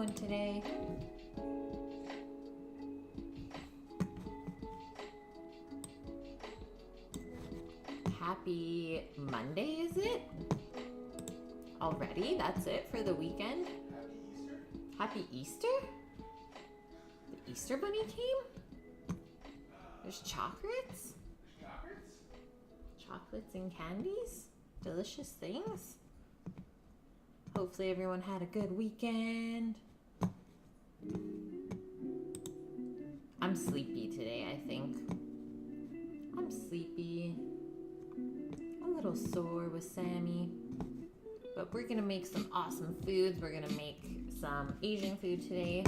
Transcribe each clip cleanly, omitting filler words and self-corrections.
doing today? Happy Monday, is it? Already? That's it for the weekend? Happy Easter? The Easter Bunny came? There's chocolates? Chocolates and candies? Delicious things? Hopefully everyone had a good weekend. I'm sleepy today, I think. I'm sleepy. A little sore with Sammy. But we're gonna make some awesome foods. We're gonna make some Asian food today.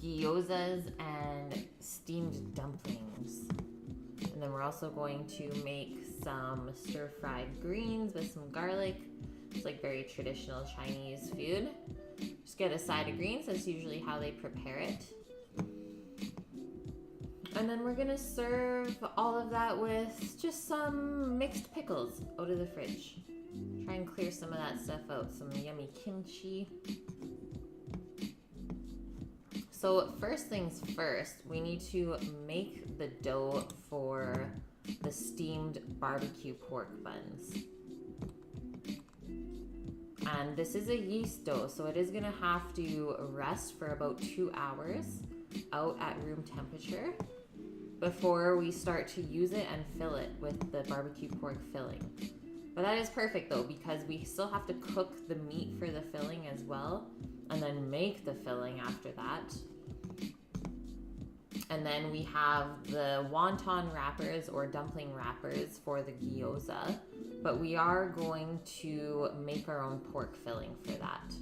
Gyozas and steamed dumplings. And then we're also going to make some stir-fried greens with some garlic. It's like very traditional Chinese food. Just get a side of greens. That's usually how they prepare it. And then we're gonna serve all of that with just some mixed pickles out of the fridge. Try and clear some of that stuff out. Some yummy kimchi. So first things first, we need to make the dough for the steamed barbecue pork buns. And this is a yeast dough, so it is gonna have to rest for about 2 hours out at room temperature before we start to use it and fill it with the barbecue pork filling. But that is perfect though, because we still have to cook the meat for the filling as well, and then make the filling after that. And then we have the wonton wrappers or dumpling wrappers for the gyoza, but we are going to make our own pork filling for that.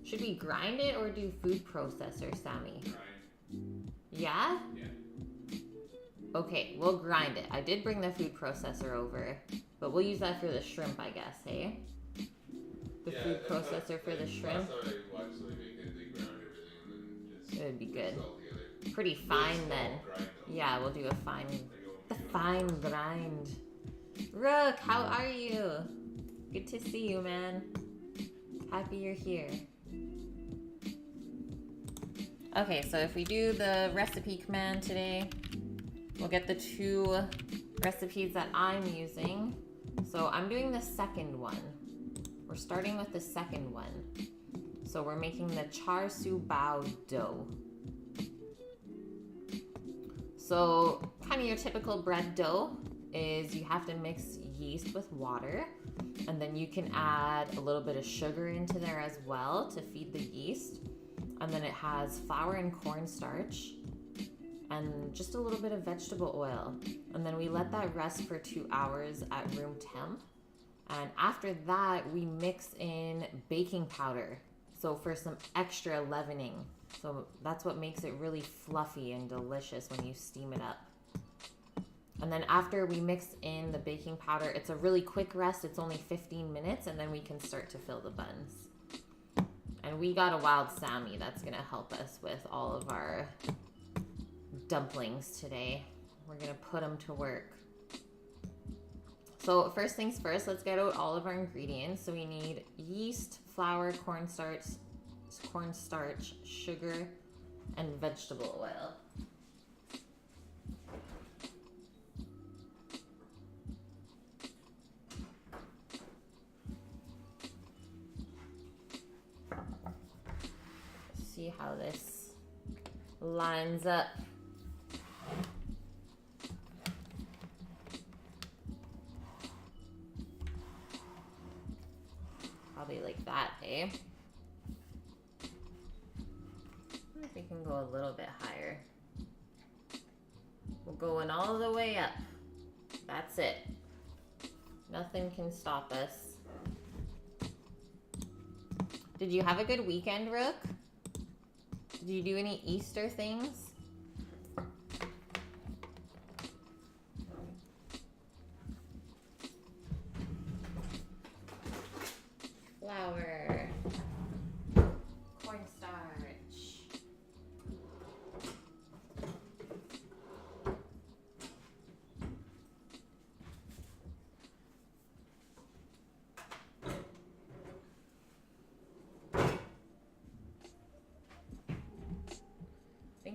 Should we grind it or do food processor, Sammy? Grind. Yeah? Yeah. Okay, we'll grind it. I did bring the food processor over, but we'll use that for the shrimp, I guess, hey? The food processor for the shrimp. Last time I watched somebody make it, they ground everything and then just It would be good. mix it all together. Pretty fine then. Grind though. Yeah, we'll do a fine, Like the fine grind. Rook, how are you? Good to see you, man. Happy you're here. Okay, so if we do the recipe command today, we'll get the 2 recipes that I'm using. So I'm doing the second one. We're starting with the second one. So we're making the char siu bao dough. So kind of your typical bread dough is you have to mix yeast with water, and then you can add a little bit of sugar into there as well to feed the yeast. And then it has flour and cornstarch and just a little bit of vegetable oil. And then we let that rest for 2 hours at room temp. And after that, we mix in baking powder. So for some extra leavening. So that's what makes it really fluffy and delicious when you steam it up. And then after we mix in the baking powder, it's a really quick rest. It's only 15 minutes, and then we can start to fill the buns. And we got a wild Sammy that's gonna help us with all of our dumplings today. We're gonna put them to work. So first things first, let's get out all of our ingredients. So we need yeast, flour, cornstarch, sugar, and vegetable oil. See how this lines up. Probably like that, eh? I wonder if we can go a little bit higher. We're going all the way up. That's it. Nothing can stop us. Did you have a good weekend, Rook? Did you do any Easter things? Flour. Cornstarch.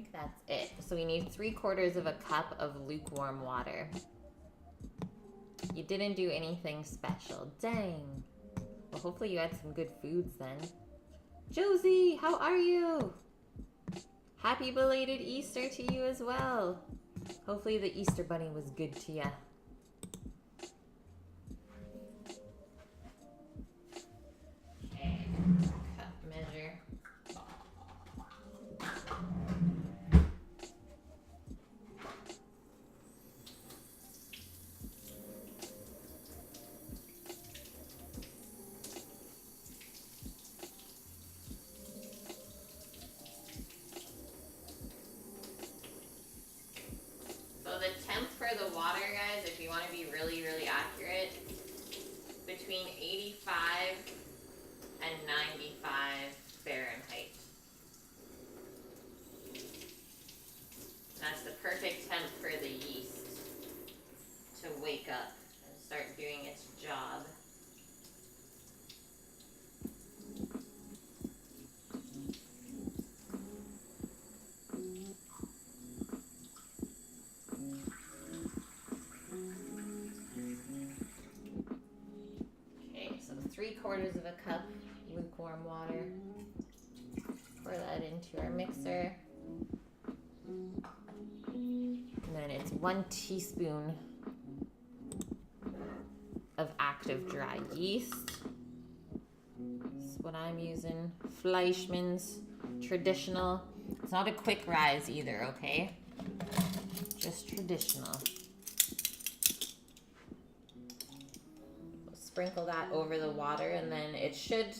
think that's it. So we need 3/4 of a cup of lukewarm water. You didn't do anything special. Dang. Well, hopefully you had some good foods then. Josie, how are you? Happy belated Easter to you as well. Hopefully the Easter bunny was good to ya. Okay, cup measure. So the temp for the water, guys, if you want to be really, really accurate, between 85 and 95 Fahrenheit. That's the perfect temp for the yeast to wake up and start doing its job. Okay, so 3/4 of a cup lukewarm water. Pour that into our mixer. And then it's 1 teaspoon of active dry yeast. That's what I'm using. Fleischmann's traditional. It's not a quick rise either, okay? Just traditional. Sprinkle that over the water, and then it should,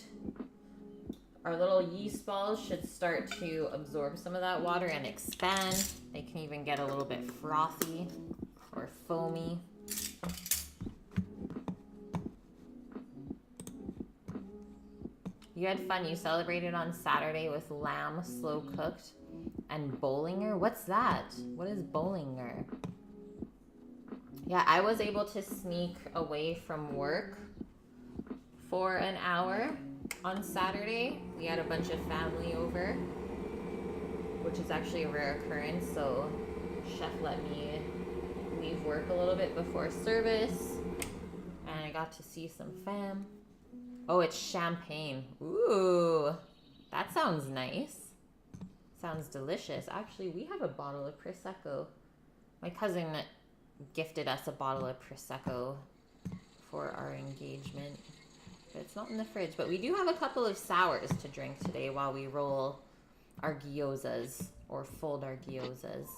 our little yeast balls should start to absorb some of that water and expand. They can even get a little bit frothy or foamy. You had fun. You celebrated on Saturday with lamb slow cooked and Bollinger. What's that? What is Bollinger? Yeah, I was able to sneak away from work for an hour on Saturday. We had a bunch of family over, which is actually a rare occurrence, so chef let me leave work a little bit before service, and I got to see some fam. Oh, it's champagne. Ooh, that sounds nice. Sounds delicious. Actually, we have a bottle of Prosecco. My cousin gifted us a bottle of Prosecco for our engagement. But it's not in the fridge. But we do have a couple of sours to drink today while we roll our gyozas or fold our gyozas.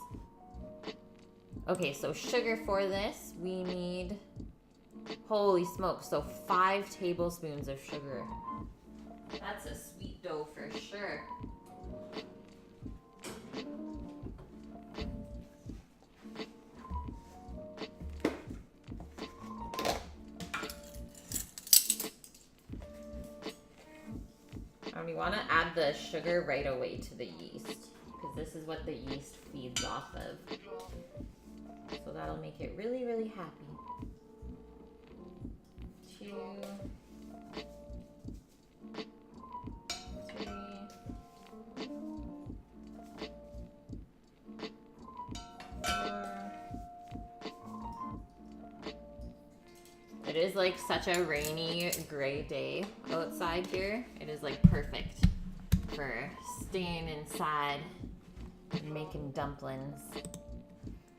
Okay, so sugar for this, we need, holy smokes, so 5 tablespoons of sugar. That's a sweet dough for sure. And we want to add the sugar right away to the yeast, because this is what the yeast feeds off of. So that'll make it really, really happy. 2, 3, 4. It is like such a rainy, gray day outside here. It is like perfect for staying inside and making dumplings.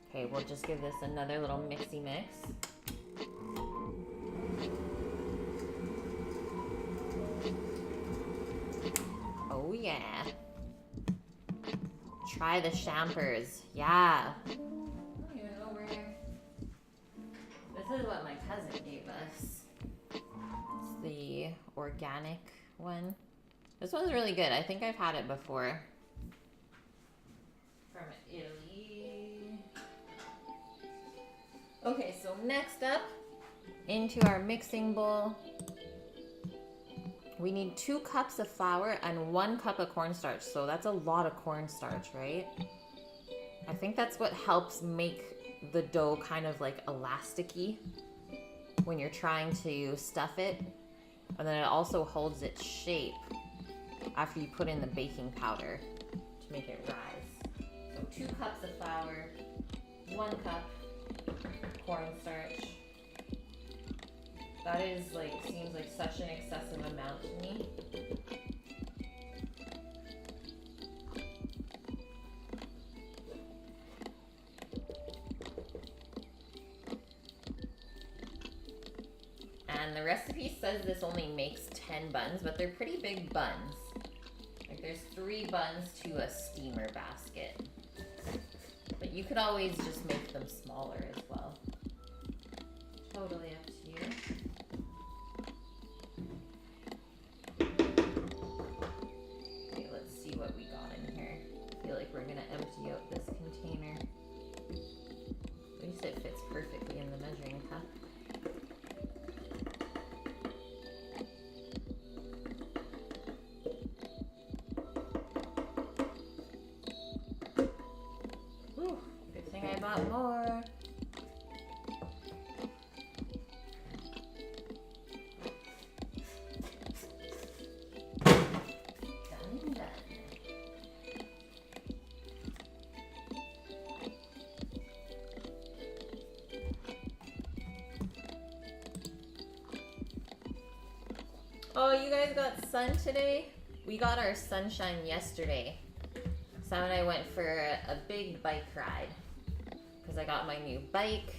Okay, we'll just give this another little mixy mix. Oh yeah. Try the champers. Yeah. I don't even know where. This is what my cousin gave us. It's the organic one. This one's really good. I think I've had it before. From Italy. Okay, so next up, into our mixing bowl, we need 2 cups of flour and 1 cup of cornstarch. So that's a lot of cornstarch, right? I think that's what helps make the dough kind of like elasticy when you're trying to stuff it. And then it also holds its shape after you put in the baking powder to make it rise. 2 cups of flour, 1 cup cornstarch. That is like, seems like such an excessive amount to me. And the recipe says this only makes 10 buns, but they're pretty big buns. Like there's 3 buns to a steamer basket. But you could always just make them smaller as well. Totally up to you. Okay, let's see what we got in here. I feel like we're gonna empty out this container. At least it fits perfectly in the measuring cup. Whew, good thing I bought more. Oh, you guys got sun today? We got our sunshine yesterday. Sam and I went for a big bike ride because I got my new bike.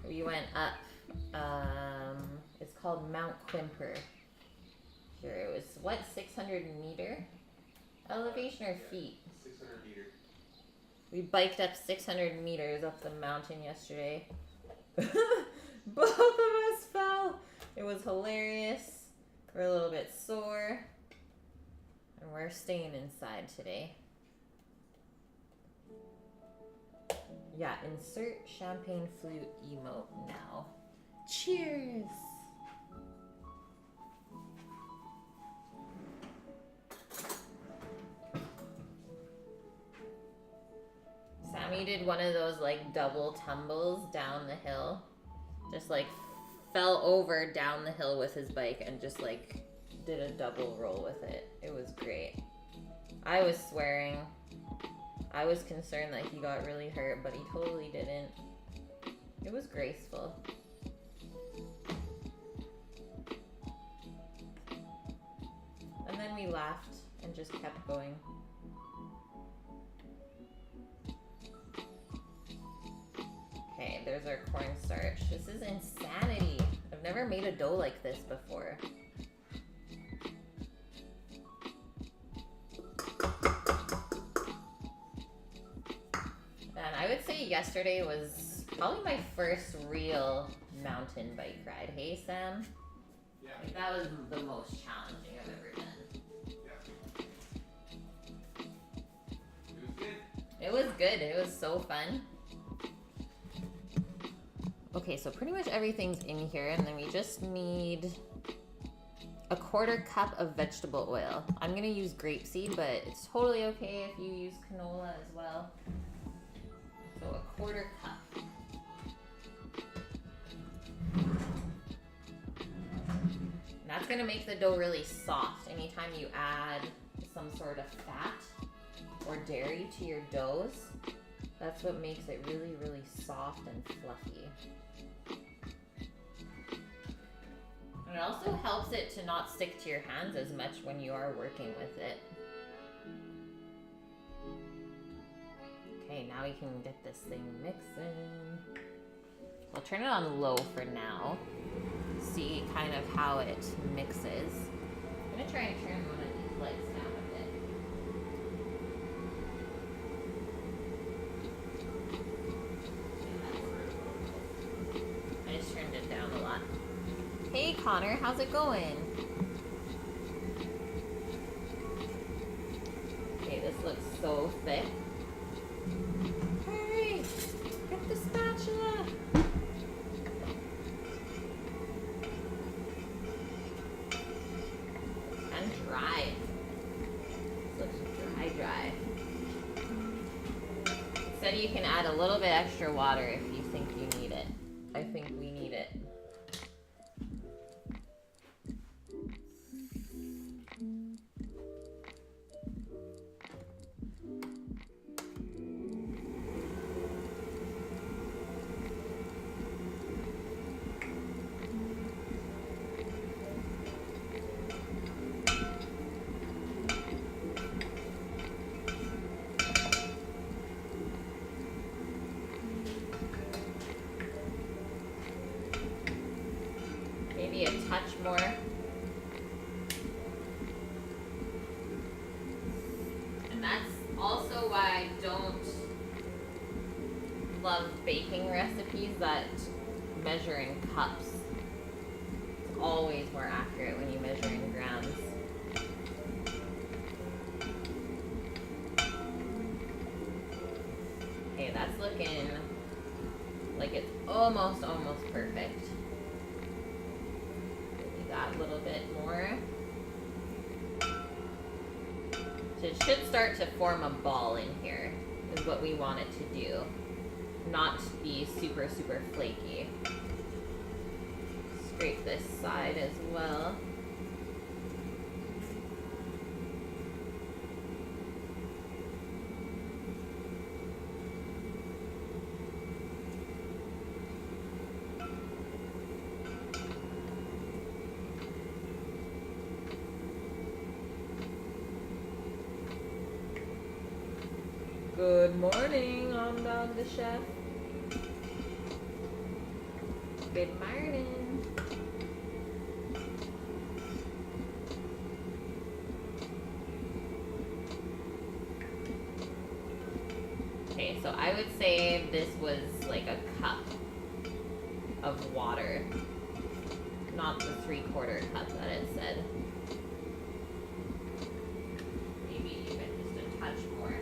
We went up, it's called Mount Quimper. Here it was, what, 600 meter elevation or feet? 600 meter. We biked up 600 meters up the mountain yesterday. Both of us fell. It was hilarious. We're a little bit sore. And we're staying inside today. Yeah, insert champagne flute emote now. Cheers! Sammy did one of those like double tumbles down the hill. Just like fell over down the hill with his bike and just like did a double roll with it. It was great. I was swearing. I was concerned that he got really hurt, but he totally didn't. It was graceful. And then we laughed and just kept going. Okay, there's our cornstarch. This is insanity. I've never made a dough like this before. And I would say yesterday was probably my first real mountain bike ride. Hey, Sam? Yeah. Like, that was the most challenging I've ever done. Yeah. It was good. It was so fun. Okay, so pretty much everything's in here, and then we just need a 1/4 cup of vegetable oil. I'm gonna use grapeseed, but it's totally okay if you use canola as well. So a 1/4 cup. And that's gonna make the dough really soft. Anytime you add some sort of fat or dairy to your doughs, that's what makes it really, really soft and fluffy. And it also helps it to not stick to your hands as much when you are working with it. Okay, now we can get this thing mixing. I'll turn it on low for now. See kind of how it mixes. I'm gonna try and turn one of these lights down a bit. I just turned it down a lot. Hey Connor, how's it going? Okay, this looks so thick. Hurry! Get the spatula! And dry. This looks dry. It said you can add a little bit extra water if you think you need it. I think we need it. love baking recipes that measure in cups. It's always more accurate when you measure in grams. Okay, that's looking like it's almost perfect. Maybe that little bit more. So it should start to form a ball in here, is what we want it to do. Not be super flaky. Scrape this side as well. Good morning, I'm Dog the Chef. Good morning. Okay, so I would say this was like a cup of water, not the 3/4 cup that it said. Maybe even just a touch more.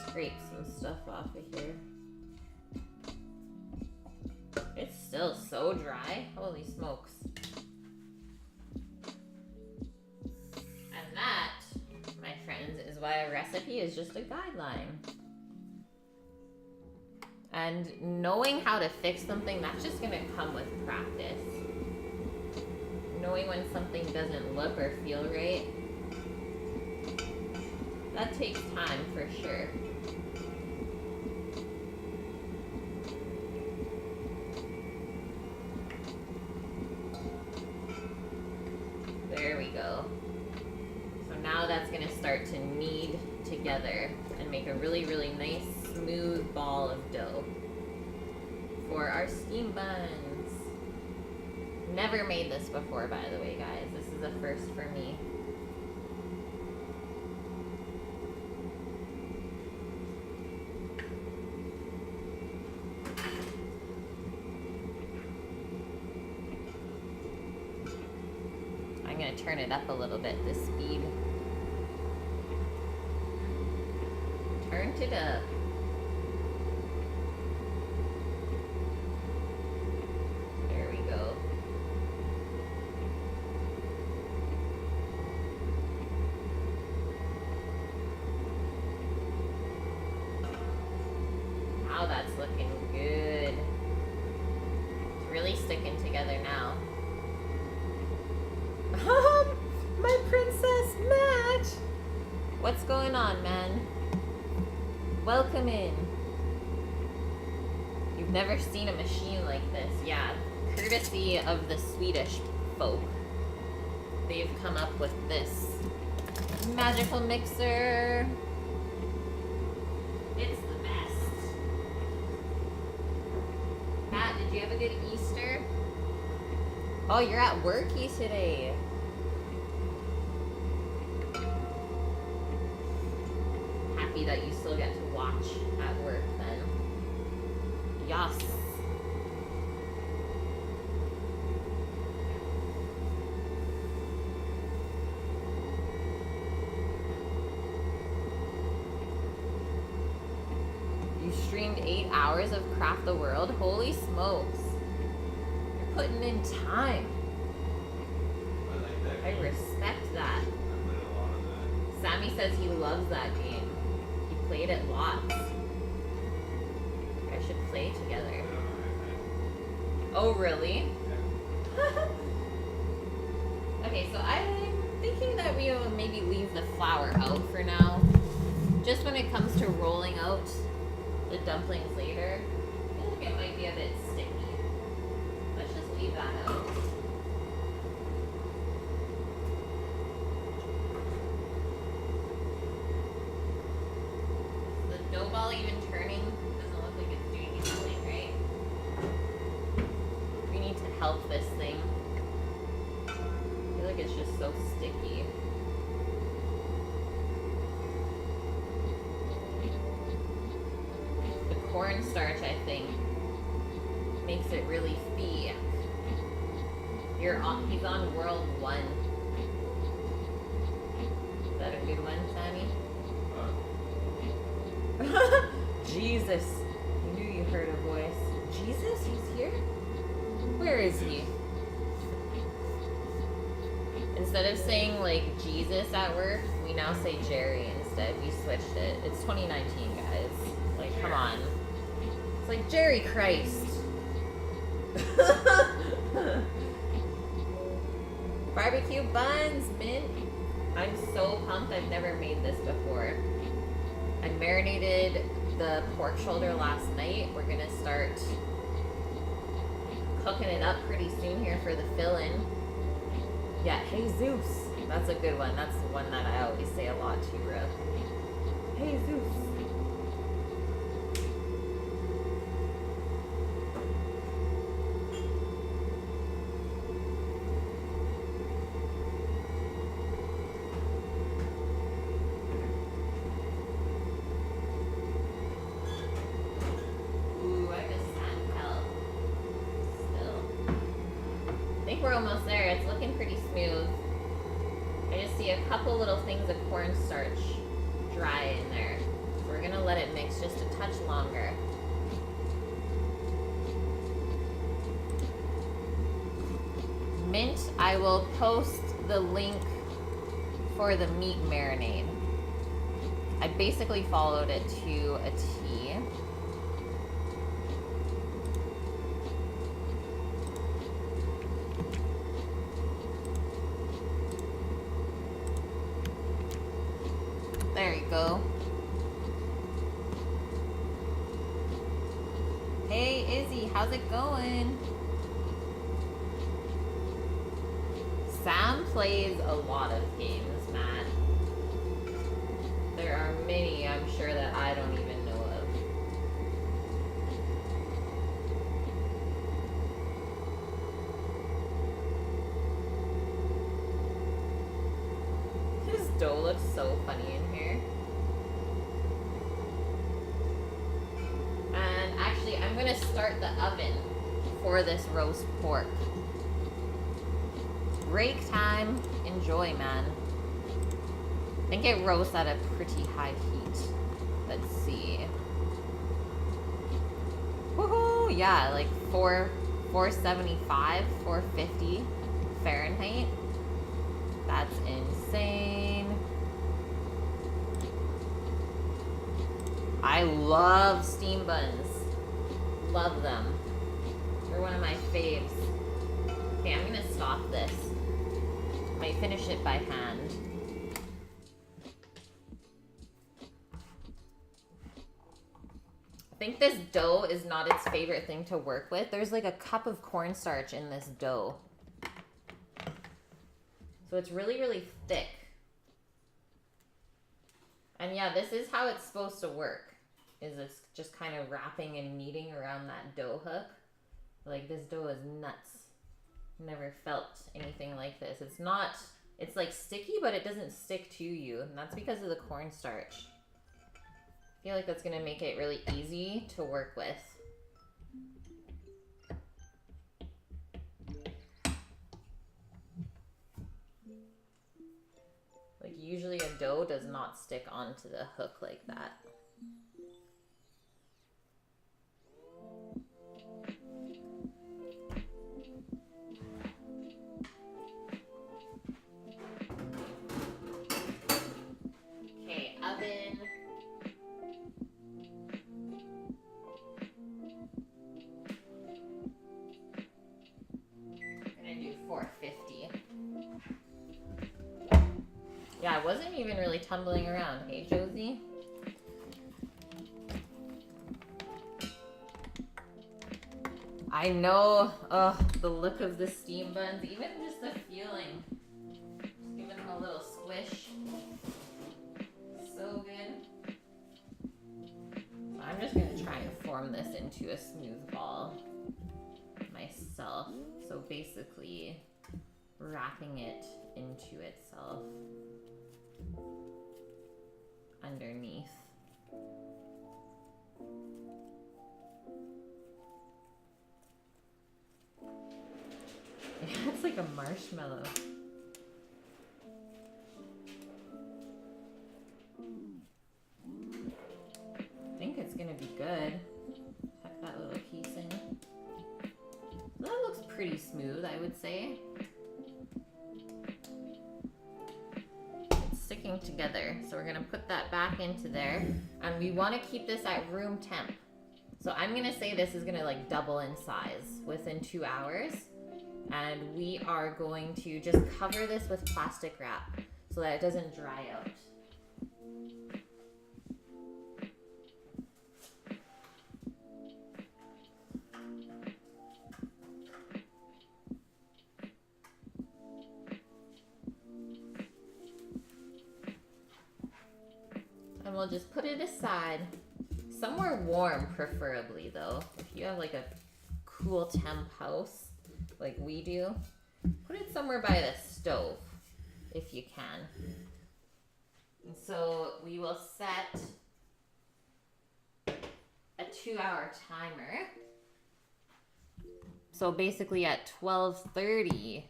Scrape some stuff off of here. It's still so dry. Holy smokes. And that, my friends, is why a recipe is just a guideline. And knowing how to fix something, that's just gonna come with practice. Knowing when something doesn't look or feel right, that takes time for sure. There we go. So now that's gonna start to knead together and make a really nice smooth ball of dough for our steam buns. Never made this before, by the way, guys. This is a first for me. I'm gonna turn it up a little bit, the speed. Turned it up. There we go. Wow, that's looking good. It's really sticking together now. My princess Matt! What's going on, man? Welcome in. You've never seen a machine like this. Yeah, courtesy of the Swedish folk. They've come up with this magical mixer. It's the best. Matt, did you have a good Easter? Oh, you're at worky today. Happy that you still get to watch at work then. Yes. You streamed 8 hours of Craft the World? Holy smokes. You're putting in time. I like that. I respect that. I played a lot of that. Sammy says he loves that game. He played it lots. I should play together. Oh, really? Okay, so I'm thinking that we will maybe leave the flour out for now. Just when it comes to rolling out the dumplings later, I feel like it might be a bit sticky. Let's just leave that out. ball even turning? Doesn't look like it's doing anything, right? We need to help this thing. I feel like it's just so sticky. The cornstarch, I think, makes it really thick. He's on world 1. Is that a good one, Sammy? Jesus. You knew you heard a voice. Jesus? He's here? Where is he? Instead of saying, like, Jesus at work, we now say Jerry instead. We switched it. It's 2019, guys. Like, come on. It's like Jerry Christ. Barbecue buns, mint. I'm so pumped. I've never made this before. I marinated the pork shoulder last night. We're gonna start cooking it up pretty soon here for the fill-in. Yeah, Jesus. That's a good one. That's the one that I always say a lot to Ruth. Jesus. We're almost there. It's looking pretty smooth. I just see a couple little things of cornstarch dry in there. So we're gonna let it mix just a touch longer. Mint, I will post the link for the meat marinade. I basically followed it to a T. There you go. Hey Izzy, how's it going? Sam plays a lot of games, Matt. There are many, I'm sure, that I don't even know of. His dough looks so funny in here. And actually, I'm gonna start the oven for this roast pork. Break time. Enjoy, man. I think it roasts at a pretty high heat. Let's see. Woohoo! Yeah, like 475, 450 Fahrenheit. That's insane. I love steam buns. Love them. They're one of my faves. Okay, I'm gonna stop this. Might finish it by hand. I think this dough is not its favorite thing to work with. There's like a cup of cornstarch in this dough. So it's really, really thick. And yeah, this is how it's supposed to work. Is it's just kind of wrapping and kneading around that dough hook. Like, this dough is nuts. Never felt anything like this. It's not, it's like sticky, but it doesn't stick to you. And that's because of the cornstarch. I feel like that's gonna make it really easy to work with. Like, usually a dough does not stick onto the hook like that. Okay, oven. I'm gonna do 450. Yeah, I wasn't even really tumbling around. Hey, Josie? I know. Ugh, the look of the steam buns. Even just the feeling. Just giving them a little squish. So good. form this into a smooth ball myself. So basically wrapping it into itself underneath. Yeah, it's like a marshmallow. I think it's gonna be good. Tuck that little piece in. That looks pretty smooth, I would say. It's sticking together. So we're gonna put that back into there. And we wanna keep this at room temp. So I'm gonna say this is gonna like double in size within 2 hours. And we are going to just cover this with plastic wrap so that it doesn't dry out. And we'll just put it aside, somewhere warm preferably though. If you have like a cool temp house like we do, put it somewhere by the stove if you can. And so we will set a 2-hour timer. So basically at 12:30,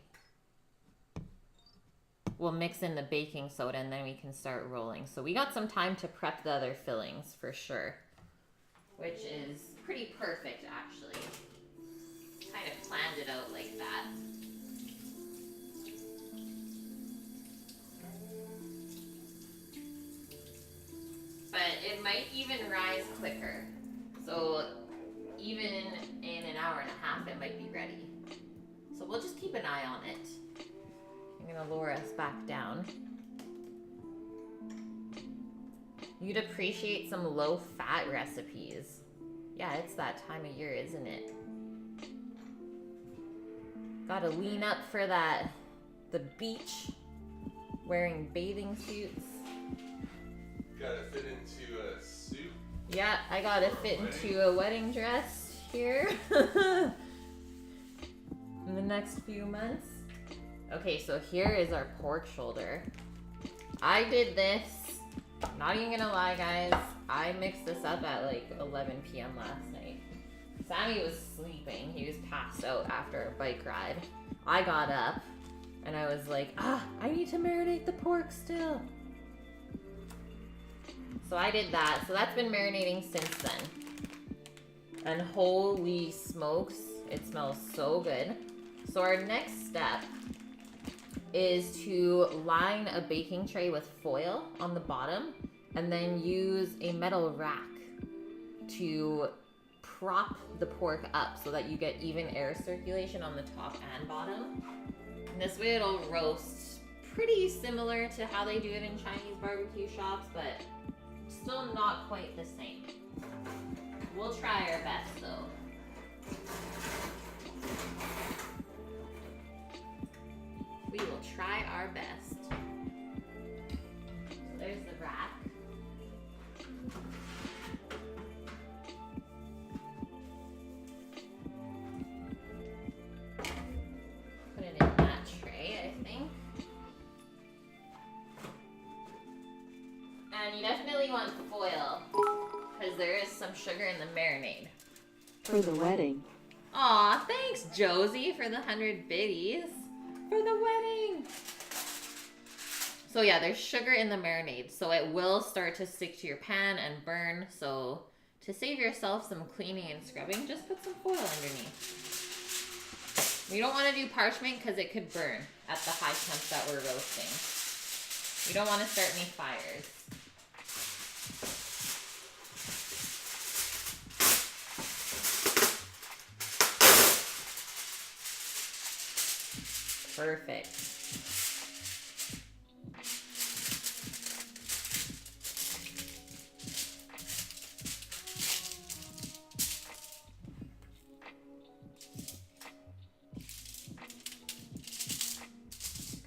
we'll mix in the baking soda and then we can start rolling. So we got some time to prep the other fillings for sure, which is pretty perfect actually. Kind of planned it out like that. But it might even rise quicker. So even in an hour and a half, it might be ready. So we'll just keep an eye on it. I'm gonna lower us back down. You'd appreciate some low-fat recipes. Yeah, it's that time of year, isn't it? Gotta lean up for the beach, wearing bathing suits. Gotta fit into a suit. Yeah, I gotta fit into a wedding dress here in the next few months. Okay, so here is our pork shoulder. I did this, not even gonna lie guys, I mixed this up at like 11 p.m. last night. Sammy was sleeping, he was passed out after a bike ride. I got up and I was like, I need to marinate the pork still. So I did that, so that's been marinating since then. And holy smokes, it smells so good. So our next step is to line a baking tray with foil on the bottom and then use a metal rack to prop the pork up so that you get even air circulation on the top and bottom. And this way it'll roast pretty similar to how they do it in Chinese barbecue shops, but still not quite the same. We'll try our best though. We will try our best. So there's the rack. Put it in that tray, I think. And you definitely want foil, because there is some sugar in the marinade. For the wedding. Aw, thanks Josie for the 100 biddies. For the wedding. So yeah, there's sugar in the marinade, so it will start to stick to your pan and burn. So to save yourself some cleaning and scrubbing, just put some foil underneath. We don't want to do parchment because it could burn at the high temps that we're roasting. We don't want to start any fires. Perfect.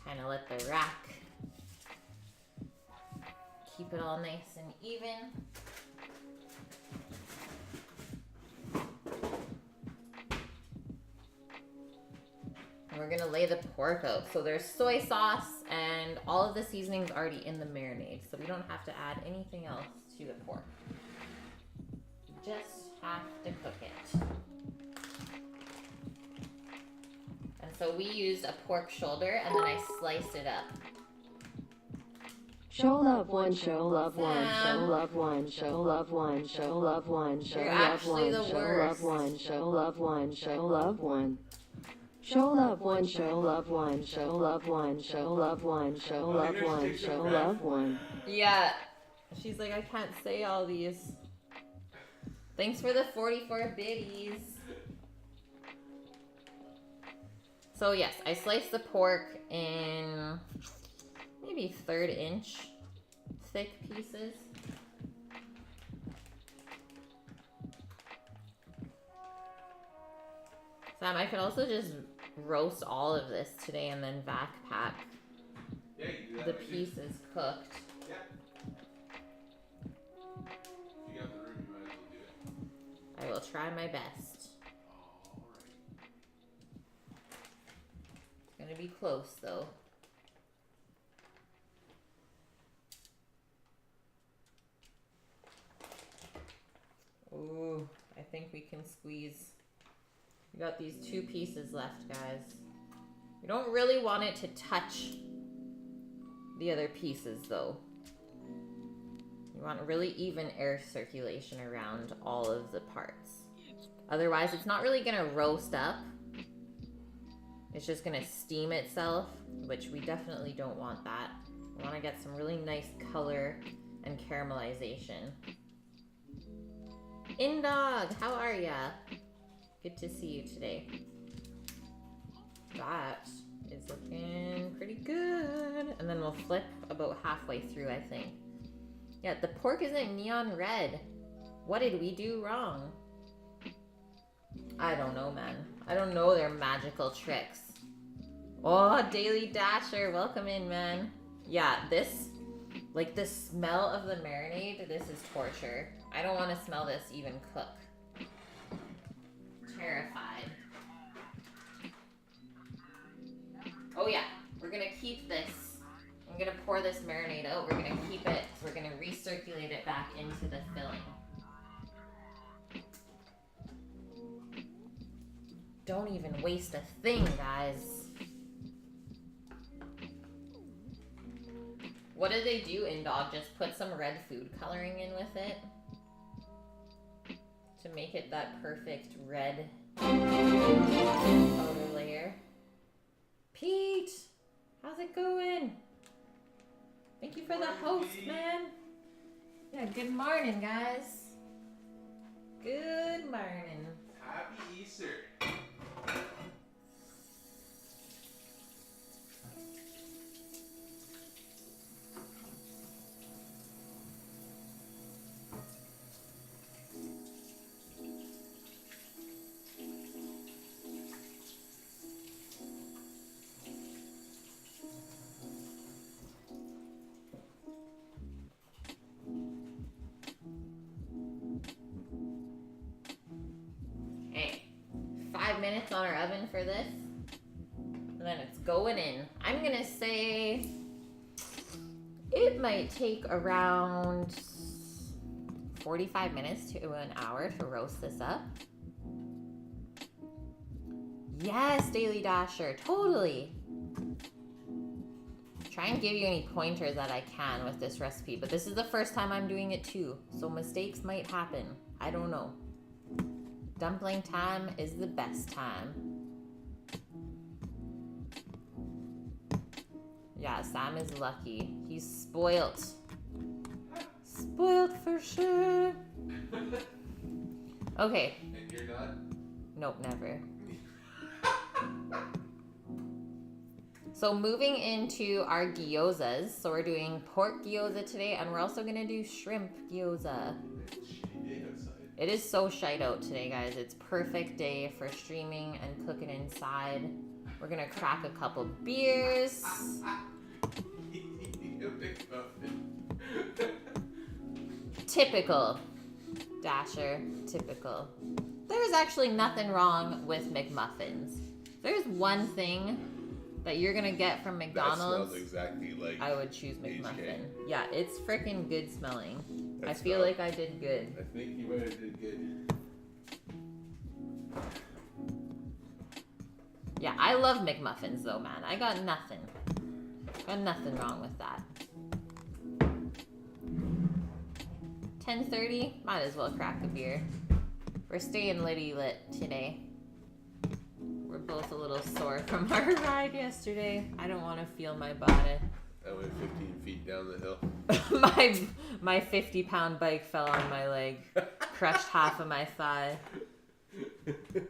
Kind of let the rack keep it all nice and even. we're gonna lay the pork out. So there's soy sauce and all of the seasonings already in the marinade. So we don't have to add anything else to the pork. Just have to cook it. And so we used a pork shoulder and then I sliced it up. Show love one, show love one, show love one, show love one, show love one, show love one, show love one, show love one, show love one. Show love one, show love one, show love one, show love one, show love one, show love one. Yeah. She's like, I can't say all these. Thanks for the 44 biddies. So yes, I sliced the pork in maybe 1/3 inch thick pieces. Sam, I could also just roast all of this today and then vac pack Yeah, you do that. the pieces cooked. Yeah. If you got the room, you might as well do it. I will try my best. Alright. It's gonna be close though. Ooh, I think we can squeeze. We got these 2 pieces left, guys. We don't really want it to touch the other pieces though. You want really even air circulation around all of the parts. Otherwise, it's not really gonna roast up. It's just gonna steam itself, which we definitely don't want that. We wanna get some really nice color and caramelization. Indog, how are ya? Good to see you today. That is looking pretty good. And then we'll flip about halfway through, I think. Yeah, the pork isn't neon red. What did we do wrong? I don't know, man. I don't know their magical tricks. Oh, Daily Dasher, welcome in, man. Yeah, this, like the smell of the marinade, this is torture. I don't want to smell this even cook. Terrified. Oh yeah, we're gonna keep this. I'm gonna pour this marinade out. We're gonna keep it. We're gonna recirculate it back into the filling. Don't even waste a thing, guys. What do they do in dog? Just put some red food coloring in with it to make it that perfect red outer layer. Pete, how's it going? Thank you for the host, man. Yeah, good morning, guys. Good morning. Happy Easter. Okay, 5 minutes on our oven for this. And then it's going in. I'm gonna say it might take around 45 minutes to an hour to roast this up. Yes, Daily Dasher, totally. Try and give you any pointers that I can with this recipe, but this is the first time I'm doing it too, so mistakes might happen. I don't know. Dumpling time is the best time. Yeah, Sam is lucky. He's spoilt. Spoilt for sure. Okay. And you're not? Nope, never. So moving into our gyozas. So we're doing pork gyoza today, and we're also gonna do shrimp gyoza. It's a shitty day outside. It is so shite out today, guys. It's perfect day for streaming and cooking inside. We're gonna crack a couple beers. Eating a McMuffin. Typical, Dasher, typical. There's actually nothing wrong with McMuffins. There's one thing that you're gonna get from That McDonald's. smells exactly like. I would choose McMuffin. Yeah, it's freaking good smelling. That I feel smell- like I did good. I think you might have did good. Yeah, I love McMuffins though, man. I got nothing. Got nothing wrong with that. 10:30, might as well crack a beer. We're staying litty lit today. We're both a little sore from our ride yesterday. I don't want to feel my body. I went 15 feet down the hill. my 50-pound bike fell on my leg, crushed half of my thigh.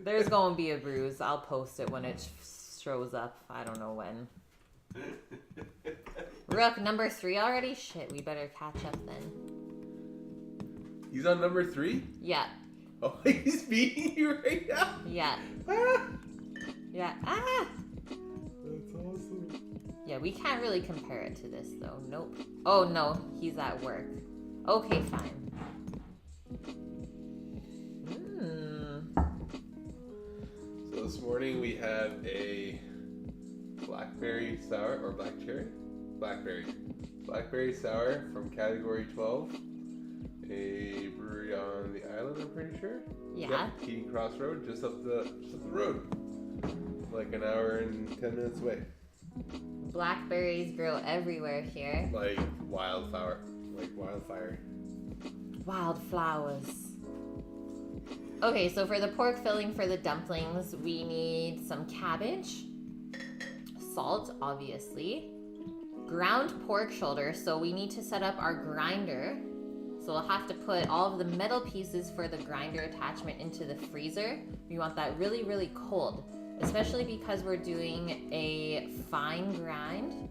There's gonna be a bruise. I'll post it when it shows up. I don't know when. Rook, number 3 already? Shit, we better catch up then. He's on number 3? Yeah. Oh, he's beating you right now? Yeah. Ah! Yeah. Ah! That's awesome. Yeah, we can't really compare it to this though. Nope. Oh no, he's at work. Okay, fine. So this morning we have a blackberry sour, or black cherry? Blackberry. Blackberry sour from category 12. A brewery on the island, I'm pretty sure. Yeah. Yep, Keating Crossroad, just up the road. Like an hour and 10 minutes away. Blackberries grow everywhere here. Like wildflower. Like wildfire. Wildflowers. Okay, so for the pork filling for the dumplings, we need some cabbage, salt, obviously, ground pork shoulder. So we need to set up our grinder. So we'll have to put all of the metal pieces for the grinder attachment into the freezer. We want that really, really cold, especially because we're doing a fine grind.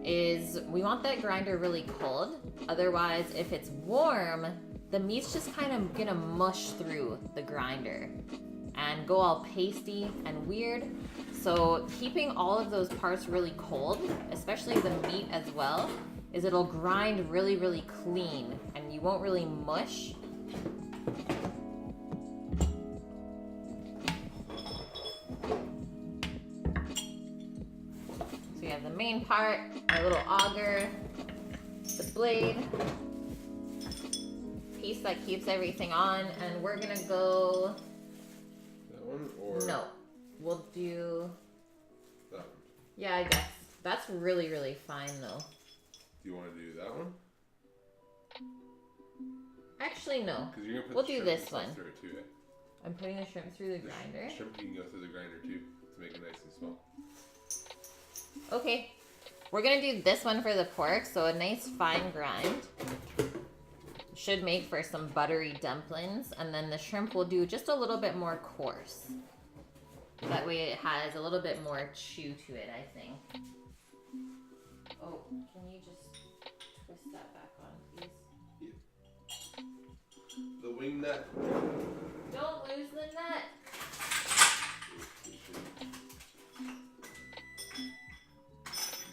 We want that grinder really cold. Otherwise, if it's warm, the meat's just kind of gonna mush through the grinder and go all pasty and weird. So keeping all of those parts really cold, especially the meat as well, is it'll grind really, really clean and you won't really mush. So you have the main part, our little auger, the blade, piece that keeps everything on, and we're gonna go... That one or No, we'll do... that one? Yeah, I guess. That's really, really fine though. Do you want to do that one? Actually, no. 'Cause you're gonna put We'll the do shrimp this and one. stuff through it too, eh? I'm putting the shrimp through the grinder. Shrimp can go through the grinder too to make it nice and small. Okay. We're gonna do this one for the pork, so a nice fine grind. Should make for some buttery dumplings, and then the shrimp will do just a little bit more coarse. That way it has a little bit more chew to it, I think. Oh, can you just twist that back on, please? The wing nut. Don't lose the nut!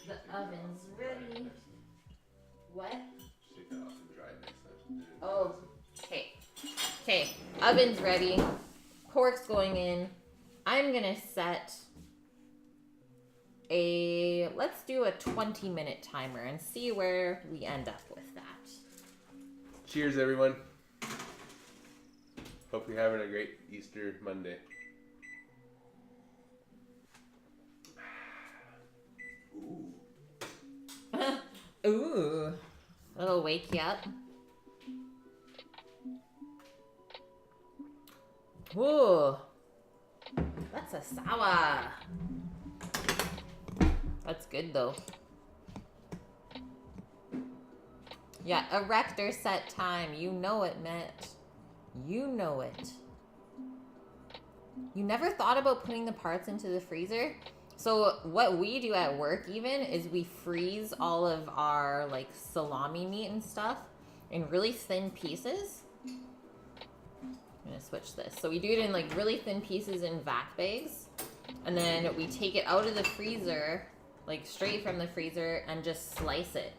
The oven's ready. What? Just take that off and dry it next time. Oh, okay. Okay, oven's ready. Pork's going in. I'm gonna set let's do a 20-minute timer and see where we end up with that. Cheers, everyone. Hope you're having a great Easter Monday. Ooh. Ooh, that'll wake you up. Ooh, that's a sour. That's good though. Yeah, erect or set time. You know it, Matt. You know it. You never thought about putting the parts into the freezer? So what we do at work even is we freeze all of our like salami meat and stuff in really thin pieces. I'm gonna switch this. So we do it in like really thin pieces in vac bags. And then we take it out of the freezer, like straight from the freezer, and just slice it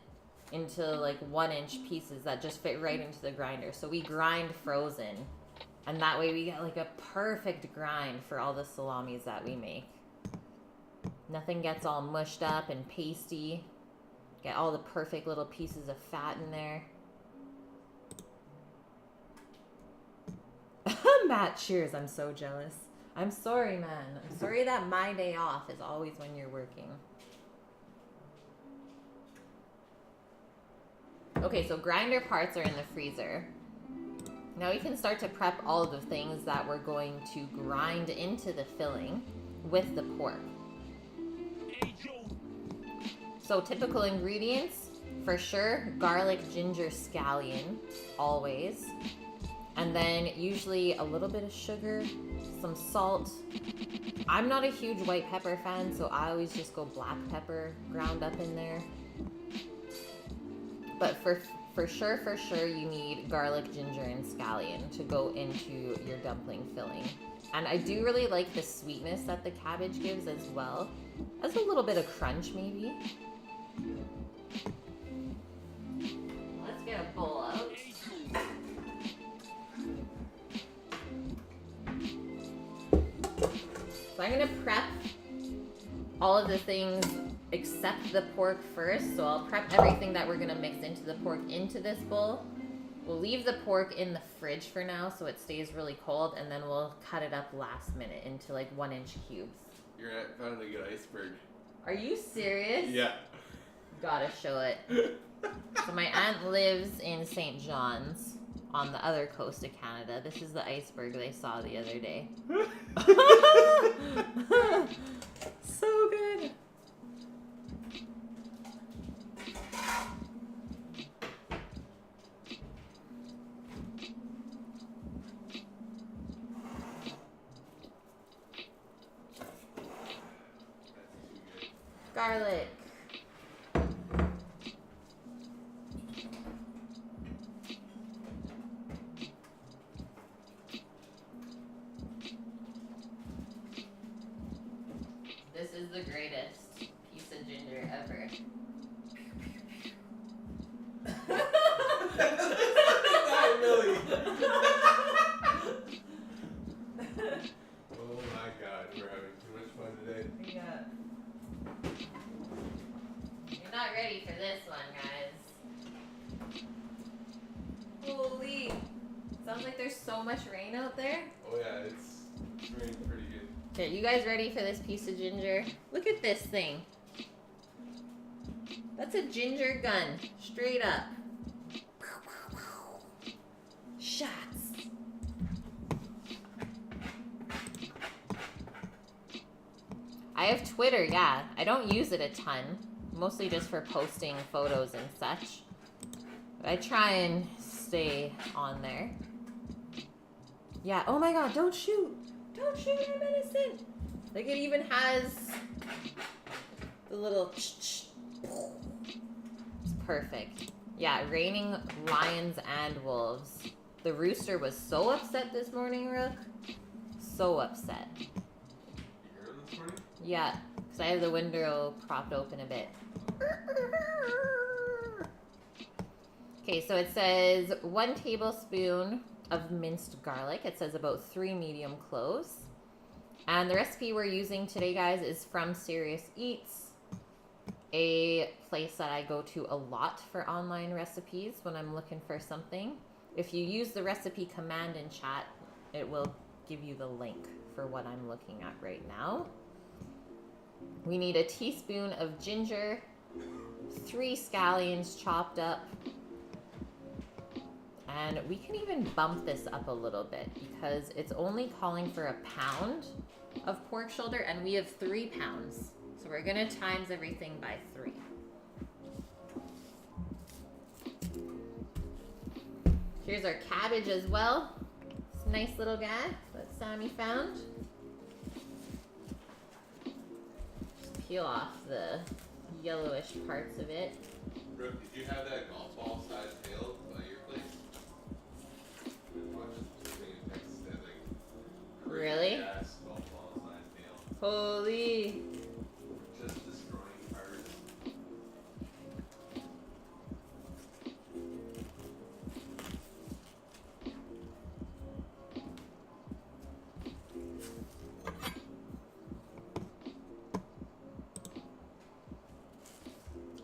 into like 1-inch pieces that just fit right into the grinder. So we grind frozen And that way we get like a perfect grind for all the salamis that we make. Nothing gets all mushed up and pasty. Get all the perfect little pieces of fat in there. Matt, cheers. I'm so jealous. I'm sorry, man. I'm sorry that my day off is always when you're working. Okay, so grinder parts are in the freezer. Now we can start to prep all of the things that we're going to grind into the filling with the pork. So typical ingredients, for sure, garlic, ginger, scallion, always. And then usually a little bit of sugar, some salt. I'm not a huge white pepper fan, so I always just go black pepper ground up in there. But for sure, you need garlic, ginger, and scallion to go into your dumpling filling. And I do really like the sweetness that the cabbage gives as well. As a little bit of crunch, maybe. Let's get a bowl out. So I'm gonna prep all of the things except the pork first. So I'll prep everything that we're gonna mix into the pork into this bowl. We'll leave the pork in the fridge for now so it stays really cold, and then we'll cut it up last minute into like 1-inch cubes. You're at found a good iceberg. Are you serious? Yeah. Gotta show it. So my aunt lives in St. John's on the other coast of Canada. This is the iceberg they saw the other day. So good. Garlic. This is the greatest piece of ginger ever. Not really. Oh my god, we're having too much fun today. Yeah. You're not ready for this one, guys. Holy. Sounds like there's so much rain out there. Oh yeah, it's raining pretty good. Okay, you guys ready for this piece of ginger? Look at this thing. That's a ginger gun, straight up. Shots. I have Twitter, yeah. I don't use it a ton, mostly just for posting photos and such. But I try and stay on there. Yeah, oh my god, don't shoot! Don't shoot, I'm innocent! Like it even has the little ch-ch. It's perfect. Yeah, raining lions and wolves. The rooster was so upset this morning, Rook. So upset. You heard him this morning? Yeah, because I have the window propped open a bit. Okay, so it says 1 tablespoon of minced garlic. It says about 3 medium cloves. And the recipe we're using today, guys, is from Serious Eats, a place that I go to a lot for online recipes when I'm looking for something. If you use the recipe command in chat, it will give you the link for what I'm looking at right now. We need a teaspoon of ginger, 3 scallions chopped up, and we can even bump this up a little bit because it's only calling for 1 pound of pork shoulder, and we have 3 pounds. So we're gonna times everything by 3. Here's our cabbage as well. This nice little guy that Sammy found. Just peel off the yellowish parts of it. Brooke, did you have that golf ball sized pail by your place? Really? Yes, golf ball sized pail. Holy. Just destroying cars.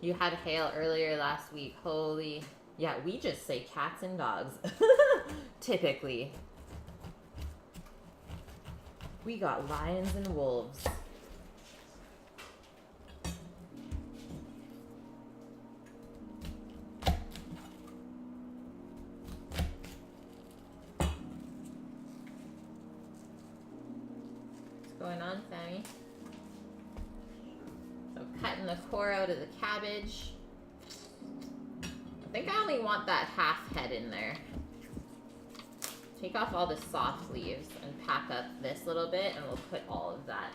You had hail earlier last week. Holy. Yeah, we just say cats and dogs. Typically. We got lions and wolves. What's going on, Sammy? So cutting the core out of the cabbage. I think I only want that half head in there. Take off all the soft leaves and pack up this little bit, and we'll put all of that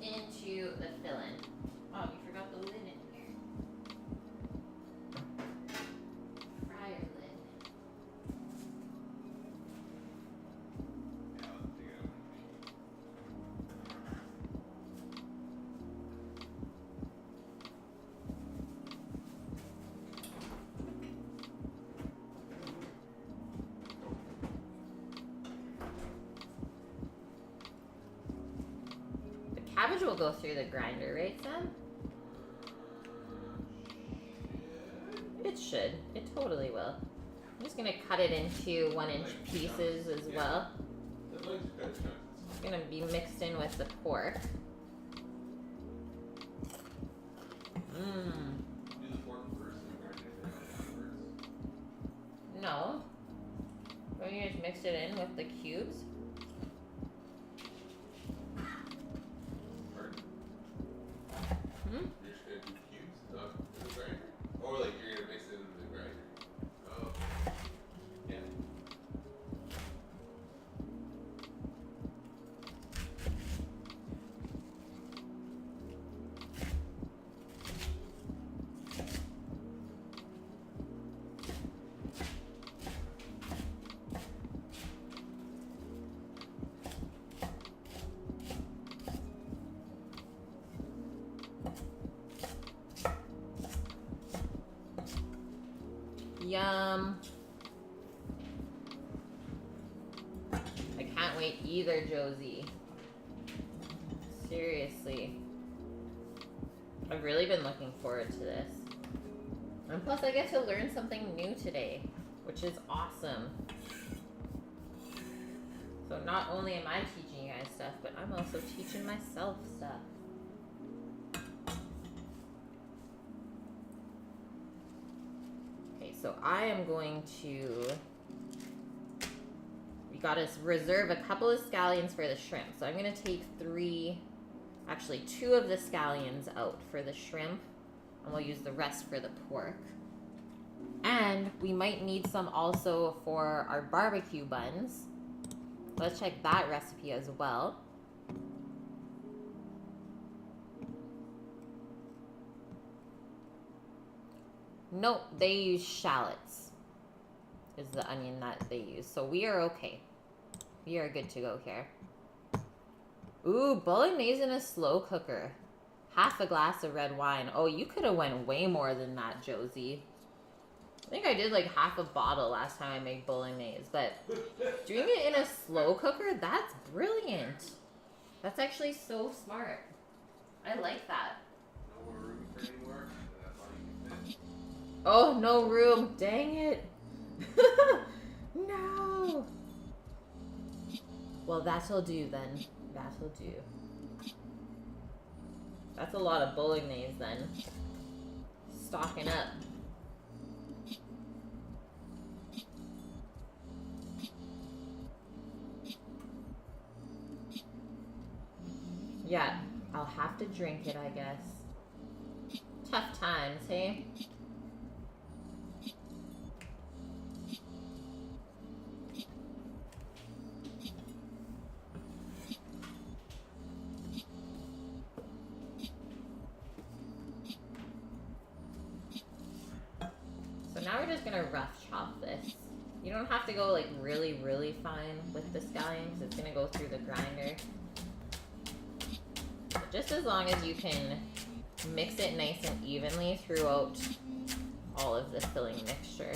into the filling. Oh, you forgot the lid in here. Fryer lid. Yeah, let's dig it out. The cabbage will go through the grinder, right, Sam? It should. It totally will. I'm just gonna cut it into 1-inch pieces as well. That looks good. It's gonna be mixed in with the pork. Mmm. Do the pork first and grind it first. No. Don't you just mix it in with the cubes? Pardon? Hmm? You're just gonna do cubes, not in the grinder? Or like you're gonna mix it in the grinder? Oh. Yeah. Yum. I can't wait either, Josie. Seriously. I've really been looking forward to this. And plus I get to learn something new today, which is awesome. So not only am I teaching you guys stuff, but I'm also teaching myself stuff. Okay, so I am going to... We gotta reserve a couple of scallions for the shrimp. So I'm gonna take 2 of the scallions out for the shrimp, and we'll use the rest for the pork. And we might need some also for our barbecue buns. Let's check that recipe as well. Nope, they use shallots is the onion that they use. So we are okay. We are good to go here. Ooh, bolognese in a slow cooker. Half a glass of red wine. Oh, you could have went way more than that, Josie. I think I did like half a bottle last time I made bolognese, but doing it in a slow cooker, that's brilliant. That's actually so smart. I like that. No more room for any more? That's all you can fit. Oh, no room. Dang it. No. Well, that'll do then. That'll do. That's a lot of bolognese then. Stocking up. Yeah, I'll have to drink it, I guess. Tough times, hey? So now we're just gonna rough chop this. You don't have to go like really, really fine with the scallions. It's gonna go through the grinder. But just as long as you can mix it nice and evenly throughout all of the filling mixture.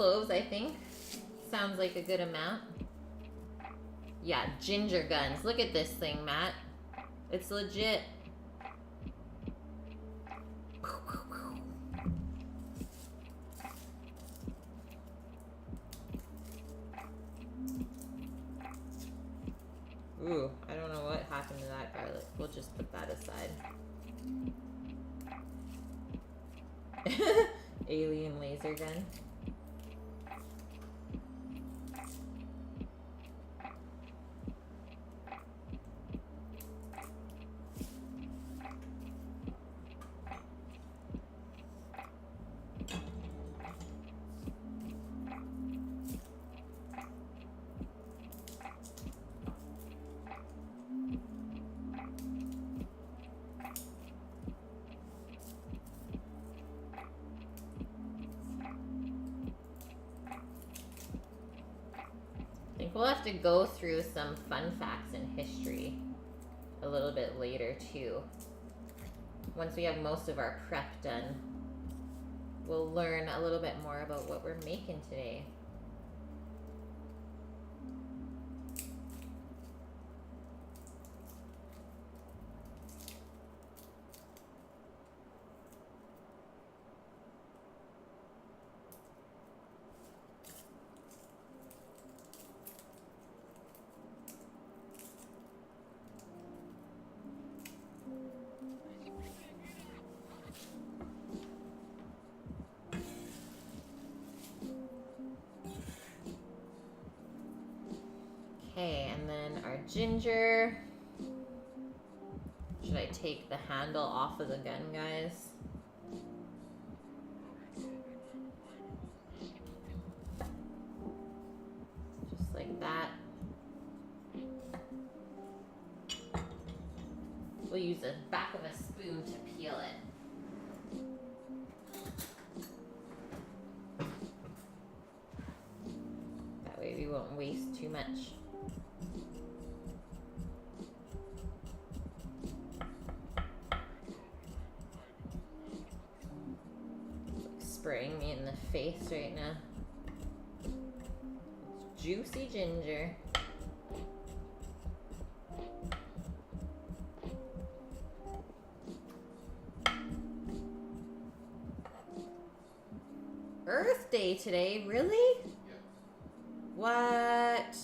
cloves, I think. Sounds like a good amount. Yeah, ginger guns. Look at this thing, Matt. It's legit. Ooh, I don't know what happened to that garlic. We'll just put that aside. Alien laser gun. I think we'll have to go through some fun facts in history a little bit later too. Once we have most of our prep done, we'll learn a little bit more about what we're making today. Okay, and then our ginger. Should I take the handle off of the gun, guys? Just like that. We'll use the back of a spoon to peel it. That way we won't waste too much. Spraying me in the face right now. It's juicy ginger. Earth Day today, really? Yeah. What?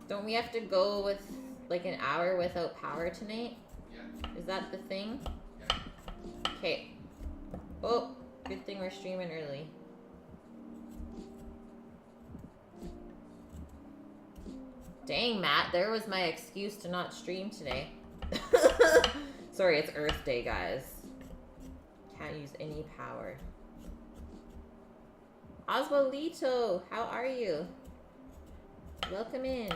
Don't we have to go with like an hour without power tonight? Yeah. Is that the thing? Yeah. Okay. Oh. Good thing we're streaming early. Dang, Matt, there was my excuse to not stream today. Sorry, it's Earth Day, guys. Can't use any power. Oswaldito, how are you? Welcome in.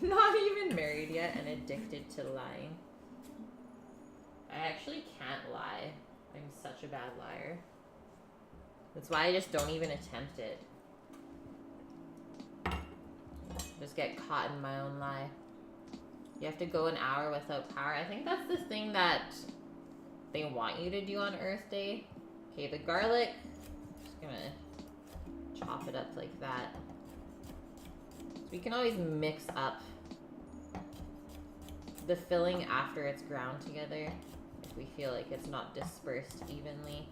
Not even married yet and addicted to lying. I actually can't lie. I'm such a bad liar. That's why I just don't even attempt it. Just get caught in my own lie. You have to go an hour without power. I think that's the thing that they want you to do on Earth Day. Okay, the garlic. Just gonna chop it up like that. We can always mix up the filling after it's ground together if we feel like it's not dispersed evenly.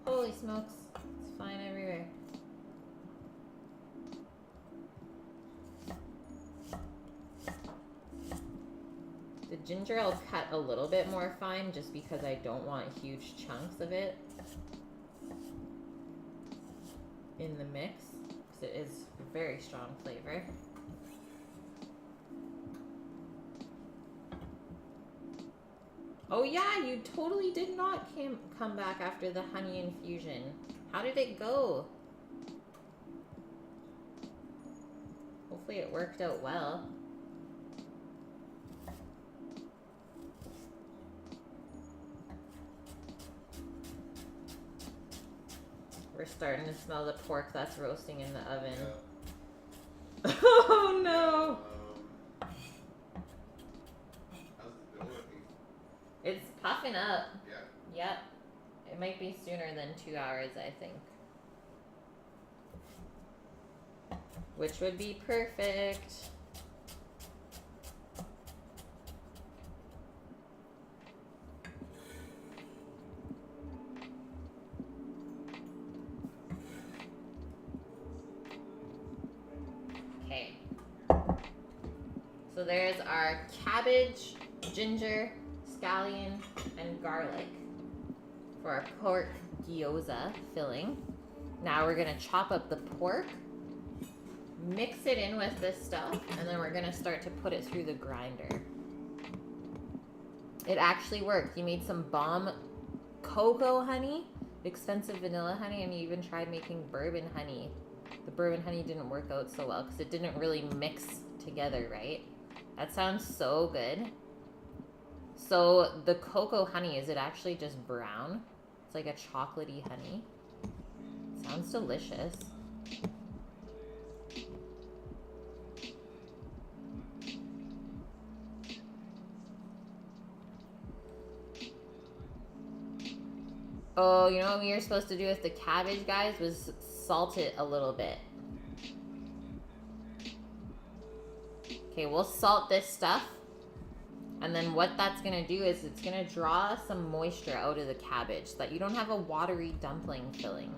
Holy smokes, it's fine everywhere. The ginger I'll cut a little bit more fine just because I don't want huge chunks of it in the mix. It is a very strong flavor. Oh yeah, you totally did not come back after the honey infusion. How did it go? Hopefully it worked out well. We're starting to smell the pork that's roasting in the oven. Yeah. Oh no! How's the dough looking? It's puffing up. Yeah. Yep. It might be sooner than 2 hours, I think. Which would be perfect. Okay. So there's our cabbage, ginger, scallion, and garlic for our pork gyoza filling. Now we're gonna chop up the pork, mix it in with this stuff, and then we're gonna start to put it through the grinder. It actually worked. You made some bomb cocoa honey, expensive vanilla honey, and you even tried making bourbon honey. The bourbon honey didn't work out so well because it didn't really mix together, right? That sounds so good. So the cocoa honey, is it actually just brown? It's like a chocolatey honey. Sounds delicious. Oh, you know what we were supposed to do with the cabbage, guys, was salt it a little bit. Okay, we'll salt this stuff. And then what that's gonna do is it's gonna draw some moisture out of the cabbage so that you don't have a watery dumpling filling.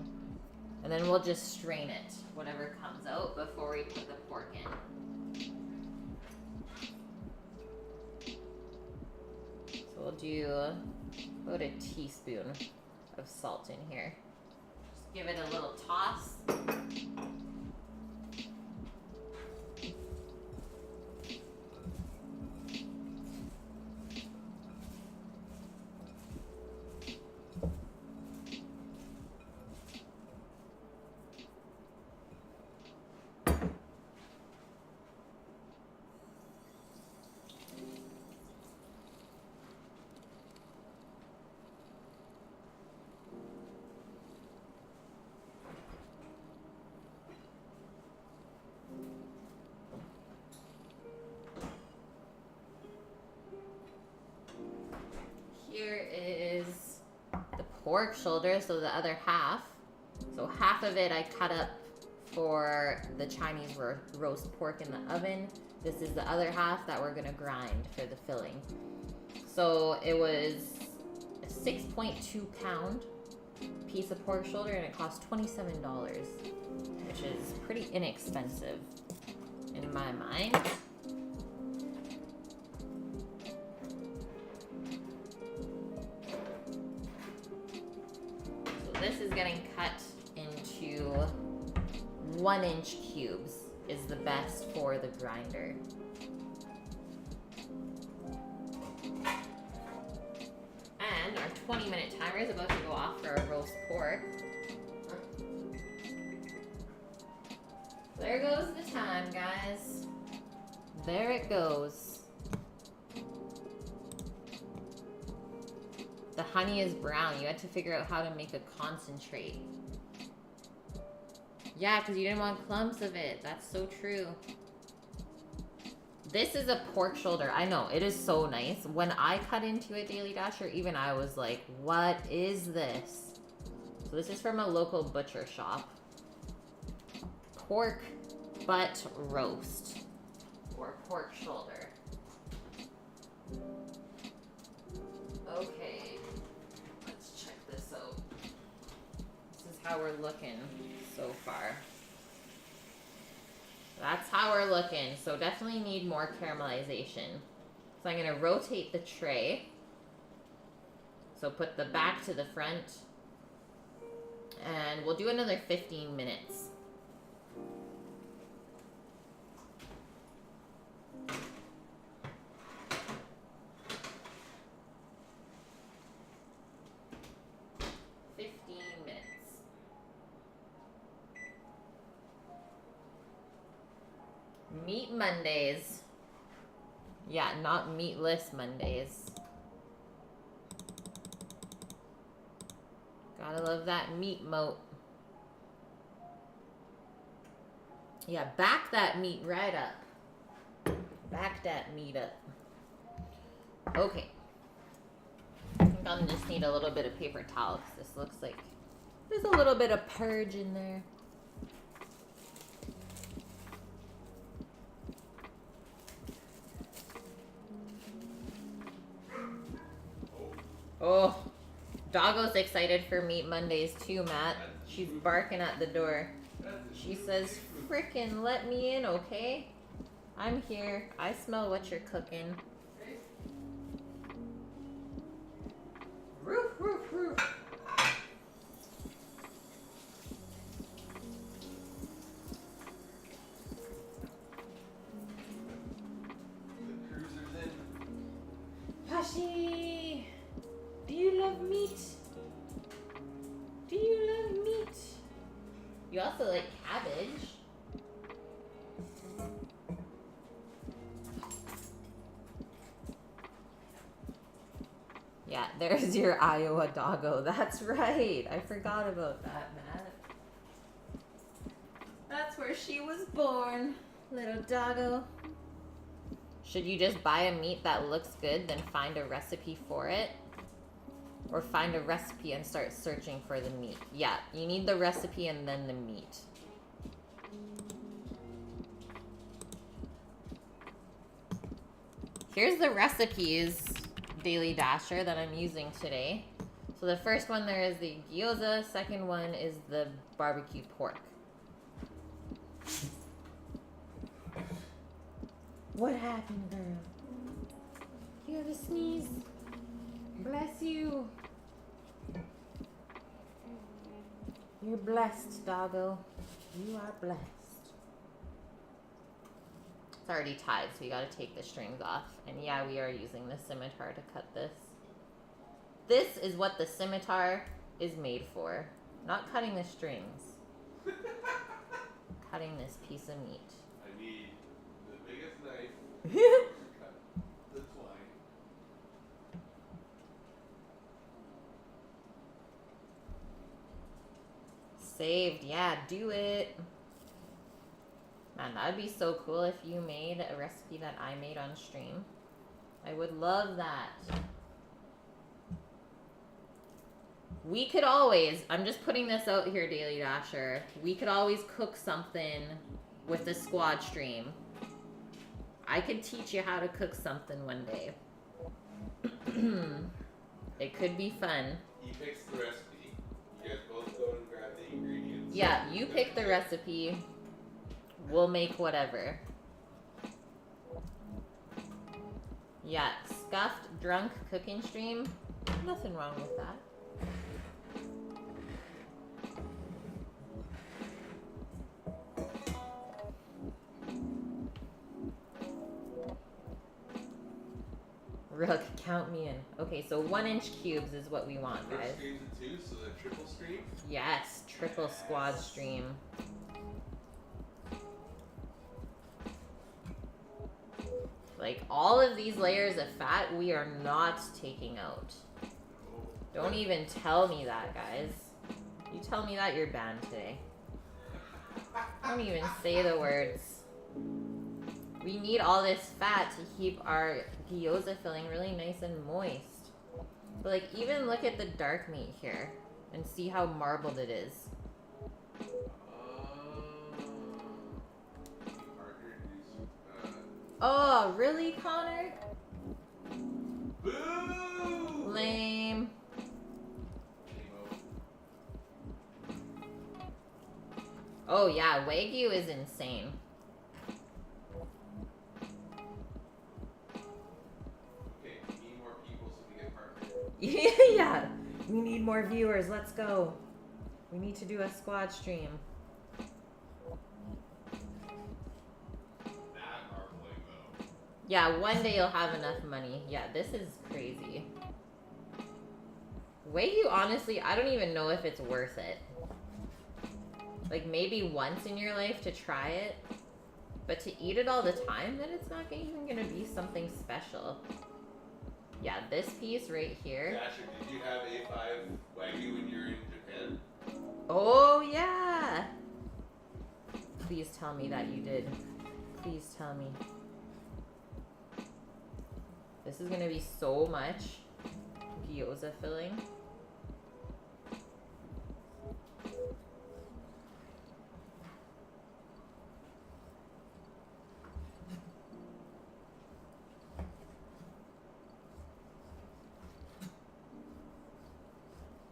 And then we'll just strain it, whatever comes out, before we put the pork in. So we'll do about a teaspoon of salt in here. Just give it a little toss. Here is the pork shoulder, so the other half. So half of it I cut up for the Chinese roast pork in the oven. This is the other half that we're gonna grind for the filling. So it was a 6.2 pound piece of pork shoulder and it cost $27, which is pretty inexpensive in my mind. This is getting cut into 1-inch cubes is the best for the grinder. And our 20-minute timer is about to go off for our roast pork. There goes the time, guys. There it goes. The honey is brown. You had to figure out how to make a concentrate. Yeah, because you didn't want clumps of it. That's so true. This is a pork shoulder. I know, it is so nice. When I cut into it, Daily Dasher, even I was like, what is this? So this is from a local butcher shop. Pork butt roast. Or pork shoulder. Okay. How we're looking so far. That's how we're looking. So definitely need more caramelization. So I'm gonna rotate the tray. So put the back to the front. And we'll do another 15 minutes. Meat Mondays. Yeah, not meatless Mondays. Gotta love that meat moat. Yeah, back that meat right up. Back that meat up. Okay. I think I'll just need a little bit of paper towel because this looks like there's a little bit of purge in there. Oh, Doggo's excited for Meat Mondays too, Matt. She's barking at the door. She says, frickin' let me in, okay? I'm here. I smell what you're cooking. Roof, roof, roof. The cruiser's in. Pashi, do you love meat? Do you love meat? You also like cabbage. Yeah, there's your Iowa doggo. That's right. I forgot about that, Matt. That's where she was born, little doggo. Should you just buy a meat that looks good, then find a recipe for it? Or find a recipe and start searching for the meat? Yeah, you need the recipe and then the meat. Here's the recipes, Daily Dasher, that I'm using today. So the first one there is the gyoza, second one is the barbecue pork. What happened, girl? You have a sneeze? Bless you. You're blessed, doggo. You are blessed. It's already tied, so you gotta take the strings off. And yeah, we are using the scimitar to cut this. This is what the scimitar is made for. Not cutting the strings. Cutting this piece of meat. I need the biggest knife to cut the twine. Saved, yeah, do it. Man, that would be so cool if you made a recipe that I made on stream. I would love that. We could always, I'm just putting this out here, Daily Dasher. We could always cook something with the squad stream. I could teach you how to cook something one day. It could be fun. He picks the recipe. You guys both go and grab the ingredients. Yeah, you pick the recipe. We'll make whatever. Yeah, scuffed, drunk cooking stream. Nothing wrong with that. Rook, count me in. Okay, so 1-inch cubes is what we want, guys. First streams of 2, so the triple stream? Yes, triple squad stream. Like, all of these layers of fat, we are not taking out. Don't even tell me that, guys. You tell me that, you're banned today. Don't even say the words. We need all this fat to keep our gyoza filling really nice and moist. But, like, even look at the dark meat here and see how marbled it is. Oh, really, Connor? Boo! Lame. Oh, yeah, Wagyu is insane. Okay, we need more people so we get partnered. Yeah, we need more viewers. Let's go. We need to do a squad stream. Yeah, one day you'll have enough money. Yeah, this is crazy. Wagyu, honestly, I don't even know if it's worth it. Like, maybe once in your life to try it. But to eat it all the time, then it's not even gonna be something special. Yeah, this piece right here. Dasher, did you have A5 Wagyu when you were in Japan? Oh, yeah. Please tell me that you did. Please tell me. This is gonna be so much gyoza filling.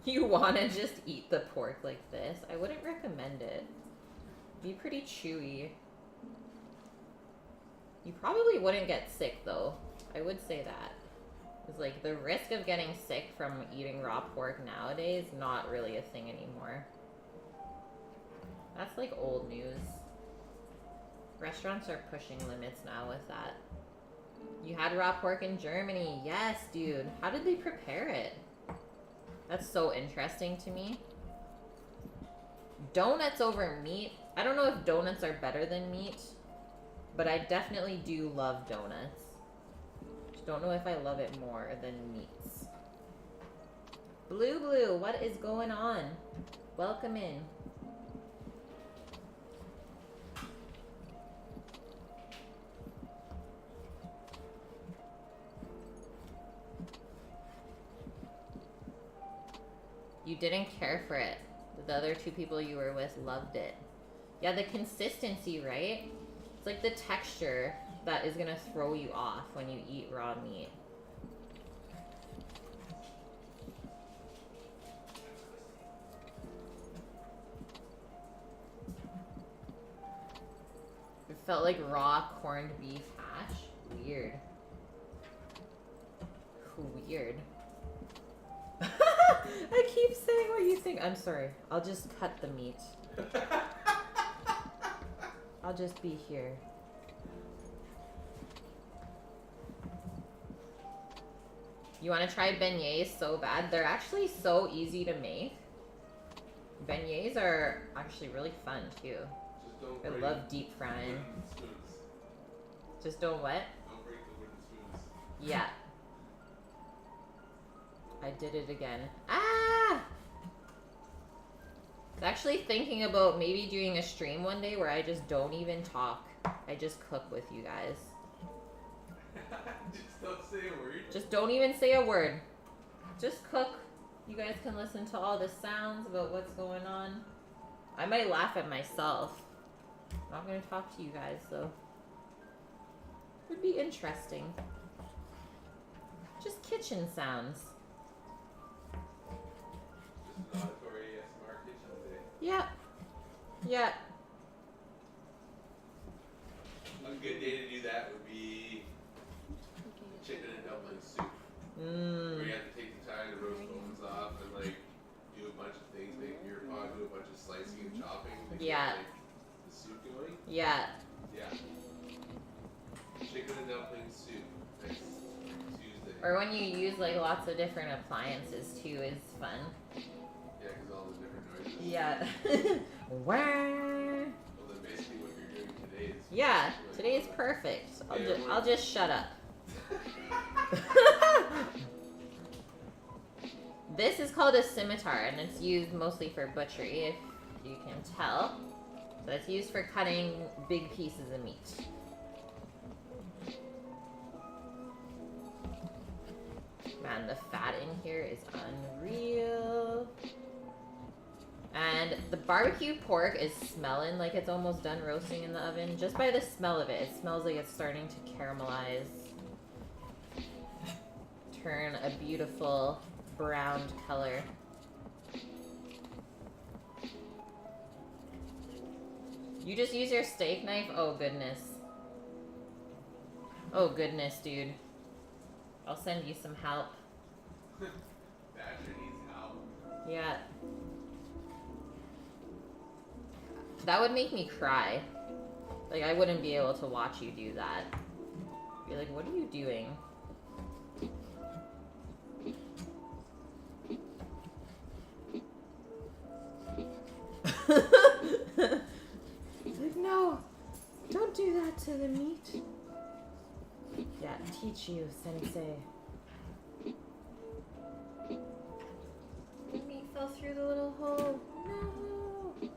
You wanna just eat the pork like this? I wouldn't recommend it. Be pretty chewy. You probably wouldn't get sick though. I would say that. It's like the risk of getting sick from eating raw pork nowadays, not really a thing anymore. That's like old news. Restaurants are pushing limits now with that. You had raw pork in Germany. Yes, dude. How did they prepare it? That's so interesting to me. Donuts over meat. I don't know if donuts are better than meat, but I definitely do love donuts. Just don't know if I love it more than meats. Blue Blue, what is going on? Welcome in. You didn't care for it. The other two people you were with loved it. Yeah, the consistency, right? It's like the texture that is gonna throw you off when you eat raw meat. It felt like raw corned beef hash. Weird. Weird. I keep saying what you think. I'm sorry. I'll just cut the meat. I'll just be here. You want to try beignets so bad? They're actually so easy to make. Beignets are actually really fun too. I love deep frying. Just don't what? Don't break the wooden spoons. Yeah. I did it again. Ah! I was actually thinking about maybe doing a stream one day where I just don't even talk. I just cook with you guys. Just don't say a word. Just don't even say a word. Just cook. You guys can listen to all the sounds about what's going on. I might laugh at myself. I'm not going to talk to you guys, though. Would be interesting. Just kitchen sounds. Just an auditory ASMR kitchen day. Yep. Yeah. A good day to do that would be chicken and dumpling soup. Mmm. Where you have to take the time to roast bones off and like do a bunch of things, make beer pot, do a bunch of slicing and chopping to Yeah. get like, the soup going. Yeah. Yeah. Chicken and dumpling soup. Next Tuesday. Or when you use like lots of different appliances too is fun. Yeah, because all the different noises. Yeah. Wah. Well, then basically what you're doing today is. Yeah, today is perfect. I'll just shut up. This is called a scimitar, and it's used mostly for butchery, if you can tell. So it's used for cutting big pieces of meat. Man, the fat in here is unreal. And the barbecue pork is smelling like it's almost done roasting in the oven. Just by the smell of it, it smells like it's starting to caramelize. Turn a beautiful browned color. You just use your steak knife? Oh goodness. Oh goodness, dude. I'll send you some help. Thatcher needs help. Yeah. That would make me cry. Like, I wouldn't be able to watch you do that. Be like, what are you doing? Like, no, don't do that to the meat. Yeah, teach you, sensei. The meat fell through the little hole. No.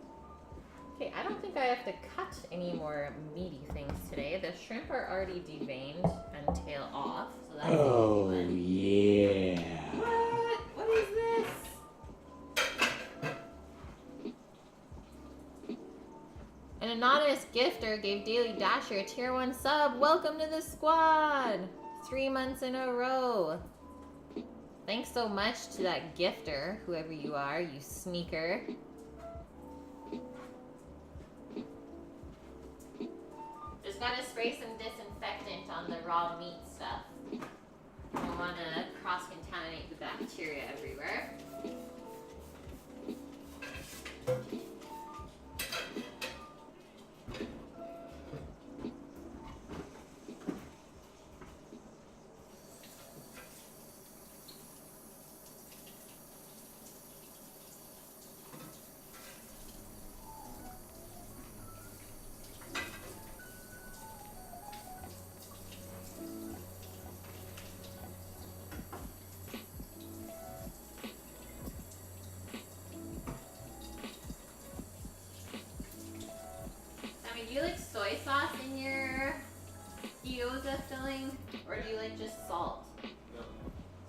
Okay, I don't think think I have to cut any more meaty things today. The shrimp are already deveined and tail off, so that's Oh, fun. yeah. What? What is this? An anonymous gifter gave Daily Dasher a tier 1 sub. Welcome to the squad! 3 months in a row. Thanks so much to that gifter, whoever you are, you sneaker. Just gotta spray some disinfectant on the raw meat stuff. Don't wanna cross-contaminate the bacteria everywhere. Do you like soy sauce in your gyoza filling, or do you like just salt? No,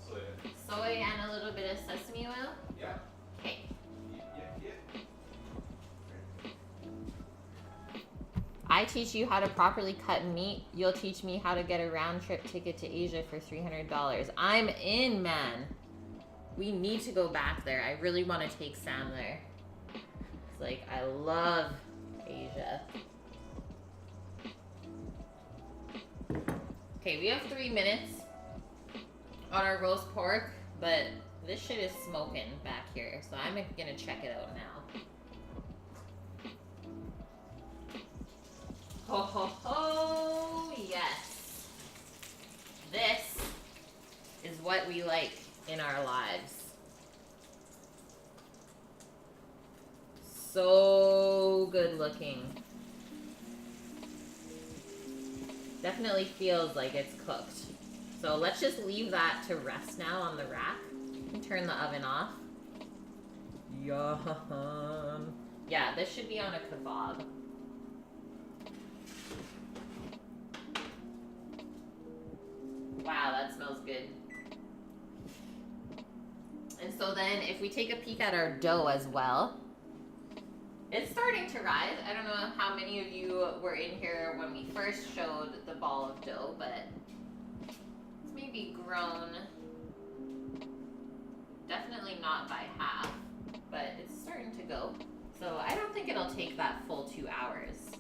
soya. Soy and a little bit of sesame oil? Yeah. Okay. Yeah. I teach you how to properly cut meat. You'll teach me how to get a round trip ticket to Asia for $300. I'm in, man. We need to go back there. I really want to take Sam there. It's like, I love Asia. Okay, we have 3 minutes on our roast pork, but this shit is smoking back here, so I'm gonna check it out now. Ho ho ho, yes. This is what we like in our lives. So good looking. Definitely feels like it's cooked. So let's just leave that to rest now on the rack. And turn the oven off. Yum. Yeah, this should be on a kebab. Wow, that smells good. And so then if we take a peek at our dough as well, it's starting to rise. I don't know how many of you were in here when we first showed the ball of dough, but it's maybe grown. Definitely not by half, but it's starting to go. So I don't think it'll take that full 2 hours.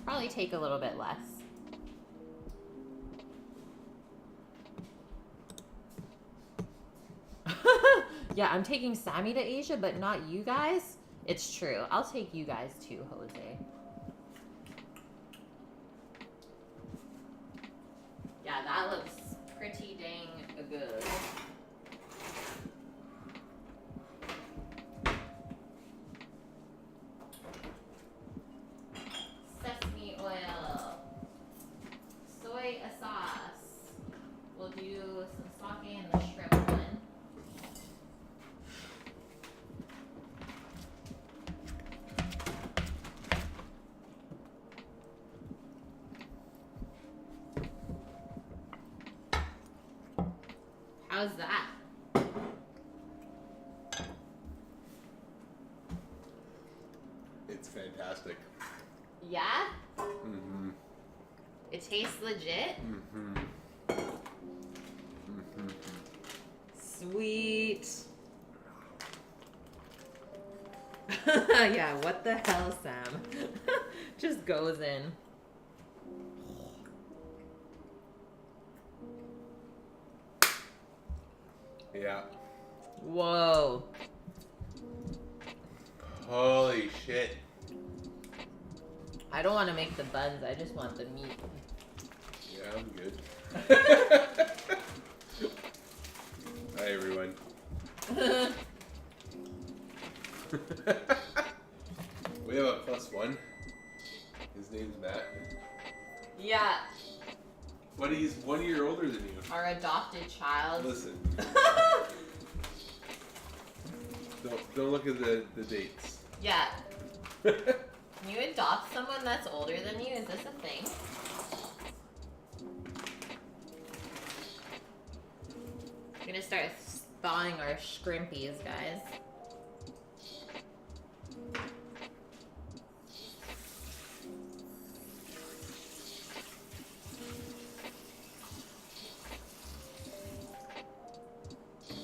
Probably take a little bit less. Yeah, I'm taking Sammy to Asia, but not you guys. It's true. I'll take you guys too, Jose. Yeah, that looks pretty dang good. Sesame oil. Soy sauce. We'll do some sake and the shrimp one. How's that? It's fantastic. Yeah? Mm-hmm. It tastes legit? Mm-hmm. Mm-hmm. Sweet. Yeah, what the hell, Sam? Just goes in. Yeah. Whoa. Holy shit. I don't want to make the buns, I just want the meat. Yeah, I'm good. Hi, everyone. We have a +1. His name's Matt. Yeah, But he's 1 year older than you. our adopted child. Listen. Don't look at the dates. Yeah. Can you adopt someone that's older than you? Is this a thing? I'm gonna start thawing our scrimpies, guys.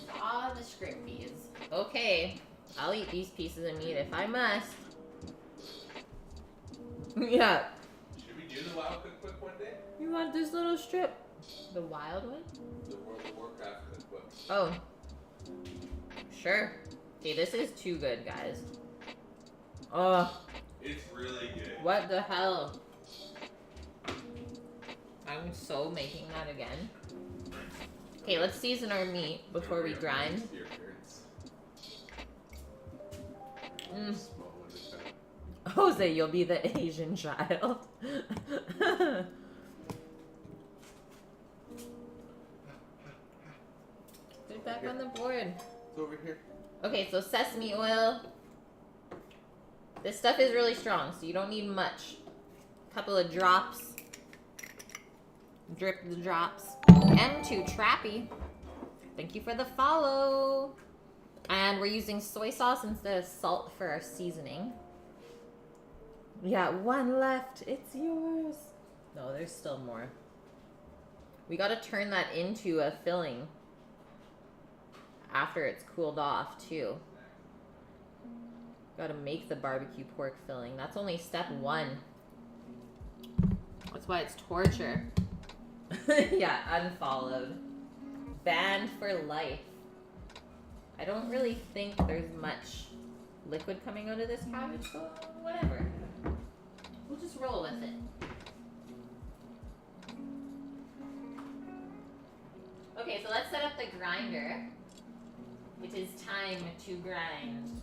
Thaw the scrimpies. Okay, I'll eat these pieces of meat if I must. Yeah. Should we do the wild cookbook one day? You want this little strip? The wild one? The World of Warcraft cookbook. Oh. Sure. Okay, this is too good, guys. Oh. It's really good. What the hell? I'm so making that again. Okay, let's season our meat before we grind. Mm. Jose, you'll be the Asian child. Put it back on the board. It's over here. Okay, so sesame oil. This stuff is really strong, so you don't need much. A couple of drops. Drip the drops. M2 Trappy. Thank you for the follow. And we're using soy sauce instead of salt for our seasoning. We got one left. It's yours. No, there's still more. We gotta turn that into a filling after it's cooled off, too. Gotta make the barbecue pork filling. That's only step 1. That's why it's torture. Yeah, unfollowed. Banned for life. I don't really think there's much liquid coming out of this cabbage, so whatever. We'll just roll with it. Okay, so let's set up the grinder. It is time to grind.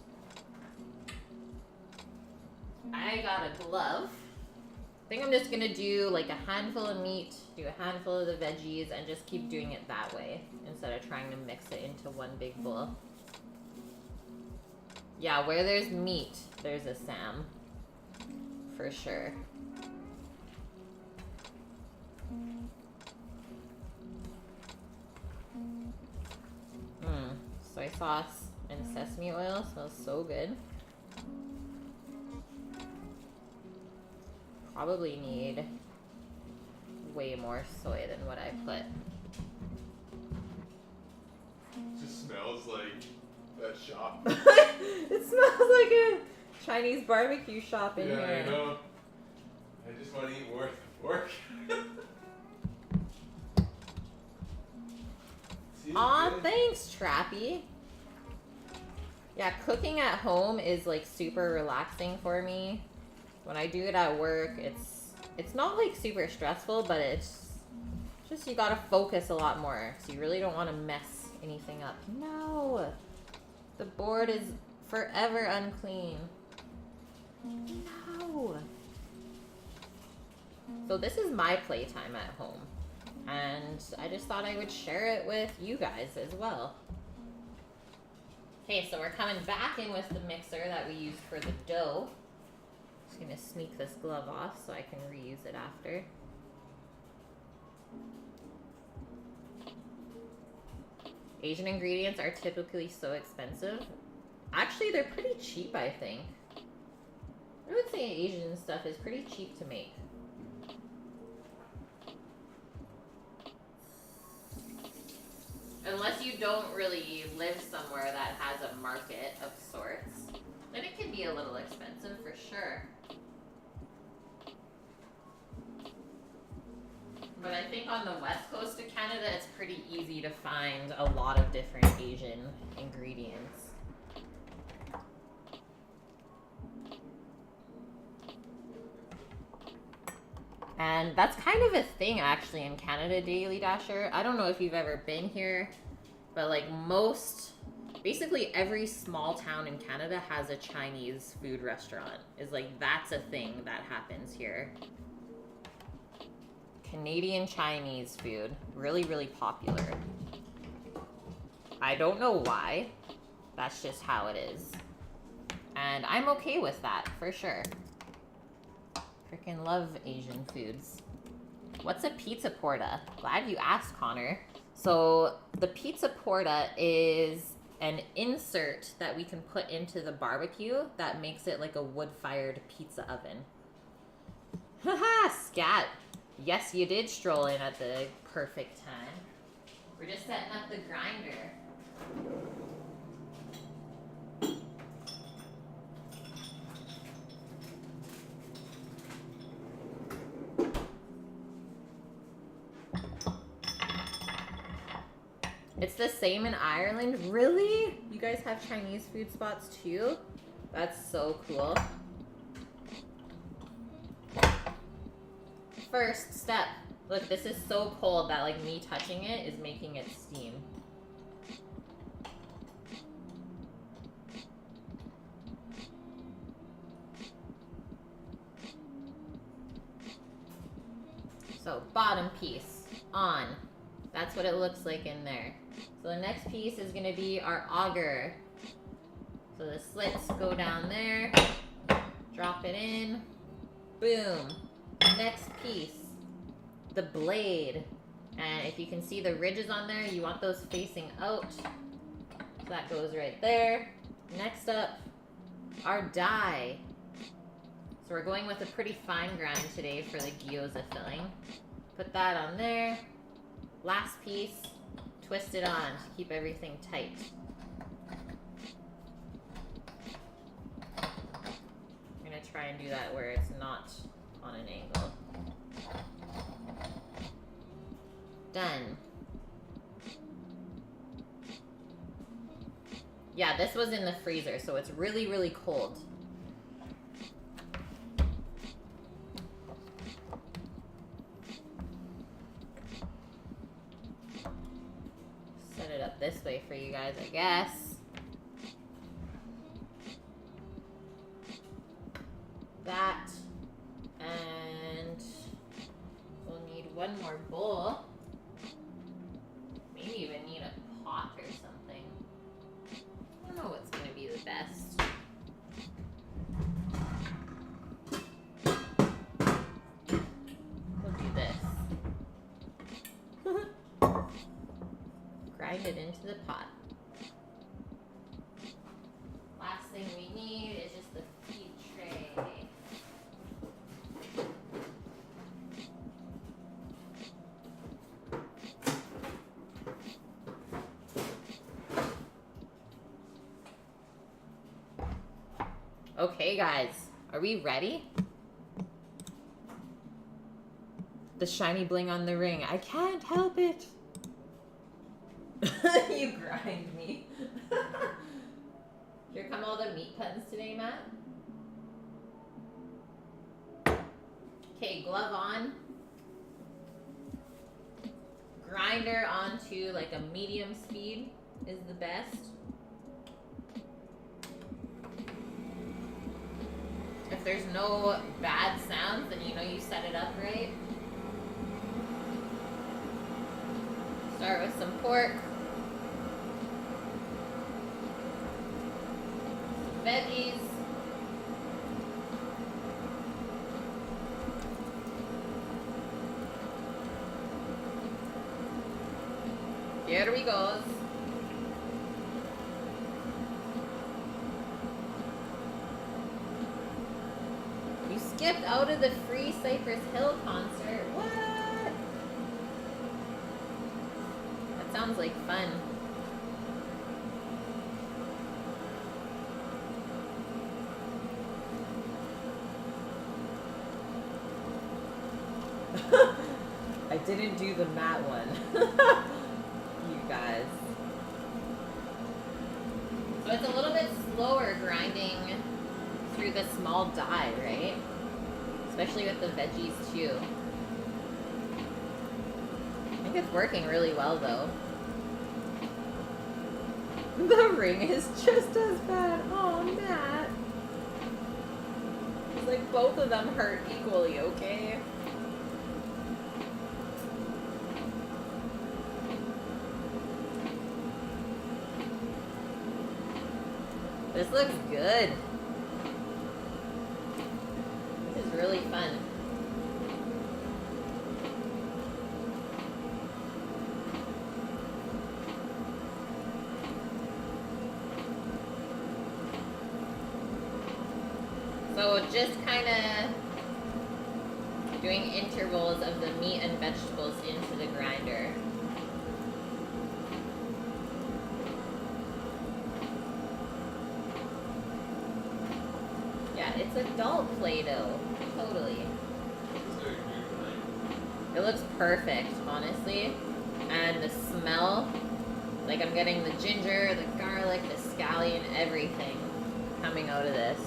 I got a glove. I think I'm just gonna do like a handful of meat, do a handful of the veggies, and just keep doing it that way instead of trying to mix it into one big bowl. Yeah, where there's meat, there's a Sam. For sure. Soy sauce and sesame oil smells so good. Probably need way more soy than what I put. It just smells like that shop. It smells like a Chinese barbecue shop in here. Yeah, I know. I just want to eat more pork. Aw, thanks, Trappy. Yeah, cooking at home is like super relaxing for me. When I do it at work, it's not like super stressful, but it's just you gotta focus a lot more. So you really don't want to mess anything up. No! The board is forever unclean. No! So this is my playtime at home. And I just thought I would share it with you guys as well. Okay, so we're coming back in with the mixer that we used for the dough. Just gonna sneak this glove off so I can reuse it after. Asian ingredients are typically so expensive. Actually, they're pretty cheap, I think. I would say Asian stuff is pretty cheap to make. Unless you don't really live somewhere that has a market of sorts, then it can be a little expensive for sure. But I think on the west coast of Canada, it's pretty easy to find a lot of different Asian ingredients. And that's kind of a thing actually in Canada, Daily Dasher. I don't know if you've ever been here, but like basically every small town in Canada has a Chinese food restaurant. Is like, that's a thing that happens here. Canadian Chinese food, really, really popular. I don't know why. That's just how it is. And I'm okay with that, for sure. Freaking love Asian foods. What's a pizza porta? Glad you asked, Connor. So the pizza porta is an insert that we can put into the barbecue that makes it like a wood-fired pizza oven. Haha, scat. Yes, you did stroll in at the perfect time. We're just setting up the grinder. It's the same in Ireland? Really? You guys have Chinese food spots too? That's so cool. First step. Look, this is so cold that like me touching it is making it steam. So bottom piece on. That's what it looks like in there. So the next piece is gonna be our auger. So the slits go down there, drop it in, boom. Next piece, the blade. And if you can see the ridges on there, you want those facing out. So that goes right there. Next up, our die. So we're going with a pretty fine grind today for the gyoza filling. Put that on there. Last piece, twist it on to keep everything tight. I'm gonna try and do that where it's not on an angle. Done. Yeah, this was in the freezer, so it's really, really cold. Set it up this way for you guys, I guess. That. And we'll need one more bowl. Maybe even need a pot or something. I don't know what's going to be the best. We'll do this. Grind it into the pot. Last thing we need is just the feed tray. Okay, guys, are we ready? The shiny bling on the ring. I can't help it. You grind me. Here come all the meat puns today, Matt. Okay, glove on. Grinder onto like a medium speed is the best. If there's no bad sounds, then you know you set it up right. Start with some pork. Some veggies. Here we go. You skipped out of the free Cypress Hill concert. What? That sounds like fun. I didn't do the matte one. You guys. So it's a little bit slower grinding through the small die, right? Especially with the veggies too. I think it's working really well though. The ring is just as bad. Oh, Matt. It's like both of them hurt equally, okay? This looks good. This is really really fun. So just kind of doing intervals of the meat and vegetables into the grinder. Yeah, it's adult Play-Doh. Totally. It looks perfect, honestly. And the smell, like I'm getting the ginger, the garlic, the scallion, everything coming out of this.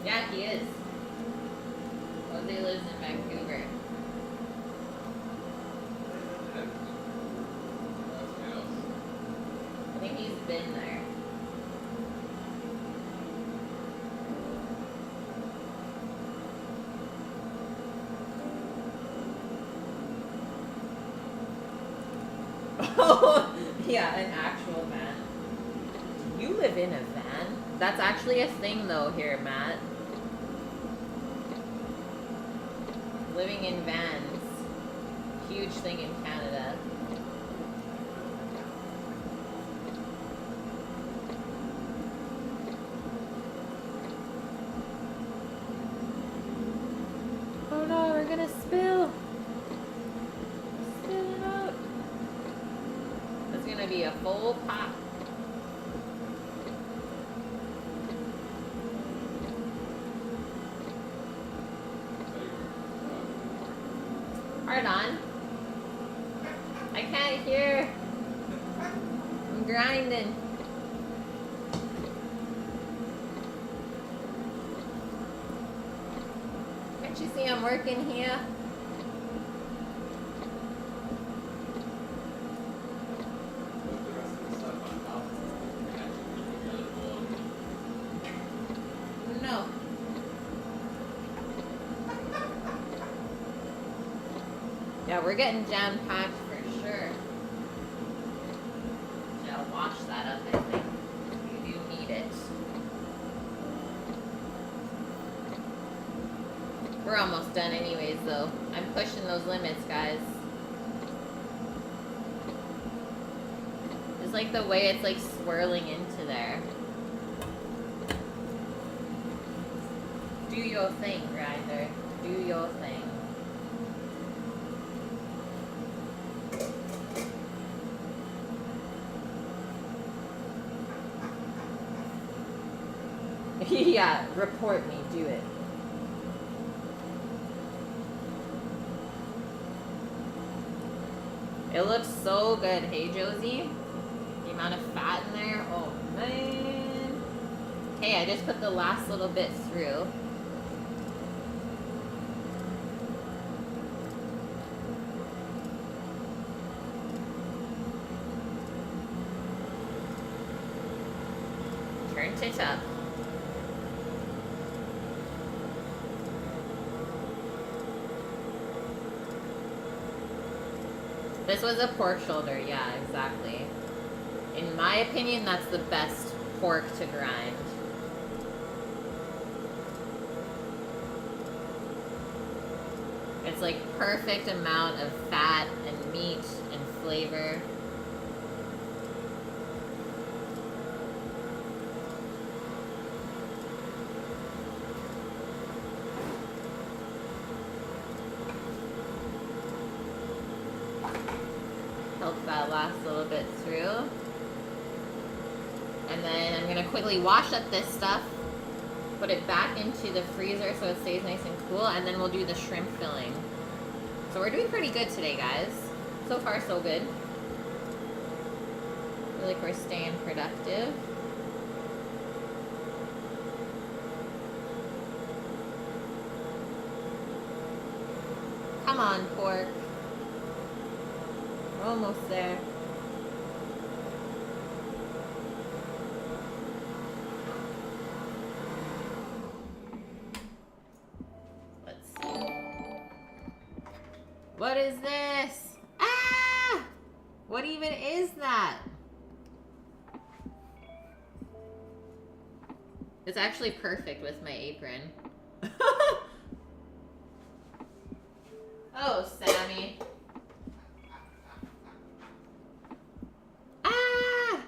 Yeah, he is. Jose lives in Vancouver. I think he's been there. Oh, yeah, an actual van. You live in a van? That's actually a thing though here, Matt. Living in vans. Huge thing in Canada. Oh no, we're gonna spill. Spill it out. That's gonna be a full pot. Hard on. I can't hear. I'm grinding. Can't you see I'm working here? No. Yeah, we're getting jam-packed for sure. Yeah, wash that up, I think. You do need it. We're almost done anyways, though. I'm pushing those limits, guys. It's like the way it's like swirling into there. Do your thing, grinder. Do your thing. Yeah, report me. Do it. It looks so good. Hey, Josie. The amount of fat in there. Oh, man. Hey, I just put the last little bit through. Turned it up. This was a pork shoulder, yeah, exactly. In my opinion, that's the best pork to grind. It's like perfect amount of fat and meat and flavor. Help that last little bit through. And then I'm gonna quickly wash up this stuff, put it back into the freezer so it stays nice and cool, and then we'll do the shrimp filling. So we're doing pretty good today, guys. So far, so good. I feel like we're staying productive. on, pork. We're almost there. Let's see. What is this? Ah! What even is that? It's actually perfect with my apron. Oh, Sammy. Ah!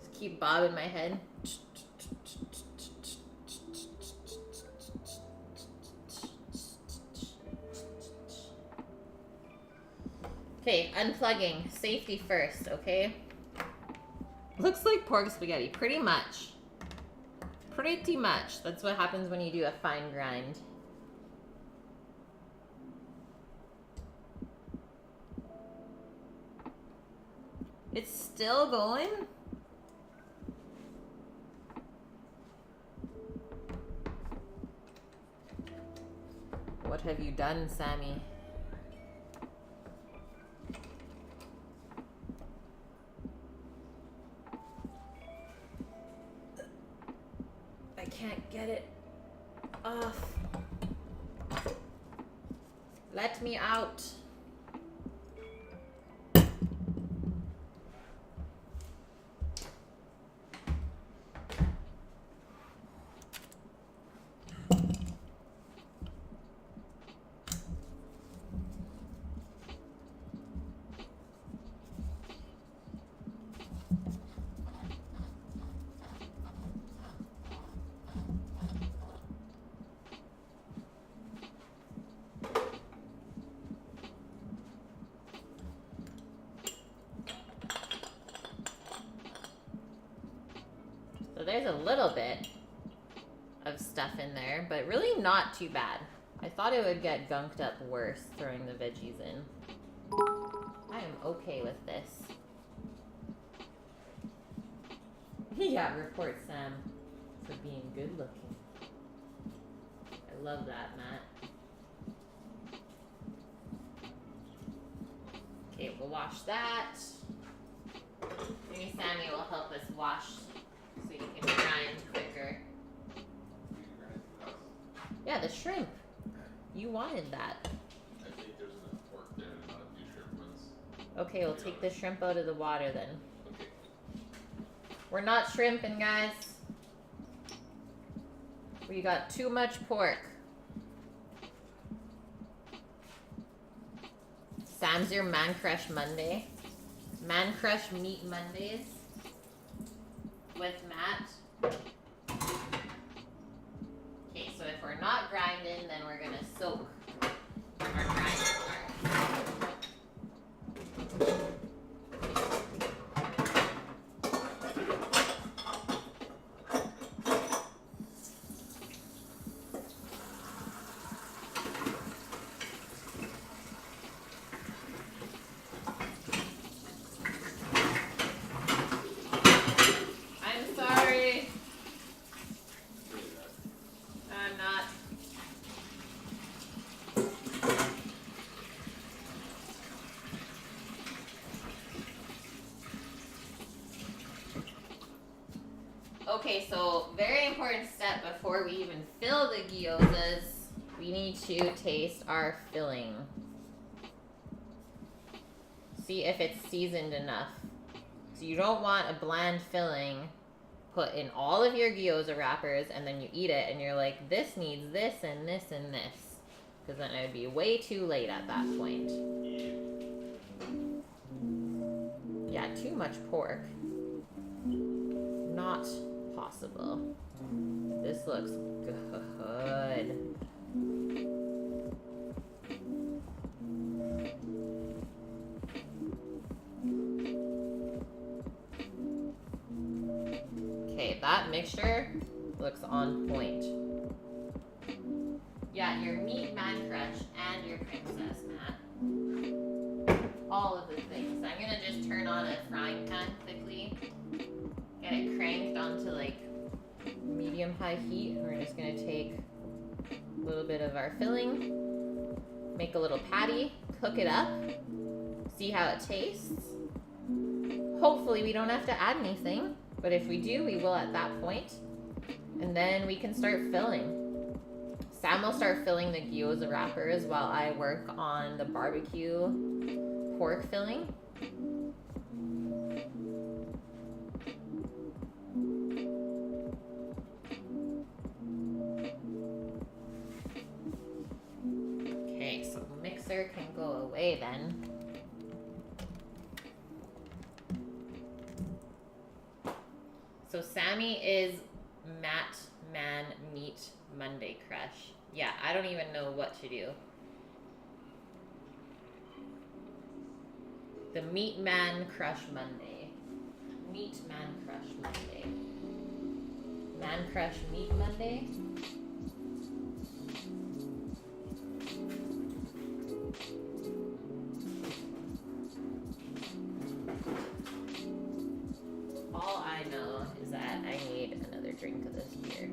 Just keep bobbing my head. Okay, unplugging. Safety first, okay? Looks like pork spaghetti. Pretty much. Pretty much. That's what happens when you do a fine grind. It's still going? What have you done, Sammy? I can't get it off. Let me out. So there's a little bit of stuff in there, but really not too bad. I thought it would get gunked up worse throwing the veggies in. I am okay with this. Yeah, report Sam for being good looking. I love that, Matt. Okay, we'll wash that. Maybe Sammy will help us wash so you can grind quicker. Yeah, the shrimp. You wanted that. I think there's enough pork there to not do shrimp ones. Okay, we'll take the shrimp out of the water then. Okay. We're not shrimping, guys. We got too much pork. Sam's your Man Crush Monday. Man Crush Meat Mondays with Matt. Okay, so if we're not grinding, then we're gonna soak our grinding part. I'm sorry. I'm not. Okay, so very important step before we even fill the gyozas, we need to taste our filling. See if it's seasoned enough. So you don't want a bland filling put in all of your gyoza wrappers and then you eat it and you're like, this needs this and this and this. Because then it would be way too late at that point. Yeah, too much pork. Not possible. This looks good. Okay, that mixture looks on point. Yeah, your meat Man Crush and your princess, Matt. All of the things. I'm gonna just turn on a frying pan quickly. Get it cranked onto like medium-high heat. We're just gonna take a little bit of our filling make a little patty, cook it up, see how it tastes. Hopefully we don't have to add anything, but if we do, we will at that point. And then we can start filling. Sam will start filling the gyoza wrappers while I work on the barbecue pork filling. Okay, so the mixer can go away then. So Sammy is Matt Man Meat Monday Crush. Yeah, I don't even know what to do. The Meat Man Crush Monday. Meat Man Crush Monday. Man Crush Meat Monday. All I know is that I need another drink of this beer.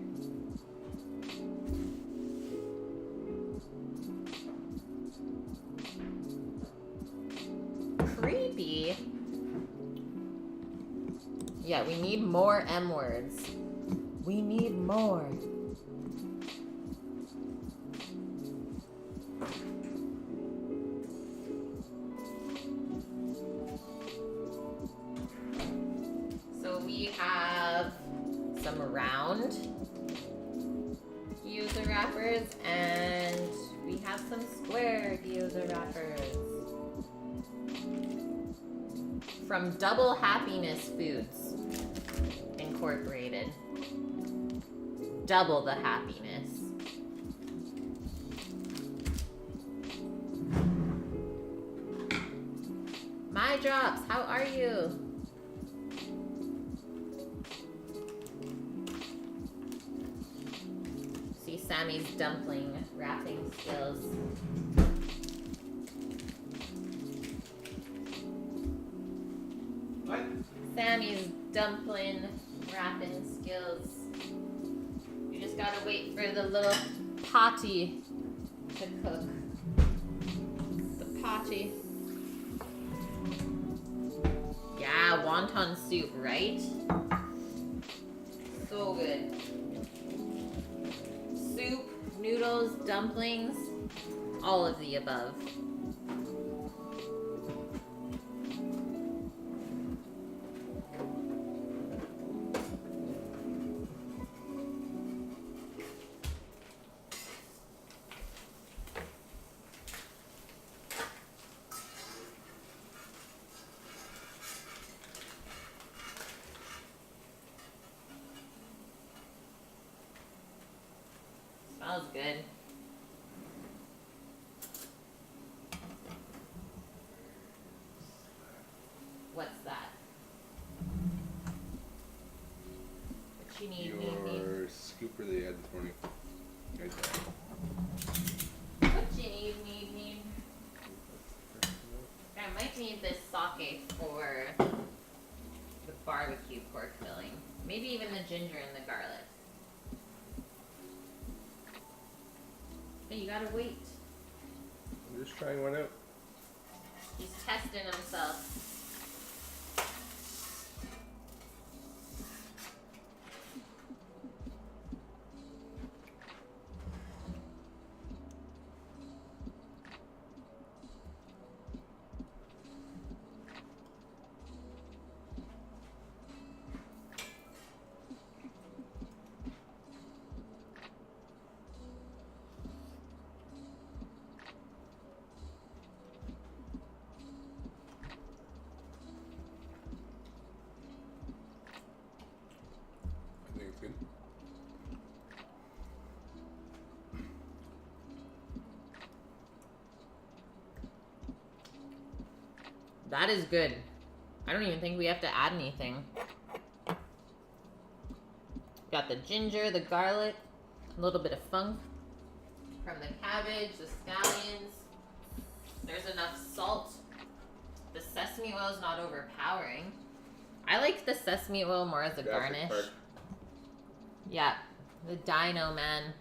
Creepy. Yeah, we need more M words. We need more. So we have some round gyoza wrappers and we have some square gyoza wrappers. From Double Happiness Foods Incorporated. Double the happiness. My Drops, how are you? See Sammy's dumpling wrapping skills. What? Sammy's dumpling wrapping skills. You just gotta wait for the little potty to cook. The potty. Yeah, wonton soup, right? So good. Soup, noodles, dumplings, all of the above. Smells good. What's that? What you need, Your scooper that you had this morning. Right What you need. I might need this sake for the barbecue pork filling. Maybe even the ginger and the garlic. But you gotta wait. I'm just trying one out. He's testing himself. I think it's good. That is good. I don't even think we have to add anything. Got the ginger, the garlic, a little bit of funk from the cabbage, the scallions. There's enough salt. The sesame oil is not overpowering. I like the sesame oil more as a garnish. Park. Yeah, the Dino Man.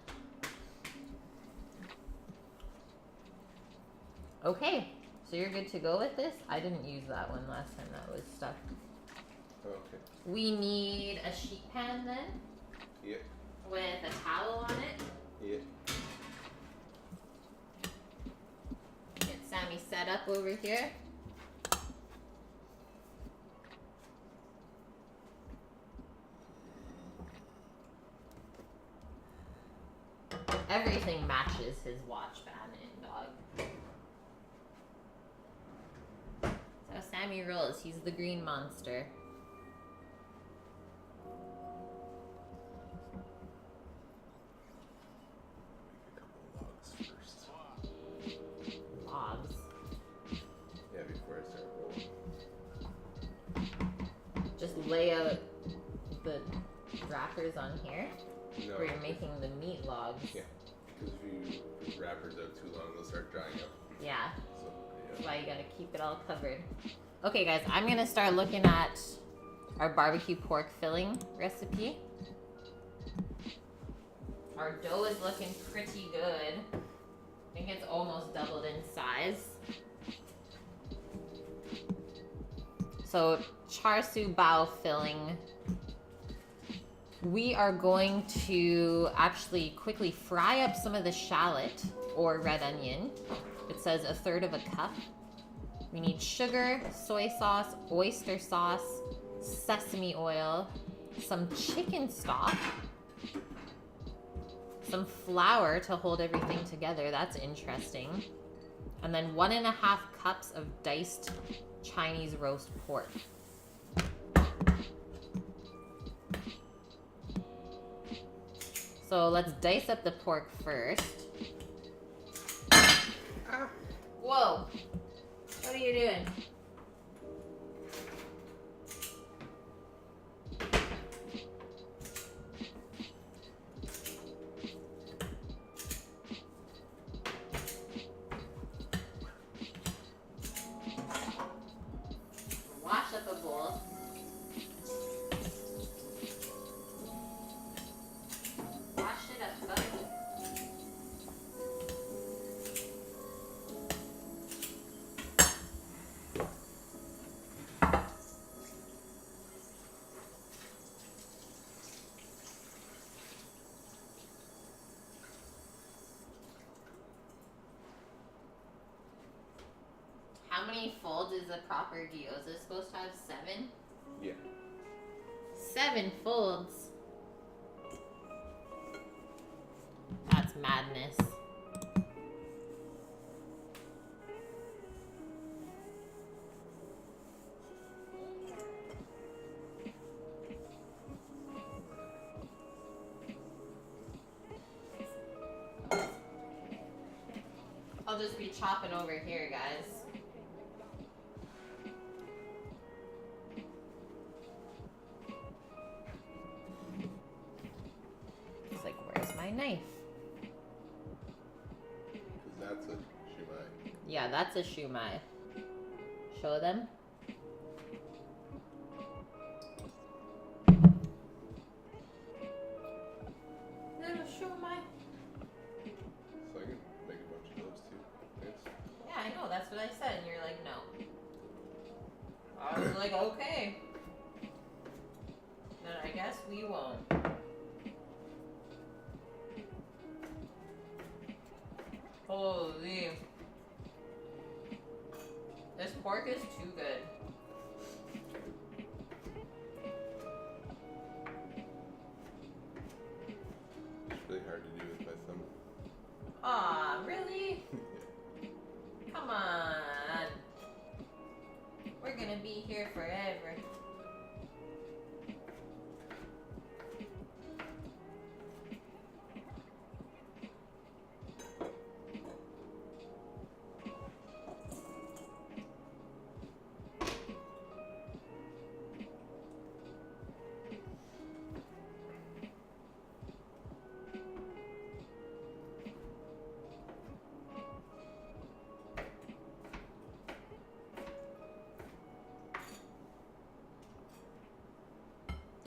Okay, so you're good to go with this. I didn't use that one last time. That was stuck. Okay. We need a sheet pan then. Yep. With a towel on it. Yep. Get Sammy set up over here. Everything matches his watch band and dog. That's how Sammy rolls. He's the green monster. Make a couple logs first. Logs. Yeah, before I start rolling. Just lay out the wrappers on here. No. Where you're making the meat logs. Yeah. Because if you put wrappers out too long, they'll start drying up. Yeah. So, That's why you gotta keep it all covered. Okay, guys, I'm gonna start looking at our barbecue pork filling recipe. Our dough is looking pretty good. I think it's almost doubled in size. So, char siu bao filling. We are going to actually quickly fry up some of the shallot or red onion. It says 1/3 cup. We need sugar, soy sauce, oyster sauce, sesame oil, some chicken stock, some flour to hold everything together. That's interesting. And then 1.5 cups of diced Chinese roast pork. So let's dice up the pork first. Whoa! What are you doing? Wash up a bowl. Wash it up, bud. How many folds is a proper gyoza supposed to have? 7? Yeah. 7 folds. That's madness. I'll just be chopping over here, guys. It's like, where's my knife? Because that's a shumai. Yeah, that's a shumai. Show them. Little shumai. So I can make a bunch of those too. Yes. Yeah, I know. That's what I said, and you're like, no. I was like, okay. Then I guess we won't. Holy. This pork is too good. It's really hard to do with my thumb. Aw, really? Come on. We're gonna be here forever.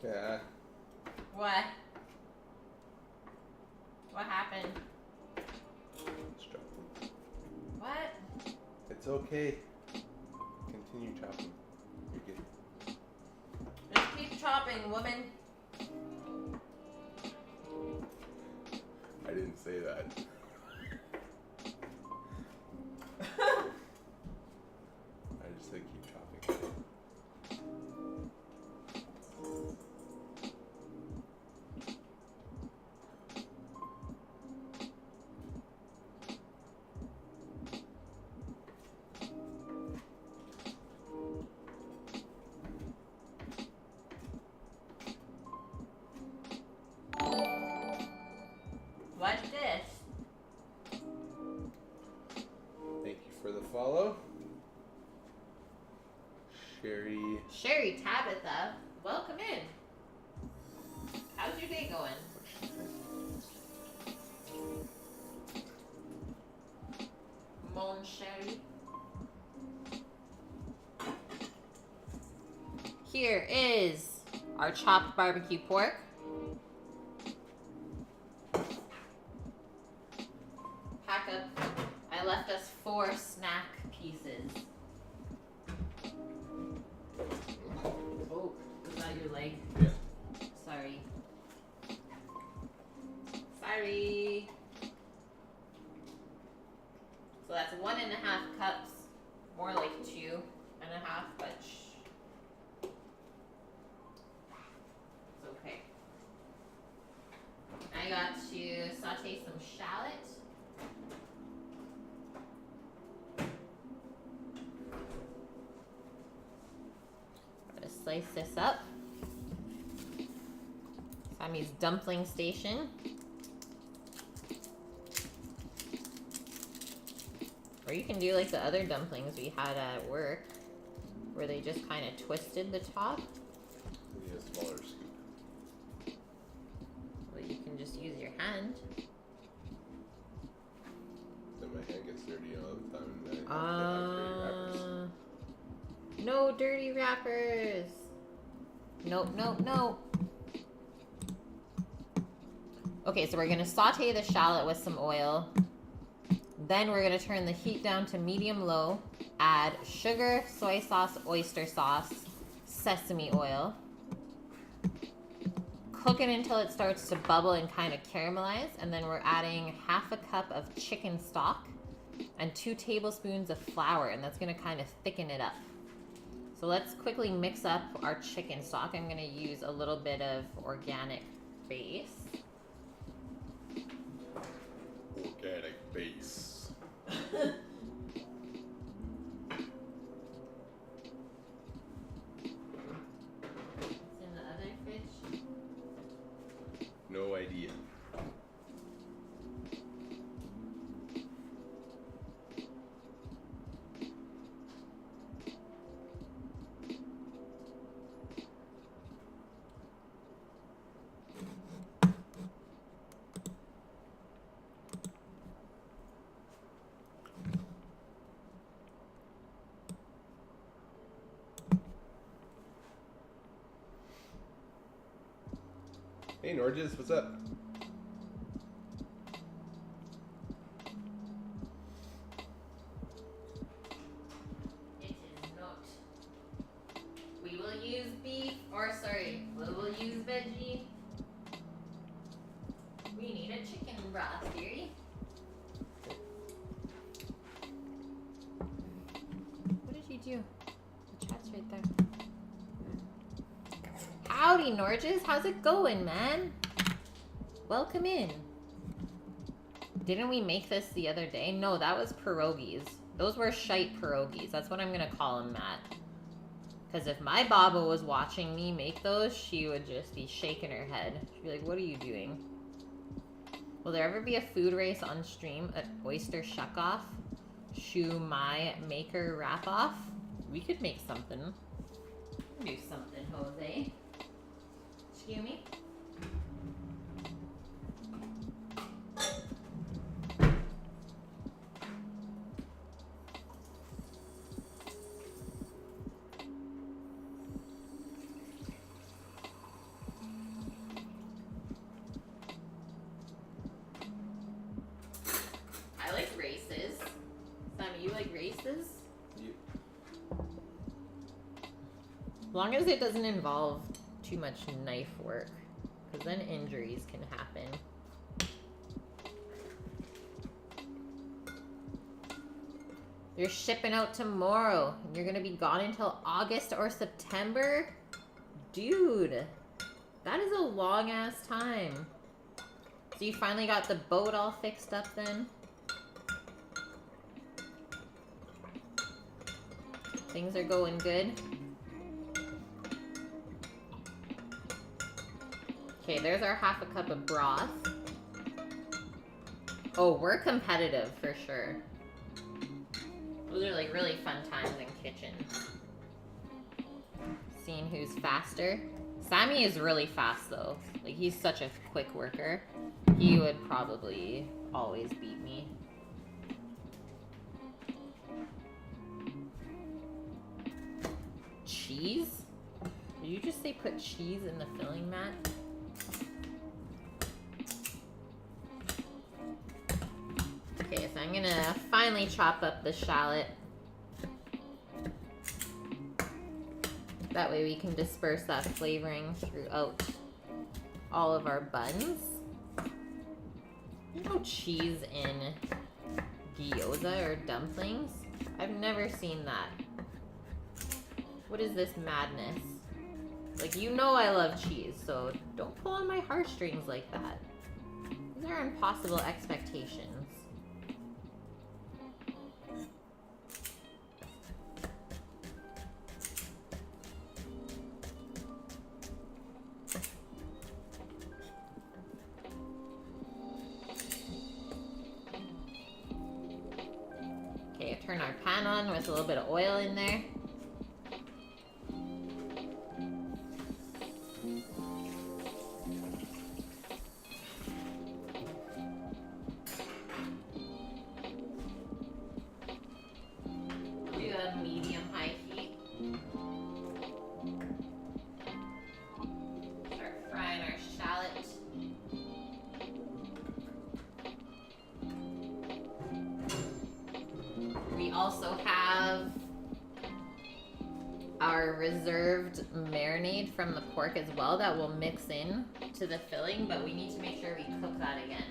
Yeah. What? What happened? It's dropping. What? It's okay. Continue chopping. You're good. Just keep chopping, woman. I didn't say that. I just said keep chopping. What's this? Thank you for the follow. Sherry Tabitha, welcome in. How's your day going? Mon Sherry. Here is our chopped barbecue pork. Pack up. I left us 4 snack pieces. Oh, is that your leg? Yeah. Sorry. Sorry. So that's 1.5 cups. More like 2.5, but it's okay. I got to saute some shallot. I'm gonna slice this up. Sammy's dumpling station. Or you can do like the other dumplings we had at work, where they just kind of twisted the top. We need a smaller scoop. Well, you can just use your hand. Then my hand gets dirty all the time and I have to have dirty wrappers. No dirty wrappers. Nope, nope, nope. Okay, so we're gonna saute the shallot with some oil. Then we're gonna turn the heat down to medium-low. Add sugar, soy sauce, oyster sauce, sesame oil. Cook it until it starts to bubble and kind of caramelize. And then we're adding 1/2 cup of chicken stock and 2 tablespoons of flour. And that's gonna kind of thicken it up. So let's quickly mix up our chicken stock. I'm gonna use a little bit of organic base. Organic base. It's in the other fridge. No idea. Hey Norges, what's up? It is not. We will use beef, or sorry, we will use veggie. We need a chicken broth, dearie. What did you do? The chat's right there. Howdy, Norges. How's it going, man? Welcome in. Didn't we make this the other day? No, that was pierogies. Those were shite pierogies. That's what I'm gonna call them, Matt. Because if my Baba was watching me make those, she would just be shaking her head. She'd be like, what are you doing? Will there ever be a food race on stream? An oyster shuck-off? Shumai maker wrap-off? We could make something. We can do something, Jose. Excuse me? I like races. Sammy, you like races? long as it doesn't involve too much knife work, because then injuries can happen. You're shipping out tomorrow, and you're gonna be gone until August or September? Dude, that is a long ass time. So you finally got the boat all fixed up then? Things are going good? Okay, there's our half a cup of broth. Oh, we're competitive for sure. Those are like really fun times in kitchen. Seeing who's faster. Sammy is really fast though. Like he's such a quick worker. He would probably always beat me. Cheese? Did you just say put cheese in the filling mat? Okay, so I'm gonna finally chop up the shallot. That way we can disperse that flavoring throughout all of our buns. No cheese in gyoza or dumplings. I've never seen that. What is this madness? Like, you know I love cheese, so don't pull on my heartstrings like that. These are impossible expectations. Okay, turn our pan on with a little bit of oil in there. Do a medium-high heat. Start frying our shallot. We also have our reserved marinade from the pork as well that will mix in to the filling, but we need to make sure we cook that again.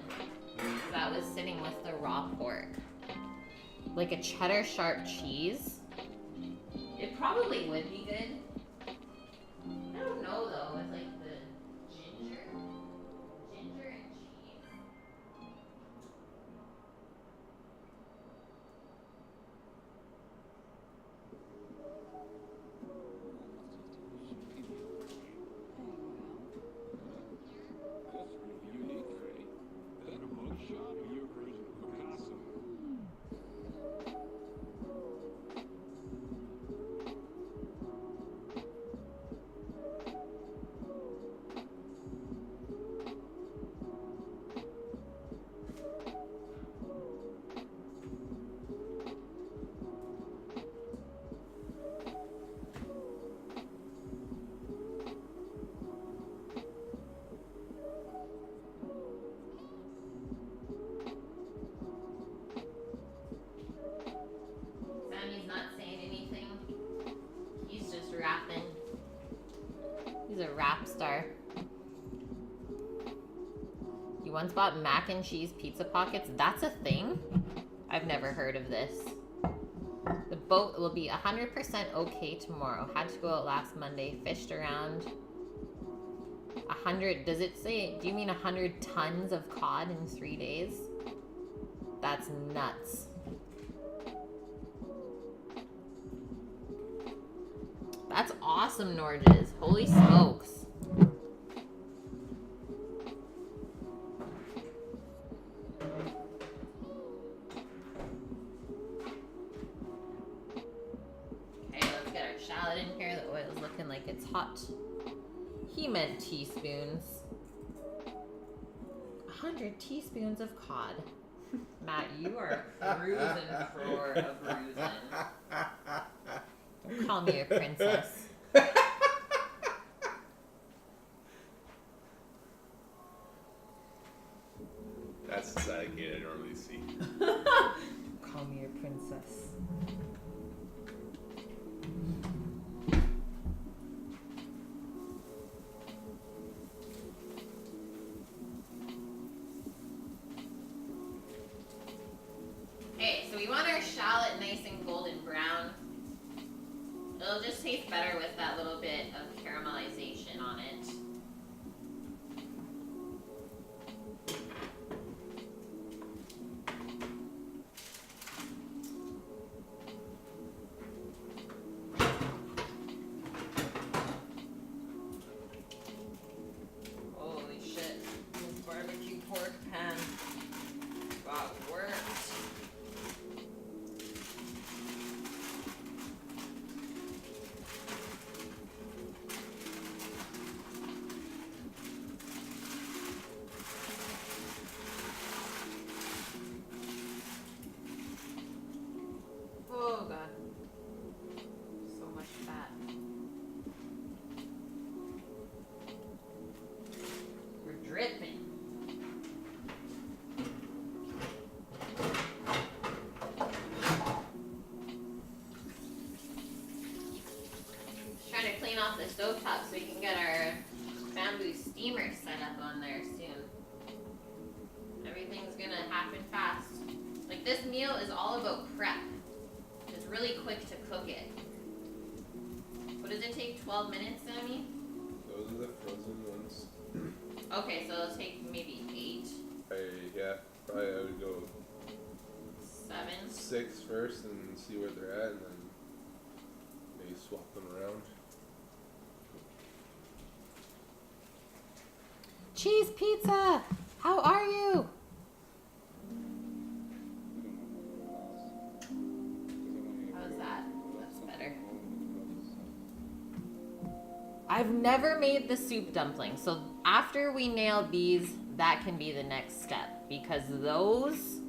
That was sitting with the raw pork. Like a cheddar sharp cheese. It probably would be good. I don't know though, with like the ginger and cheese. Sammy's not saying anything. He's just rapping. He's a rap star. You once bought mac and cheese pizza pockets? That's a thing? I've never heard of this. The boat will be 100% okay tomorrow. Had to go out last Monday. Fished around 100. Does it say, do you mean 100 tons of cod in 3 days? That's nuts. That's awesome, Norges. Holy smokes. Okay, let's get our shallot in here. The oil's looking like it's hot. He meant teaspoons. 100 teaspoons of cod. Matt, you are cruising for a bruising. Don't call me a princess. That's the side gate I normally see. Call me a princess. it'll just taste better with that little bit of caramelization on it. Holy shit, this barbecue pork pan got worked. Oh god. So much fat. We're dripping. Just trying to clean off the stovetop so we can get our bamboo steamer set up on there soon. Everything's gonna happen fast. Like, this meal is all about prep. It's really quick to cook it. What does it take? 12 minutes, Sammy? Those are the frozen ones. Okay, so it'll take maybe 8, Yeah, probably I would go 7. 6 first and see where they're at, and then maybe swap them around. Cheese pizza! How are you? How's that? That's better. I've never made the soup dumpling, so after we nail these, that can be the next step, because those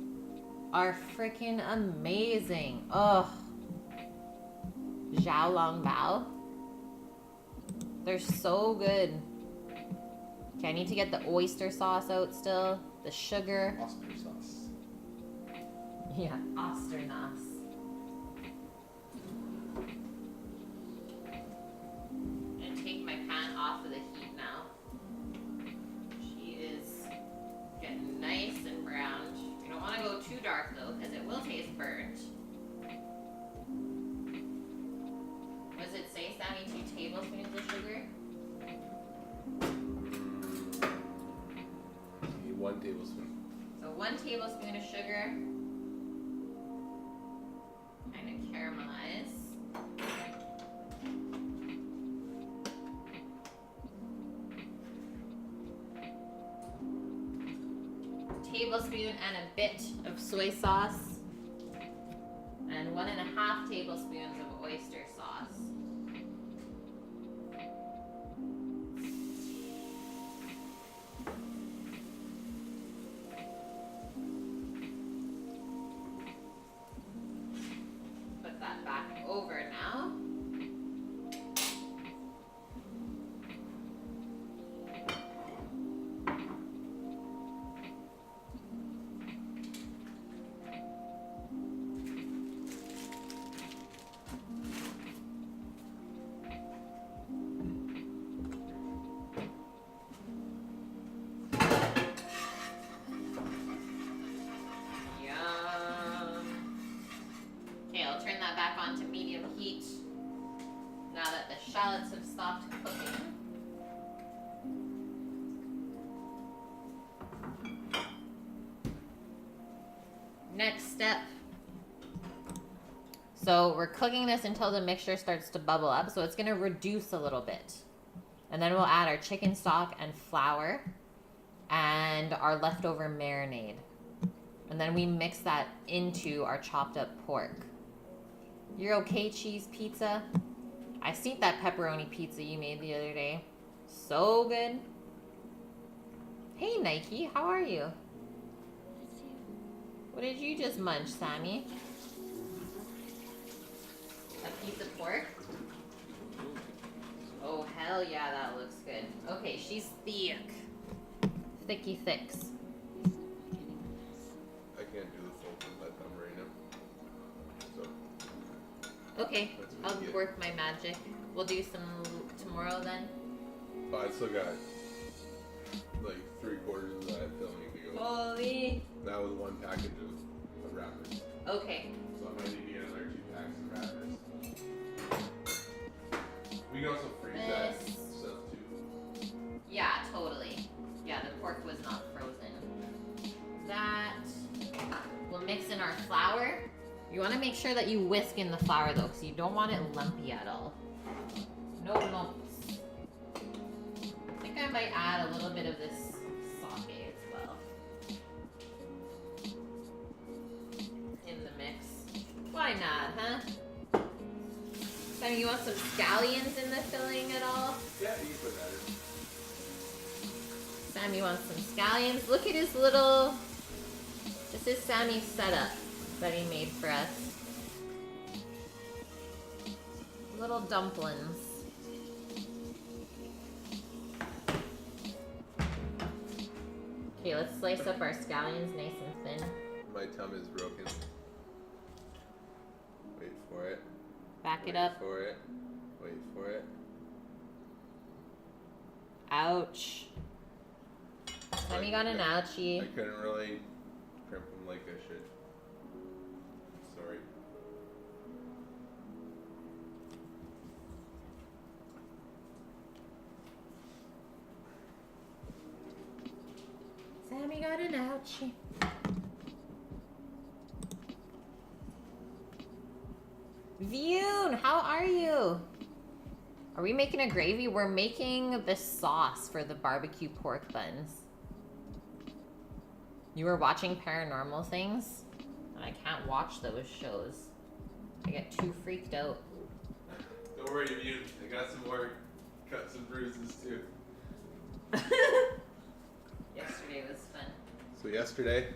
are freaking amazing. Ugh. Zhao Long Bao. They're so good. Okay, I need to get the oyster sauce out still. The sugar. Oscar sauce. Yeah, Osternas. And take my pan off of the heat now. She is getting nice and browned. You don't want to go too dark though, because it will taste burnt. What does it say, Sammy? 2 tablespoons of sugar? 1 tablespoon. So 1 tablespoon of sugar. Kind of caramelize. Tablespoon and a bit of soy sauce. And 1.5 tablespoons of oyster sauce. Put that back over now. Now that the shallots have stopped cooking. Next step. So we're cooking this until the mixture starts to bubble up. So it's going to reduce a little bit. And then we'll add our chicken stock and flour and our leftover marinade. And then we mix that into our chopped up pork. You're okay, cheese pizza? I seen that pepperoni pizza you made the other day. So good. Hey, Nike, how are you? What did you just munch, Sammy? A piece of pork? Oh, hell yeah, that looks good. Okay, she's thick. Thicky thicks. I can't do the full thing like I'm right now. So. Okay, I'll work my magic. We'll do some tomorrow then. But I still got like 3/4 of that filming to go. Holy. That was 1 package of wrappers. Okay. So I might need to get another 2 packs of wrappers. We can also freeze that stuff too. Yeah, totally. Yeah, the pork was not frozen. That. We'll mix in our flour. You want to make sure that you whisk in the flour though, because you don't want it lumpy at all. No lumps. I think I might add a little bit of this sake as well in the mix. Why not, huh? Sam, you want some scallions in the filling at all? Yeah, you can put that in. Sammy wants some scallions. Look at his little... This is Sammy's setup that he made for us. Little dumplings. Okay, let's slice up our scallions nice and thin. My tongue is broken. Wait for it. Back it up. Wait for it. Wait for it. Ouch. Sammy got an ouchie. I couldn't really crimp them like I should. Sorry. Sammy got an ouchie. Vune, how are you? Are we making a gravy? We're making the sauce for the barbecue pork buns. You were watching Paranormal Things? And I can't watch those shows. I get too freaked out. Don't worry, Immune. I got some more cuts and bruises too. Yesterday was fun. So yesterday,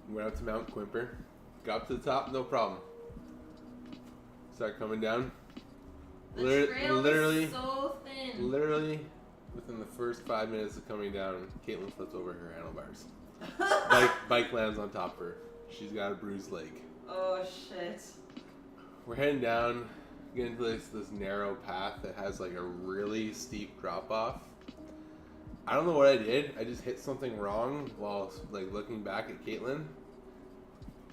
we went up to Mount Quimper. Got up to the top, no problem. Start coming down. The trail is so thin. Literally, within the first 5 minutes of coming down, Caitlin flips over her handlebars. Bike lands on top of her. She's got a bruised leg. Oh shit. We're heading down, getting into this narrow path that has like a really steep drop off. I don't know what I did. I just hit something wrong while like looking back at Caitlin,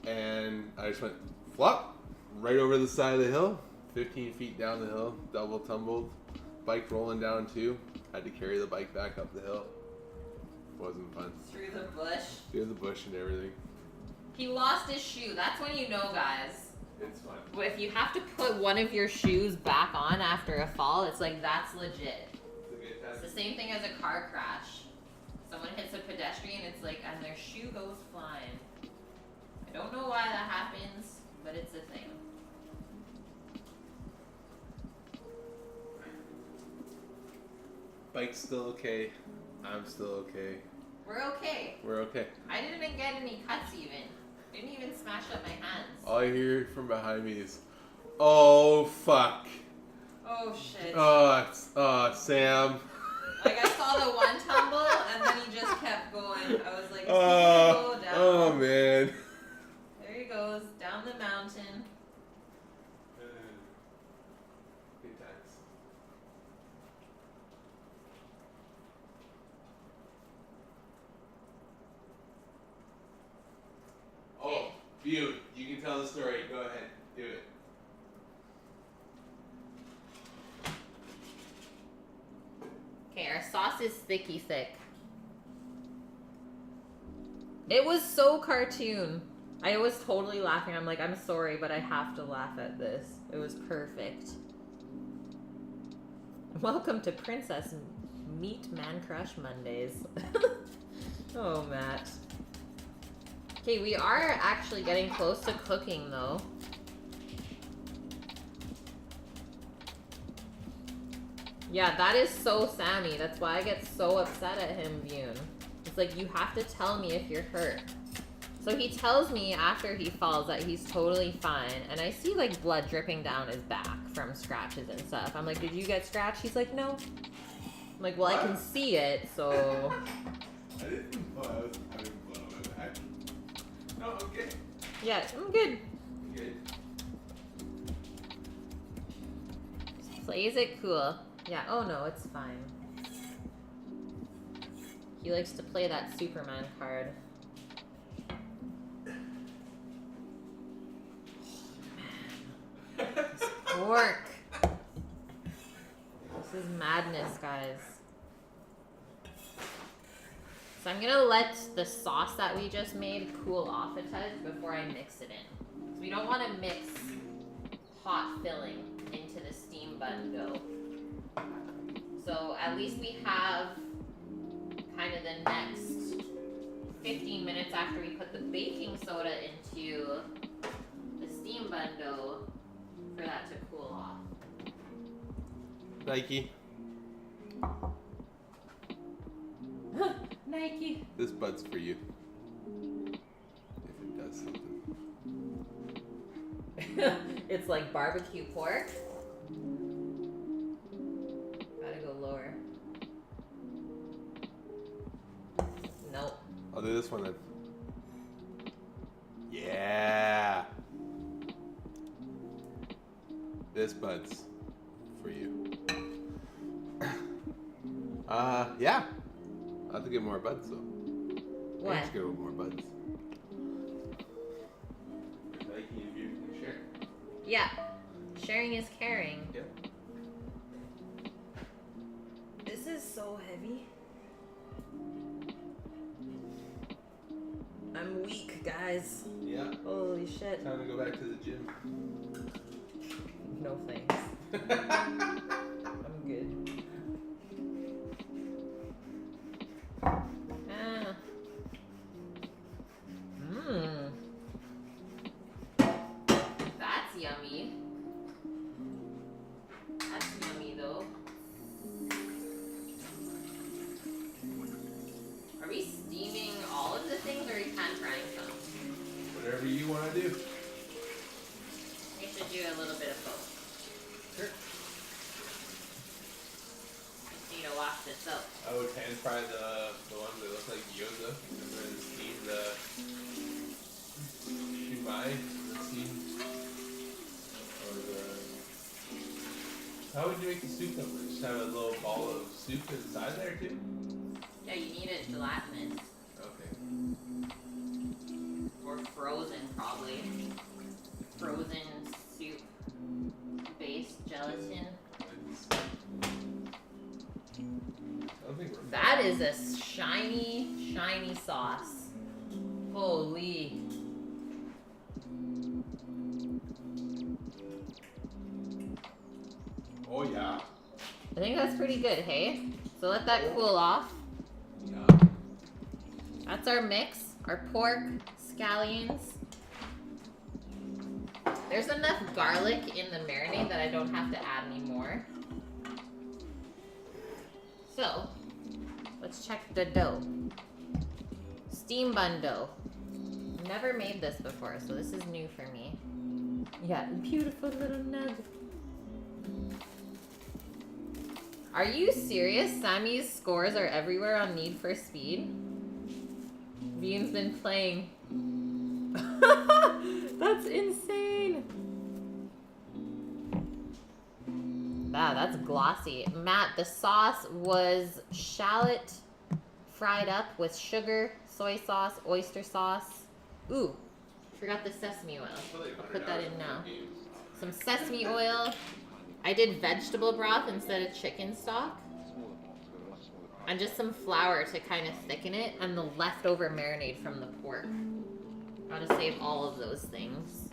and I just went flop right over the side of the hill. 15 feet down the hill, double tumbled, bike rolling down too. Had to carry the bike back up the hill. Wasn't fun. Through the bush. Through the bush and everything. He lost his shoe. That's when you know, guys. It's fun. If you have to put one of your shoes back on after a fall, it's like, that's legit. It's the same thing as a car crash. Someone hits a pedestrian, it's like, and their shoe goes flying. I don't know why that happens, but it's a thing. Bike's still okay. I'm still okay. We're okay. We're okay. I didn't get any cuts even. Didn't even smash up my hands. All I hear from behind me is, "Oh fuck." Oh shit. Sam. Like I saw the one tumble and then he just kept going. I was like, is he gonna go down? Oh man. There he goes, down the mountain. Good times. Oh, you can tell the story. Go ahead, do it. Okay, our sauce is thicky thick. It was so cartoon. I was totally laughing. I'm like, I'm sorry, but I have to laugh at this. It was perfect. Welcome to Princess Meat Man Crush Mondays. Oh, Matt. Okay, we are actually getting close to cooking, though. Yeah, that is so Sammy. That's why I get so upset at him, Bune. It's like, you have to tell me if you're hurt. So he tells me after he falls that he's totally fine. And I see, like, blood dripping down his back from scratches and stuff. I'm like, did you get scratched? He's like, no. I'm like, well, I can see it, so... I didn't know I was having blood on my back. No, I'm good. Yeah, I'm good. Good. Plays it cool. Yeah, oh no, it's fine. He likes to play that Superman card. This pork. This is madness, guys. So I'm gonna let the sauce that we just made cool off a touch before I mix it in. So we don't want to mix hot filling into the steam bun dough. So at least we have kind of the next 15 minutes after we put the baking soda into the steam bun dough for that to cool off. Nike. Nike. This bud's for you. If it does something. It's like barbecue pork. Gotta go lower. Nope. I'll do this one then. Yeah. This bud's for you. Yeah. I'll have to get more buds though. What? Let's go with more buds. Nike, if you can share. Yeah. Sharing is caring. Yeah. This is so heavy. I'm weak, guys. Yeah. Holy shit. Time to go back to the gym. No thanks. I'm good. That's yummy. That's yummy though. Are we steaming all of the things or are we pan frying some? Whatever you want to do. We should do a little bit of both. Sure. Just need to wash this up. I would pan fry the ones that look like gyoza and then steam the shumai, the steam, or the... How would you make the soup number? Just have a little ball of soup inside there too? Yeah, you need it gelatinous. Okay. Or frozen, probably. Frozen soup based gelatin. I don't think we're... That is a shiny, shiny sauce. Holy. Oh yeah. I think that's pretty good, hey? So let that cool off. Yeah. That's our mix. Our pork, scallions. There's enough garlic in the marinade that I don't have to add any more. So, let's check the dough. Steam bun dough. Never made this before, so this is new for me. Yeah, beautiful little nugget. Are you serious? Sammy's scores are everywhere on Need for Speed. Bean's been playing. That's insane. Wow, that's glossy. Matt, the sauce was shallot fried up with sugar, soy sauce, oyster sauce. Ooh, forgot the sesame oil. I'll put that in now. Some sesame oil. I did vegetable broth instead of chicken stock. And just some flour to kind of thicken it, and the leftover marinade from the pork. Gotta save all of those things.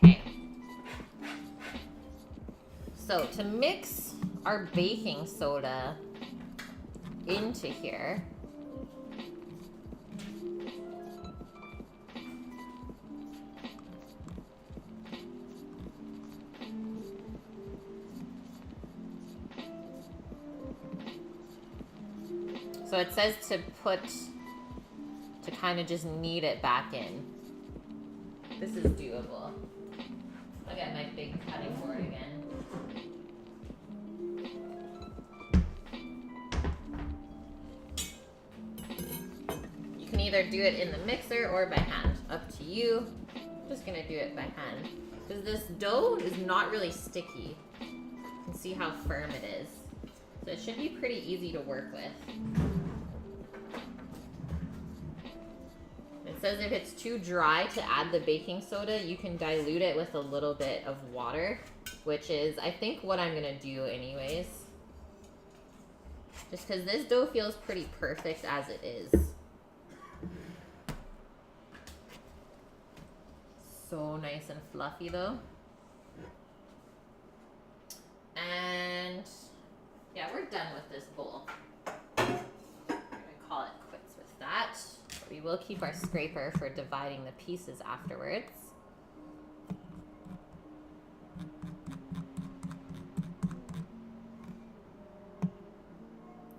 Okay. So to mix our baking soda into here, so it says to kind of just knead it back in. This is doable. I'll get my big cutting board again. You can either do it in the mixer or by hand. Up to you. I'm just gonna do it by hand. Because this dough is not really sticky. You can see see how firm it is. So it should be pretty easy to work with. It says if it's too dry to add the baking soda, you can dilute it with a little bit of water, which is, I think, what I'm gonna do anyways. Just because this dough feels pretty perfect as it is. So nice and fluffy though. And yeah, we're done with this bowl. I'm gonna call it quits with that. We will keep our scraper for dividing the pieces afterwards.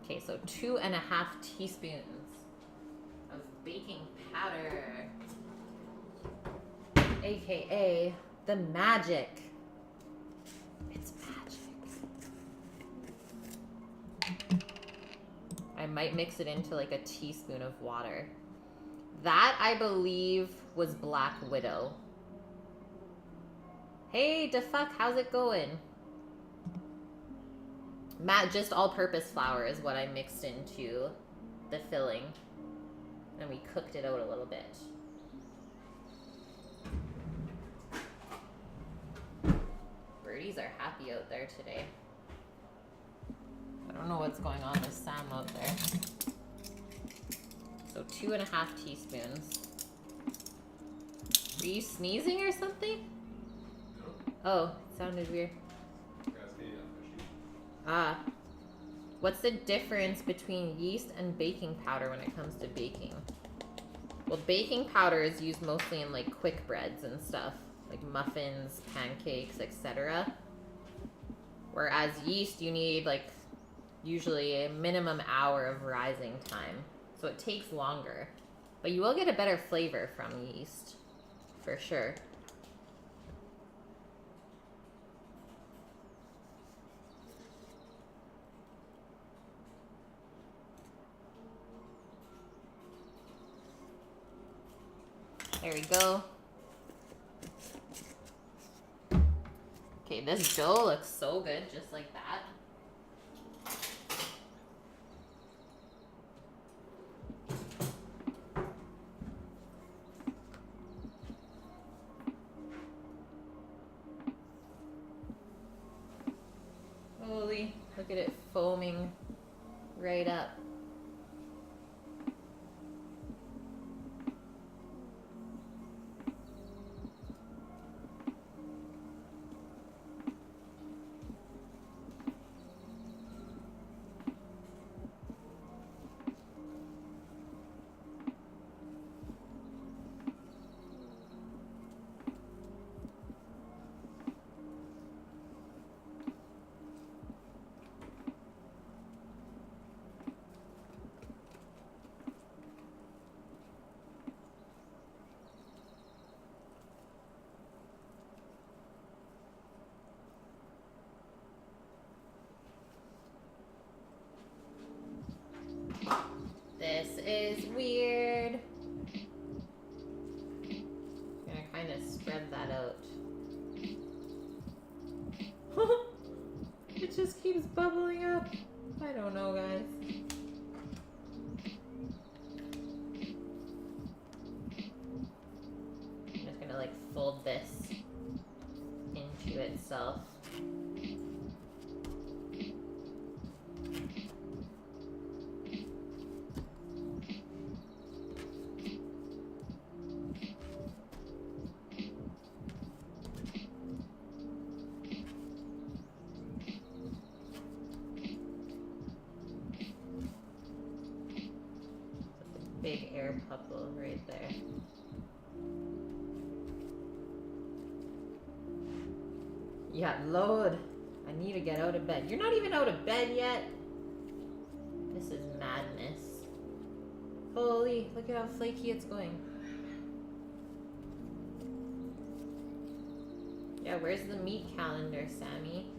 Okay, so 2.5 teaspoons of baking powder, aka the magic. It's magic. I might mix it into like a teaspoon of water. That, I believe, was Black Widow. Hey, DeFuck, how's it going? Just all-purpose flour is what I mixed into the filling. And we cooked it out a little bit. Birdies are happy out there today. I don't know what's going on with Sam out there. So 2.5 teaspoons. Were you sneezing or something? No. Oh, it sounded weird. Ah. What's the difference between yeast and baking powder when it comes to baking? Well, baking powder is used mostly in like quick breads and stuff, like muffins, pancakes, etc. Whereas yeast, you need like usually a minimum hour of rising time. So it takes longer. But you will get a better flavor from yeast, for sure. There we go. Okay, this dough looks so good, just like that. Holy, look at it foaming right up. This is weird. I'm gonna kind of spread that out. It just keeps bubbling up. I don't know, guys. I'm just gonna like fold this into itself. Big air bubble right there. Yeah, load. I need to get out of bed. You're not even out of bed yet. This is madness. Holy, look at how flaky it's going. Yeah, where's the meat calendar, Sammy?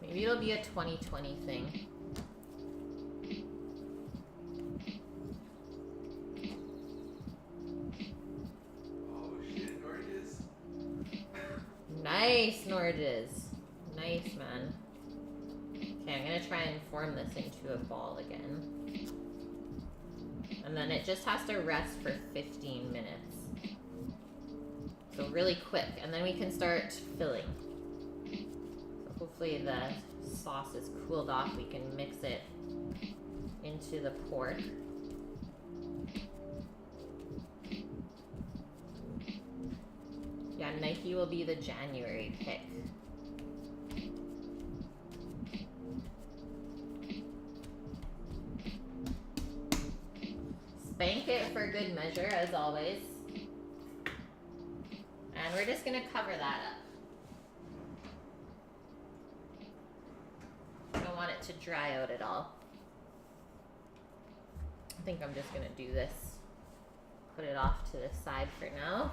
Maybe it'll be a 2020 thing. Nice, more it is. Nice, man. Okay, I'm gonna try and form this into a ball again. And then it just has to rest for 15 minutes. So really quick, and then we can start filling. So hopefully the sauce is cooled off. We can mix it into the pork. Yeah, Nike will be the January pick. Spank it for good measure, as always. And we're just gonna cover that up. Don't want it to dry out at all. I think I'm just gonna do this. Put it off to the side for now.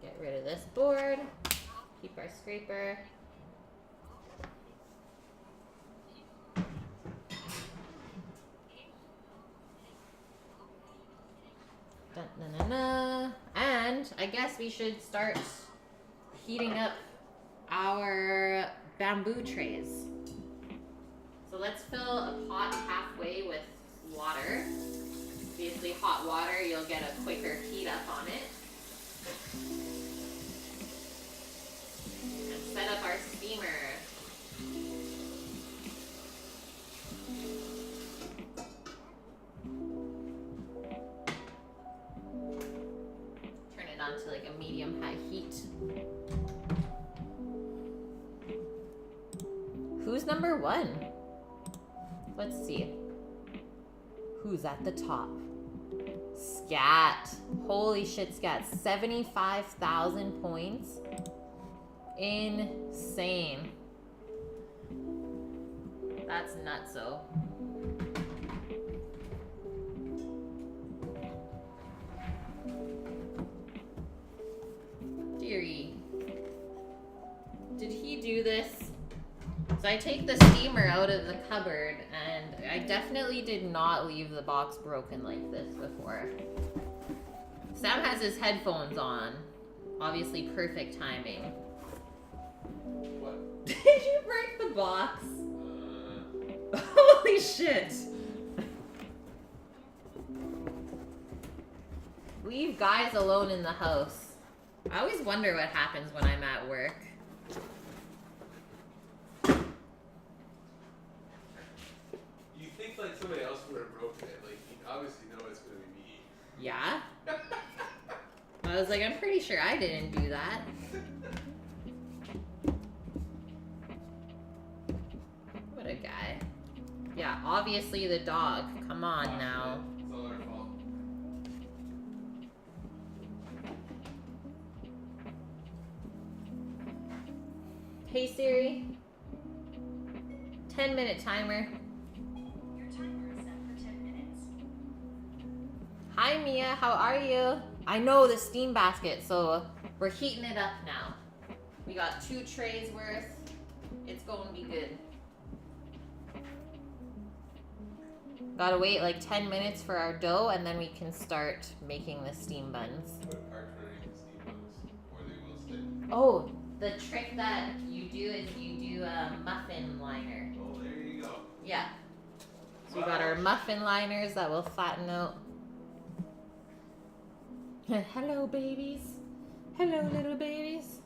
Get rid of this board. Keep our scraper. Dun-na-na-na. And I guess we should start heating up our bamboo trays. So let's fill a pot halfway with water. Obviously hot water, you'll get a quicker heat up on it. And set up our steamer. Turn it on to like a medium-high heat. Who's number one? Let's see. Who's at the top? Scat. Holy shit, Scat. 75,000 points. Insane. That's nutso. Dearie. Did he do this? So I take the steamer out of the cupboard, and I definitely did not leave the box broken like this before. Sam has his headphones on. Obviously perfect timing. What? Did you break the box? Holy shit. Leave guys alone in the house. I always wonder what happens when I'm at work. Like somebody else would have broken it. Like, you obviously know it's going to be me. Yeah? I was like, I'm pretty sure I didn't do that. What a guy. Yeah, obviously the dog. Come on now. It's all our fault. Hey Siri. 10-minute timer. Hi Mia, how are you? I know the steam basket, so we're heating it up now. We got 2 trays worth. It's going to be good. Gotta wait like 10 minutes for our dough, and then we can start making the steam buns. What part for making steam buns? Or they will stick? Oh, the trick that you do is you do a muffin liner. Oh, there you go. Yeah. So we got our muffin liners that will flatten out. Hello, babies. Hello, little babies.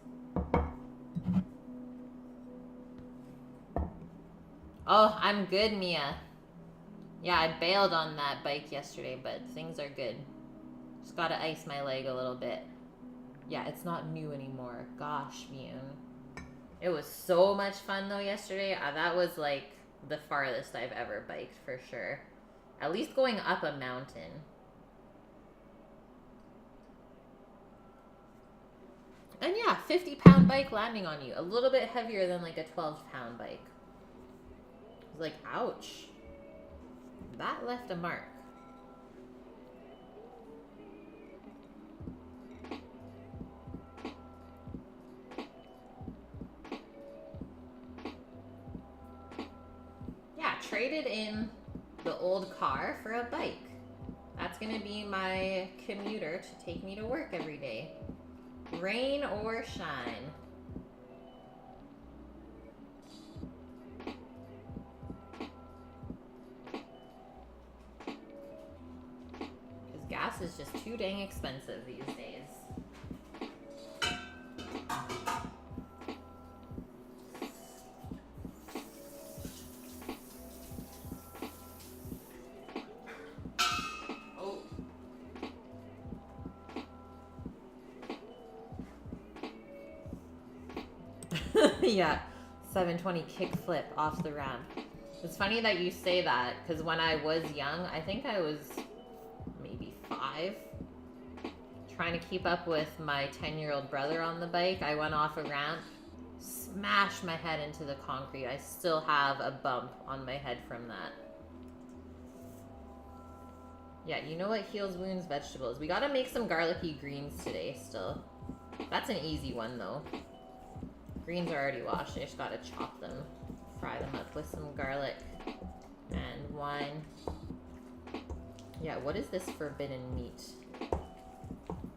Oh, I'm good, Mia. Yeah, I bailed on that bike yesterday, but things are good. Just gotta ice my leg a little bit. Yeah, it's not new anymore. Gosh, Mune. It was so much fun, though, yesterday. That was, like, the farthest I've ever biked, for sure. At least going up a mountain. And yeah, 50-pound bike landing on you. A little bit heavier than like a 12-pound bike. I was like, ouch. That left a mark. Yeah, traded in the old car for a bike. That's gonna be my commuter to take me to work every day. Rain or shine. Because gas is just too dang expensive these days. Yeah, 720 kick flip off the ramp. It's funny that you say that, because when I was young, I think I was maybe 5, trying to keep up with my 10-year-old brother on the bike. I went off a ramp, smashed my head into the concrete. I still have a bump on my head from that. Yeah, you know what heals wounds? Vegetables. We gotta make some garlicky greens today still. That's an easy one though. Greens are already washed. I just gotta chop them, fry them up with some garlic and wine. Yeah, what is this forbidden meat?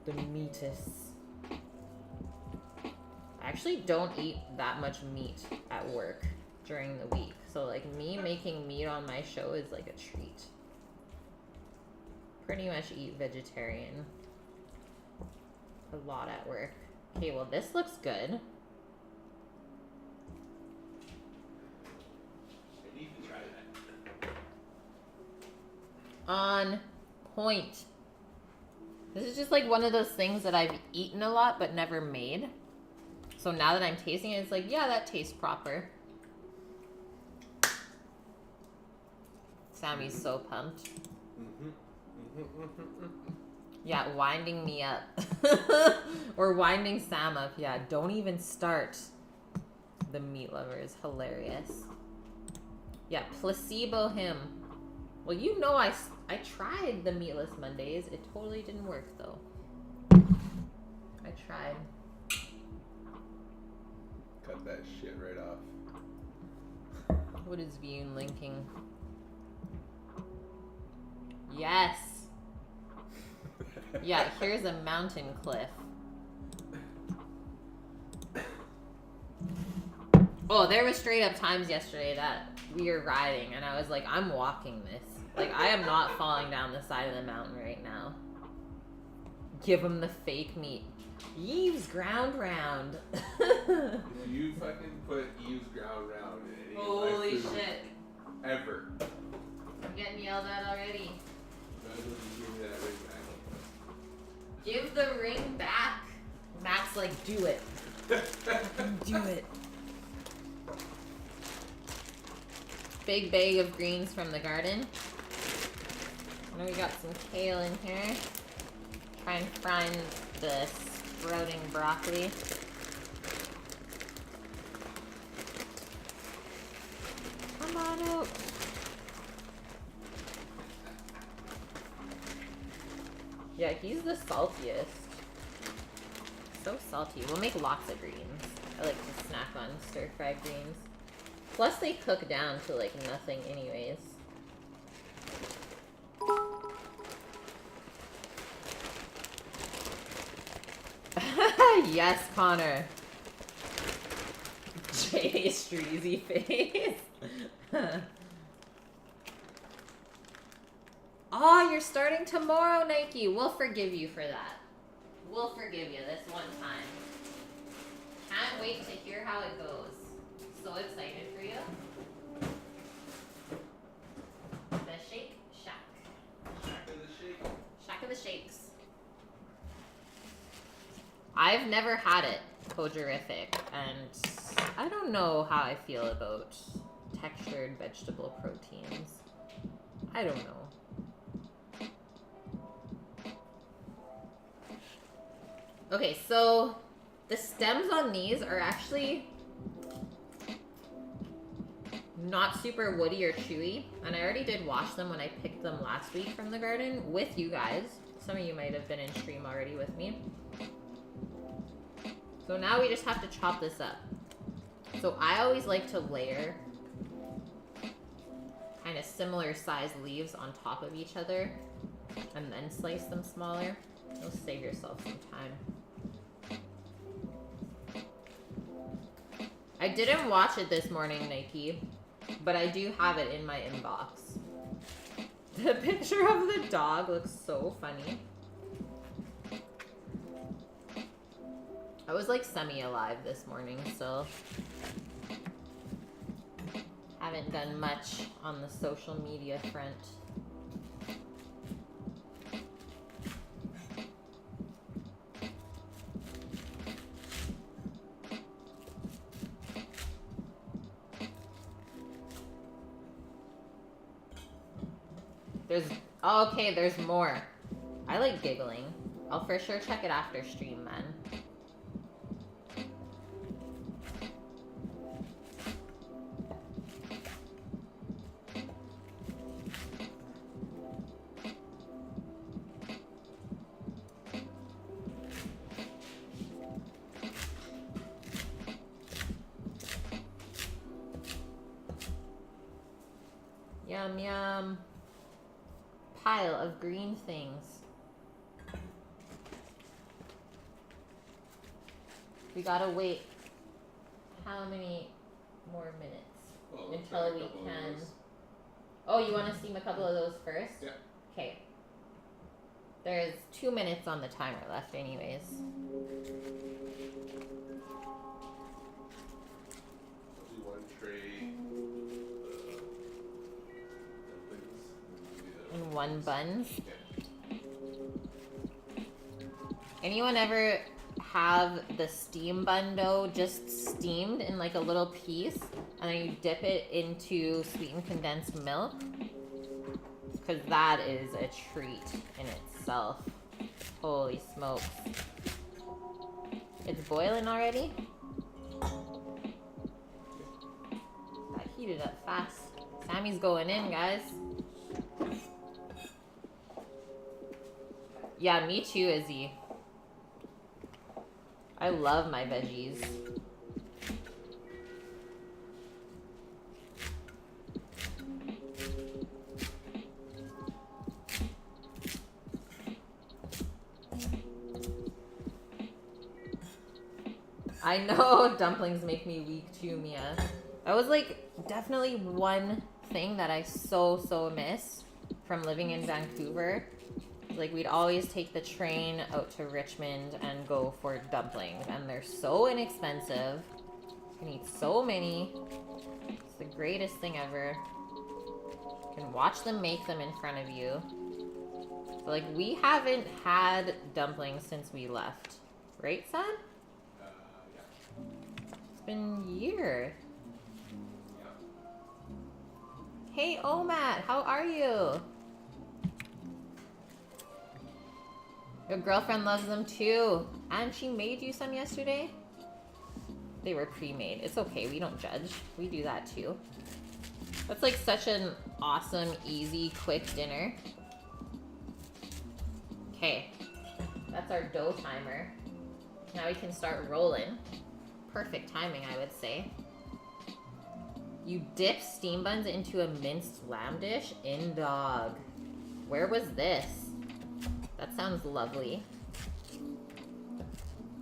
The meatus. I actually don't eat that much meat at work during the week. So like me making meat on my show is like a treat. Pretty much eat vegetarian a lot at work. Okay, well this looks good. On point. This is just like one of those things that I've eaten a lot but never made. So now that I'm tasting it, it's like, yeah, that tastes proper. Sammy's so pumped. Yeah, winding me up. Or winding Sam up. Yeah, don't even start. The meat lover is hilarious. Yeah, placebo him. Well, you know I tried the meatless Mondays. It totally didn't work, though. I tried. Cut that shit right off. What is Vune linking? Yes! Yeah, here's a mountain cliff. Oh, there was straight up times yesterday that we were riding, and I was like, I'm walking this. Like, I am not falling down the side of the mountain right now. Give him the fake meat. Eve's ground round. If you fucking put Eve's ground round in any Holy of my food shit. ever. I'm getting yelled at already. Might as well just give me that ring back. Give the ring back. Matt's like, do it. Do it. Big bag of greens from the garden. I know we got some kale in here. Try and find the sprouting broccoli. Come on out. Yeah, he's the saltiest. So salty. We'll make lots of greens. I like to snack on stir-fried greens. Plus they cook down to like nothing anyways. Yes, Connor. Jay Streezy face. Oh, you're starting tomorrow, Nike. We'll forgive you for that. We'll forgive you this one time. Can't wait to hear how it goes. So excited for you. The Shake Shack. Shack of the Shake. Shack of the Shakes. I've never had it, Kojerific, and I don't know how I feel about textured vegetable proteins. I don't know. Okay, so the stems on these are actually not super woody or chewy, and I already did wash them when I picked them last week from the garden with you guys. Some of you might have been in stream already with me. So now we just have to chop this up. So I always like to layer kind of similar sized leaves on top of each other and then slice them smaller. You'll save yourself some time. I didn't watch it this morning, Nike, but I do have it in my inbox. The picture of the dog looks so funny. I was like semi-alive this morning, so haven't done much on the social media front. Okay, there's more. I like giggling. I'll for sure check it after stream, man. Yum, yum. Pile of green things. We gotta wait how many more minutes until we can. Oh, you want to steam a couple of those first? Yeah. Okay. There's 2 minutes on the timer left, anyways. I'll do one tray. And 1 buns. Yeah. Anyone ever have the steam bun dough just steamed in like a little piece and then you dip it into sweetened condensed milk? Because that is a treat in itself. Holy smokes. It's boiling already? That heated up fast. Sammy's going in, guys. Yeah, me too, Izzy. I love my veggies. I know dumplings make me weak too, Mia. That was like definitely one thing that I so miss from living in Vancouver. Like, we'd always take the train out to Richmond and go for dumplings. And they're so inexpensive. You can eat so many. It's the greatest thing ever. You can watch them make them in front of you. So, like, we haven't had dumplings since we left. Right, son? Yeah. It's been a year. Yeah. Hey, Omat, how are you? Your girlfriend loves them too. And she made you some yesterday? They were pre-made. It's okay, we don't judge. We do that too. That's like such an awesome, easy, quick dinner. Okay, that's our dough timer. Now we can start rolling. Perfect timing, I would say. You dip steam buns into a minced lamb dish? In dog. Where was this? That sounds lovely.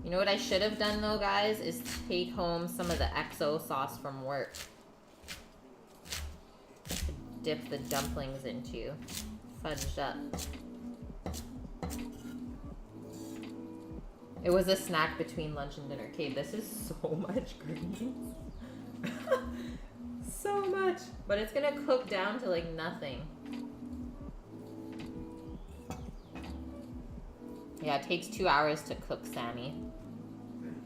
You know what I should have done though, guys, is take home some of the XO sauce from work to dip the dumplings into. Fudged up. It was a snack between lunch and dinner. Okay, this is so much greens. So much. But it's gonna cook down to like nothing. Yeah, it takes 2 hours to cook, Sammy.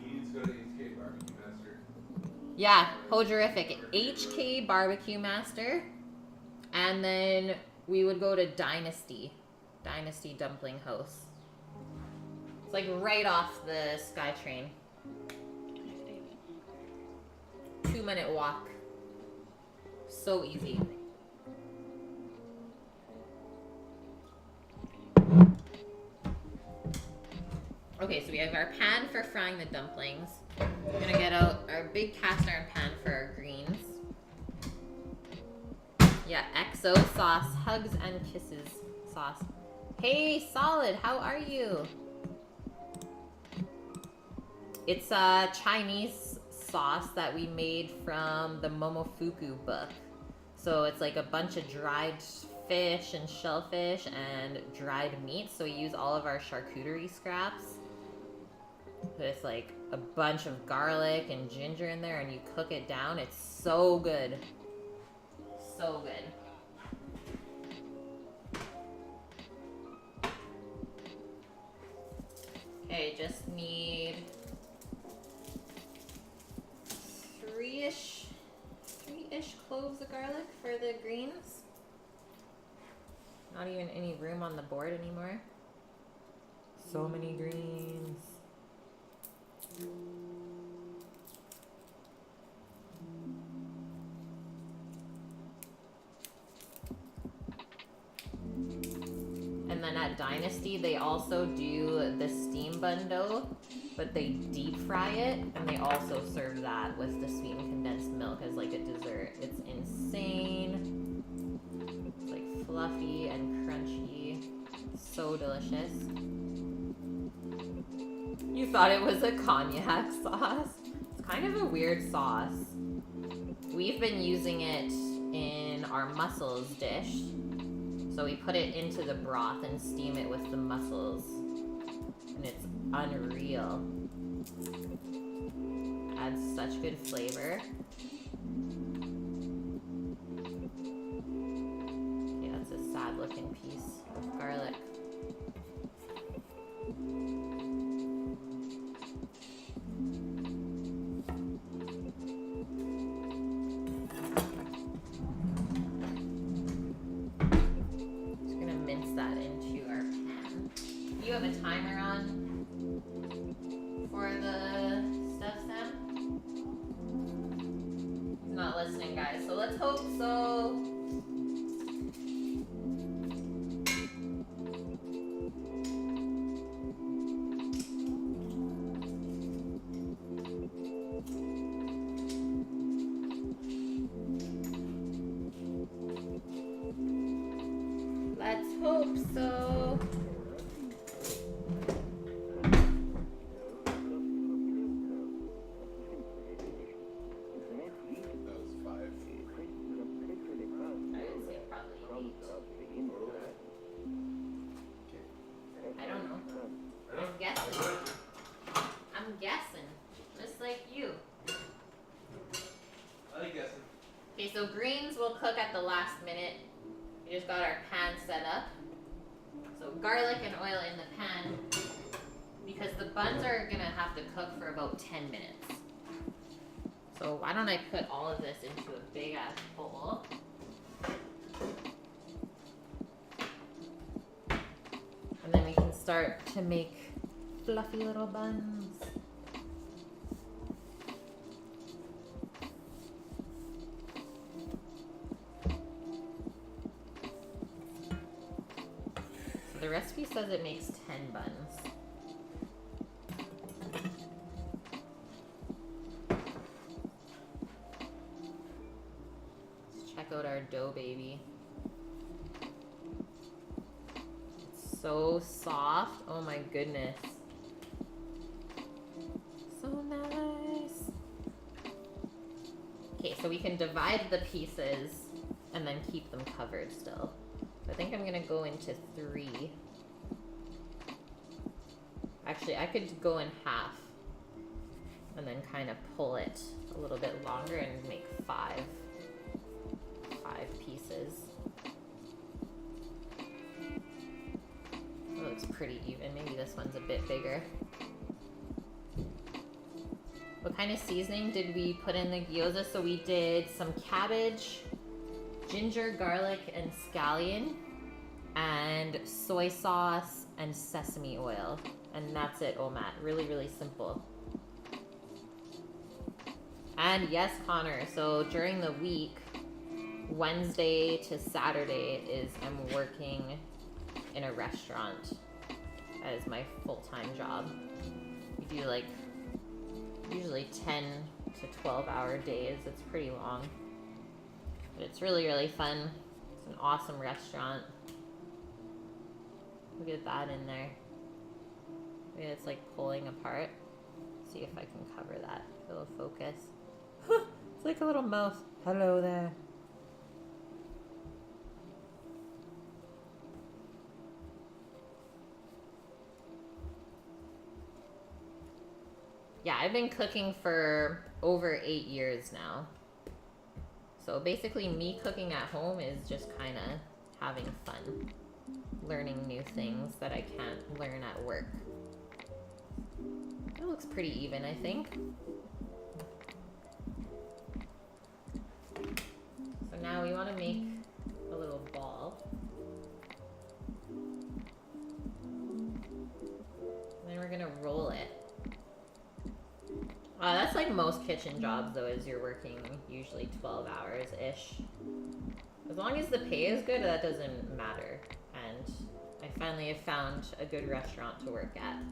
He needs to go to HK Barbecue Master. Yeah, Hojerific. HK Barbecue Master. And then we would go to Dynasty. Dynasty Dumpling House. It's like right off the SkyTrain. 2-minute walk. So easy. Okay, so we have our pan for frying the dumplings. We're gonna get out our big cast iron pan for our greens. Yeah, XO sauce, hugs and kisses sauce. Hey, Solid, how are you? It's Chinese sauce that we made from the Momofuku book. So it's like a bunch of dried fish and shellfish and dried meat. So we use all of our charcuterie scraps. With like a bunch of garlic and ginger in there, and you cook it down. It's so good. So good. Okay, just need three-ish cloves of garlic for the greens. Not even any room on the board anymore. So many greens. And then at Dynasty, they also do the steam bun dough, but they deep fry it, and they also serve that with the sweetened condensed milk as like a dessert. It's insane. It's like fluffy and crunchy. So delicious. You thought it was a cognac sauce? It's kind of a weird sauce. We've been using it in our mussels dish. So we put it into the broth and steam it with the mussels. And it's unreal. Adds such good flavor. Yeah, that's a sad looking piece of garlic. You have a timer on for the stuff, Sam? He's not listening, guys, so let's hope so. Let's hope so. Okay, so greens will cook at the last minute. We just got our pan set up. So garlic and oil in the pan because the buns are gonna have to cook for about 10 minutes. So why don't I put all of this into a big ass bowl. And then we can start to make fluffy little buns. The recipe says it makes 10 buns. Let's check out our dough, baby. It's so soft. Oh my goodness. So nice. Okay, so we can divide the pieces and then keep them covered still. I think I'm gonna go into 3. Actually, I could go in half and then kind of pull it a little bit longer and make 5 pieces. It looks pretty even. Maybe this one's a bit bigger. What kind of seasoning did we put in the gyoza? So we did some cabbage, ginger, garlic, and scallion, and soy sauce and sesame oil. And that's it, Omat. Really, really simple. And yes, Connor, so during the week, Wednesday to Saturday I'm working in a restaurant as my full-time job. We do like usually 10 to 12-hour days. It's pretty long. But it's really, really fun. It's an awesome restaurant. Look at that in there. Maybe it's like pulling apart. See if I can cover that. It'll focus. It's like a little mouse. Hello there. Yeah, I've been cooking for over 8 years now. So basically me cooking at home is just kind of having fun. Learning new things that I can't learn at work. It looks pretty even, I think. So now we want to make a little ball. And then we're going to roll it. That's like most kitchen jobs though, is you're working usually 12 hours-ish. As long as the pay is good, that doesn't matter. And I finally have found a good restaurant to work at.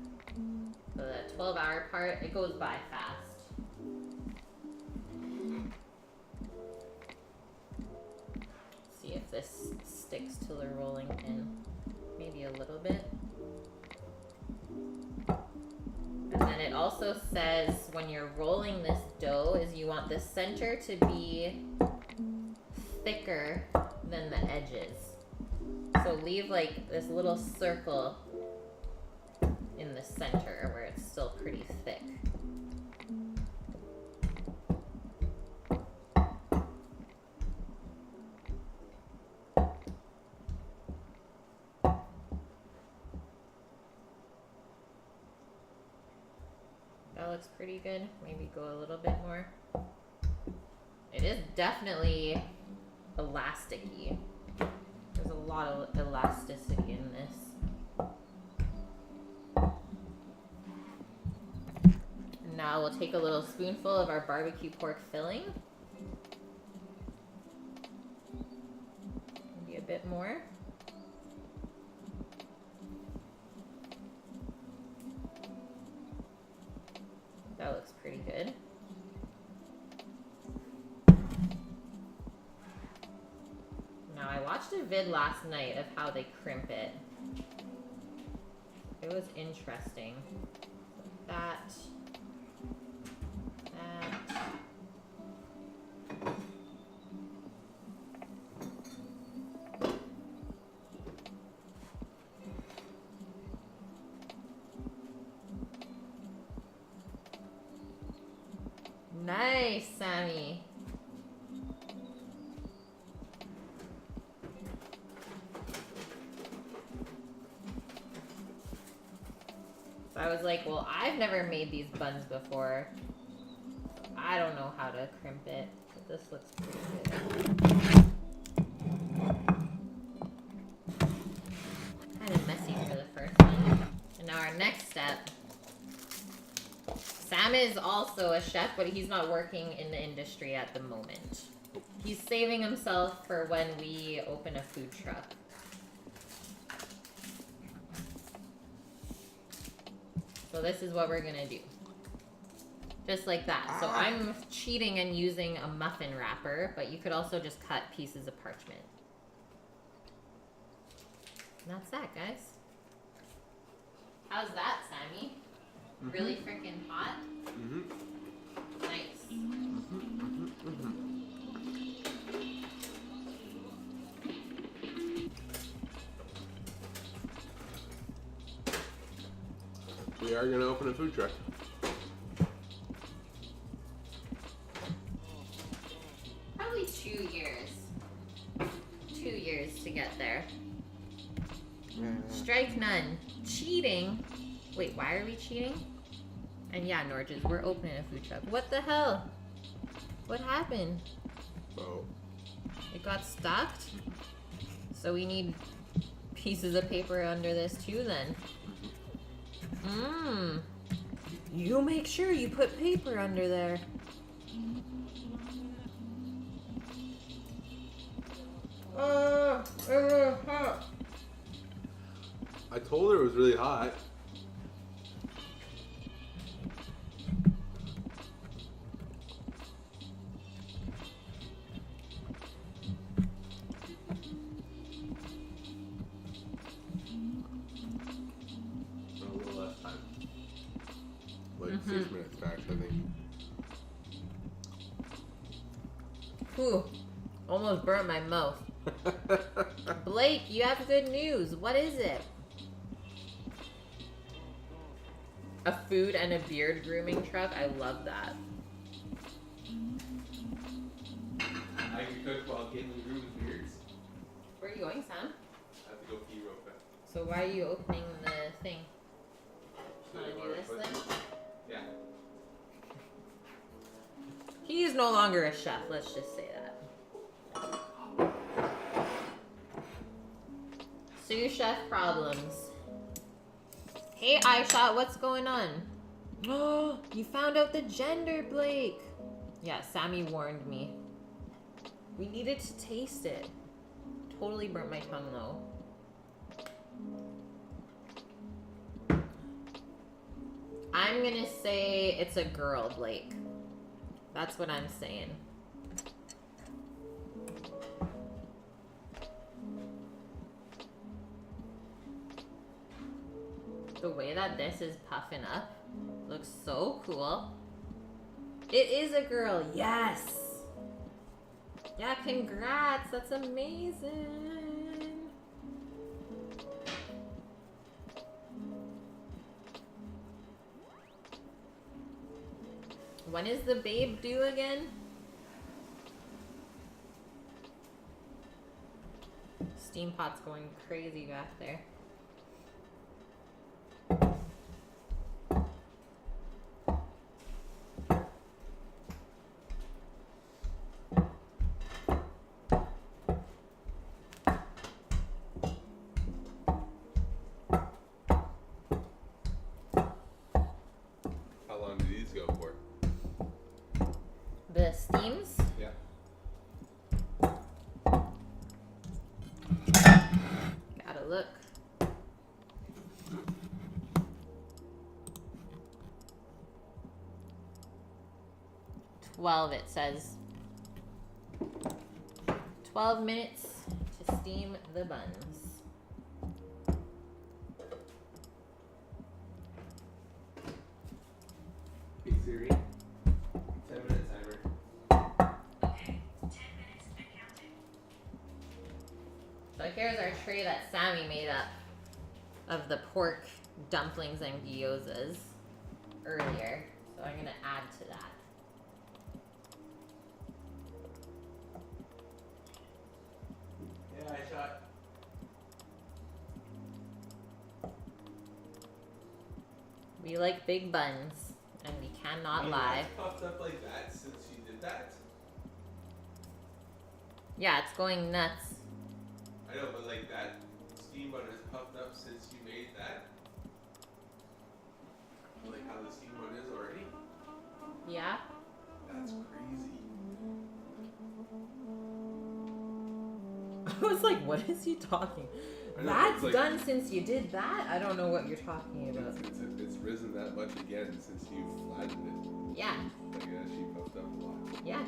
So the 12-hour part, it goes by fast. See if this sticks to the rolling pin. Maybe a little bit. And then it also says when you're rolling this dough is you want the center to be thicker than the edges. So leave like this little circle in the center where it's still pretty thick. That looks pretty good. Maybe go a little bit more. It is definitely elasticy. There's a lot of elasticity in this. Now we'll take a little spoonful of our barbecue pork filling. Maybe a bit more. That looks pretty good. Now I watched a vid last night of how they crimp it. It was interesting. That. Nice, Sammy. So I was like, well, I've never made these buns before. I don't know how to crimp it, but this looks pretty good. Kind of messy for the first one. And now our next step. Sam is also a chef, but he's not working in the industry at the moment. He's saving himself for when we open a food truck. So this is what we're gonna do. Just like that. So I'm cheating and using a muffin wrapper, but you could also just cut pieces of parchment. And that's that, guys. How's that, Sammy? Mm-hmm. Really freaking hot? Mm-hmm. Nice. Mm-hmm. We are going to open a food truck. Probably 2 years. 2 years to get there. Strike none. Cheating. Wait, why are we cheating? And yeah, Norges, we're opening a food truck. What the hell? What happened? Oh. It got stuck? So we need pieces of paper under this too then. You make sure you put paper under there. Hot. I told her it was really hot. A little less time. Like 6 minutes max, I think. Whew. Almost burnt my mouth. Blake, you have good news. What is it? A food and a beard grooming truck? I love that. I can cook while getting groomed beards. Where are you going, Sam? I have to go pee real quick. So why are you opening the thing? So Wanna you do wanna this put- then? Yeah. He is no longer a chef, let's just say that. Sous chef problems. Hey iShot, what's going on? Oh, you found out the gender, Blake. Yeah, Sammy warned me. We needed to taste it. Totally burnt my tongue though. I'm gonna say it's a girl, Blake. That's what I'm saying. The way that this is puffing up looks so cool. It is a girl, yes! Yeah, congrats, that's amazing. When is the babe due again? Steam pot's going crazy back there. How long do these go for? The steams? Yeah. Gotta look. $12 it says. 12 minutes to steam the buns. Hey Siri. 10-minute timer. Okay, 10 minutes and counting. So here's our tray that Sammy made up of the pork dumplings and gyozas earlier. So I'm gonna add to that. Yeah, I shot. We like big buns, and we cannot lie. It's puffed up like that since you did that. Yeah, it's going nuts. I know, but like that steam bun is puffed up since you made that. Like how the steam bun is already. Yeah? That's crazy. I was like, what is he talking? I know, That's it's like- done since you did that? I don't know what you're talking about. It's risen that much again since you flattened it. Yeah, Like she puffed up a lot. yeah.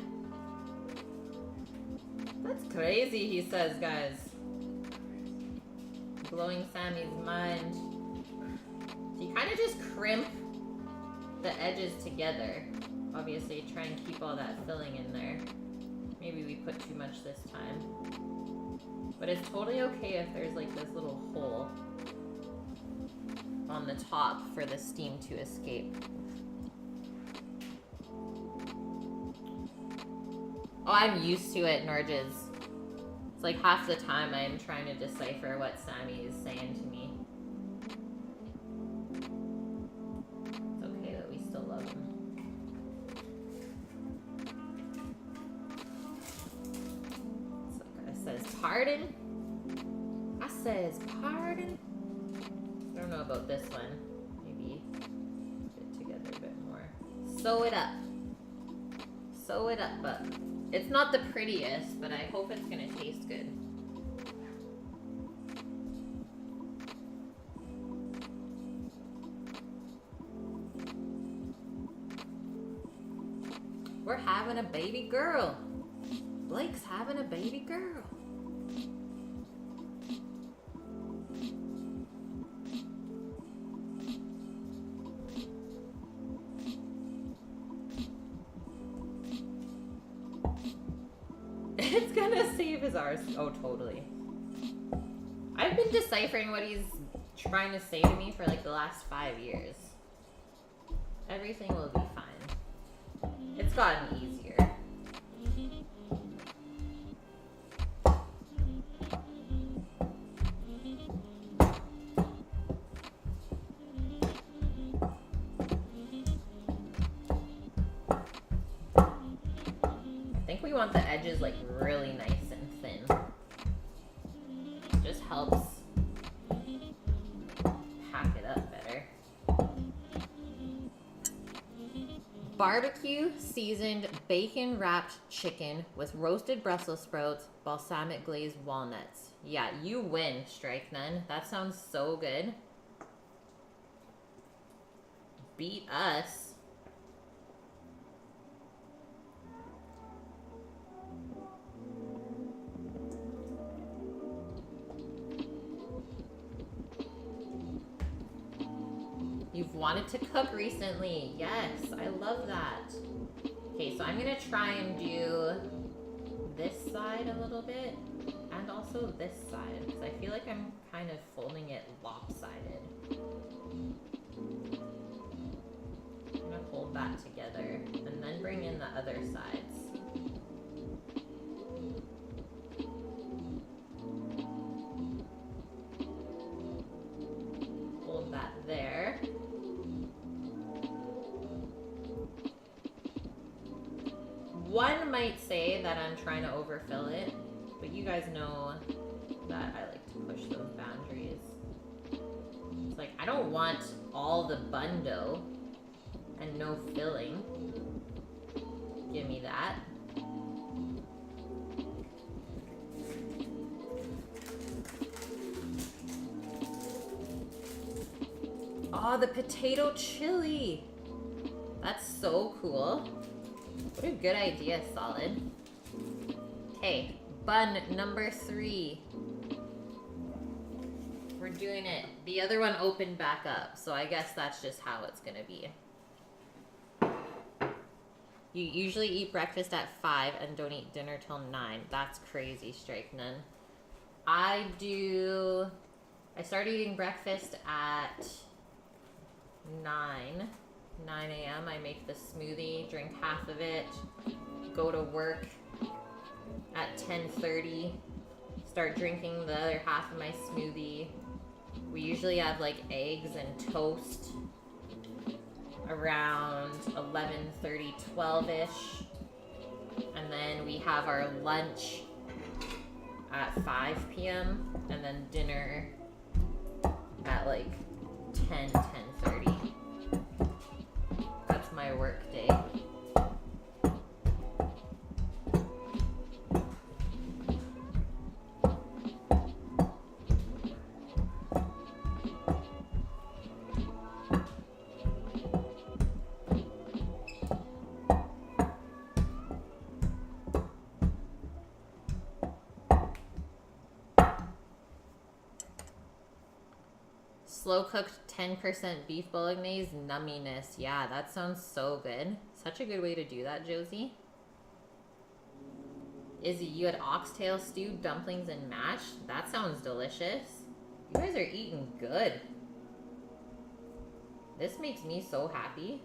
That's crazy, he says, guys. Blowing Sammy's mind. So you kind of just crimp the edges together. Obviously, try and keep all that filling in there. Maybe we put too much this time. But it's totally okay if there's like this little hole on the top for the steam to escape. Oh, I'm used to it, Norges. It's like half the time I'm trying to decipher what Sammy is saying to me. It's okay that we still love him. So I says, pardon? I says, pardon? I don't know about this one. Maybe put it together a bit more. Sew it up. Sew it up, but it's not the prettiest, but I hope it's gonna taste good. We're having a baby girl. Blake's having a baby girl. It's gonna save his ours. Oh, totally. I've been deciphering what he's trying to say to me for like the last 5 years. Everything will be fine. It's gotten easier. I think we want the edges like really nice and thin. Just helps pack it up better. Barbecue seasoned bacon wrapped chicken with roasted Brussels sprouts, balsamic glazed walnuts. Yeah, you win, Strike Nun. That sounds so good. Beat us. You've wanted to cook recently. Yes, I love that. Okay, so I'm gonna try and do this side a little bit and also this side because I feel like I'm kind of folding it lopsided. I'm gonna hold that together and then bring in the other sides. Hold that there. One might say that I'm trying to overfill it, but you guys know that I like to push those boundaries. It's like, I don't want all the bun dough and no filling. Give me that. Oh, the potato chili. That's so cool. What a good idea, Solid. Okay, bun number 3. We're doing it. The other one opened back up, so I guess that's just how it's gonna be. You usually eat breakfast at 5 and don't eat dinner till 9. That's crazy, Strike Nun. I started eating breakfast at 9 a.m. I make the smoothie, drink half of it, go to work at 10:30, start drinking the other half of my smoothie. We usually have like eggs and toast around 11:30, 12-ish. And then we have our lunch at 5 p.m. and then dinner at like 10:30. That's my work day. Slow cooked 10% beef bolognese, numminess. Yeah, that sounds so good. Such a good way to do that, Josie. Izzy, you had oxtail stew, dumplings, and mash? That sounds delicious. You guys are eating good. This makes me so happy.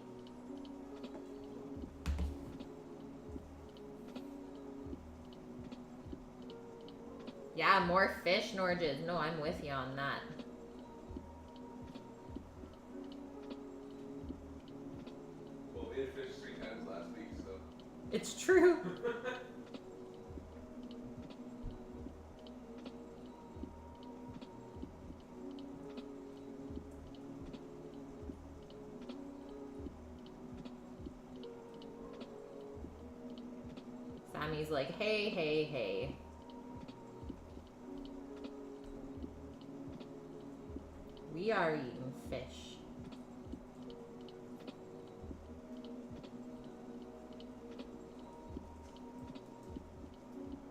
Yeah, more fish, Norges. No, I'm with you on that. Well, we had fish 3 times last week, so. It's true. Sammy's like, hey, hey, hey. We are eating fish.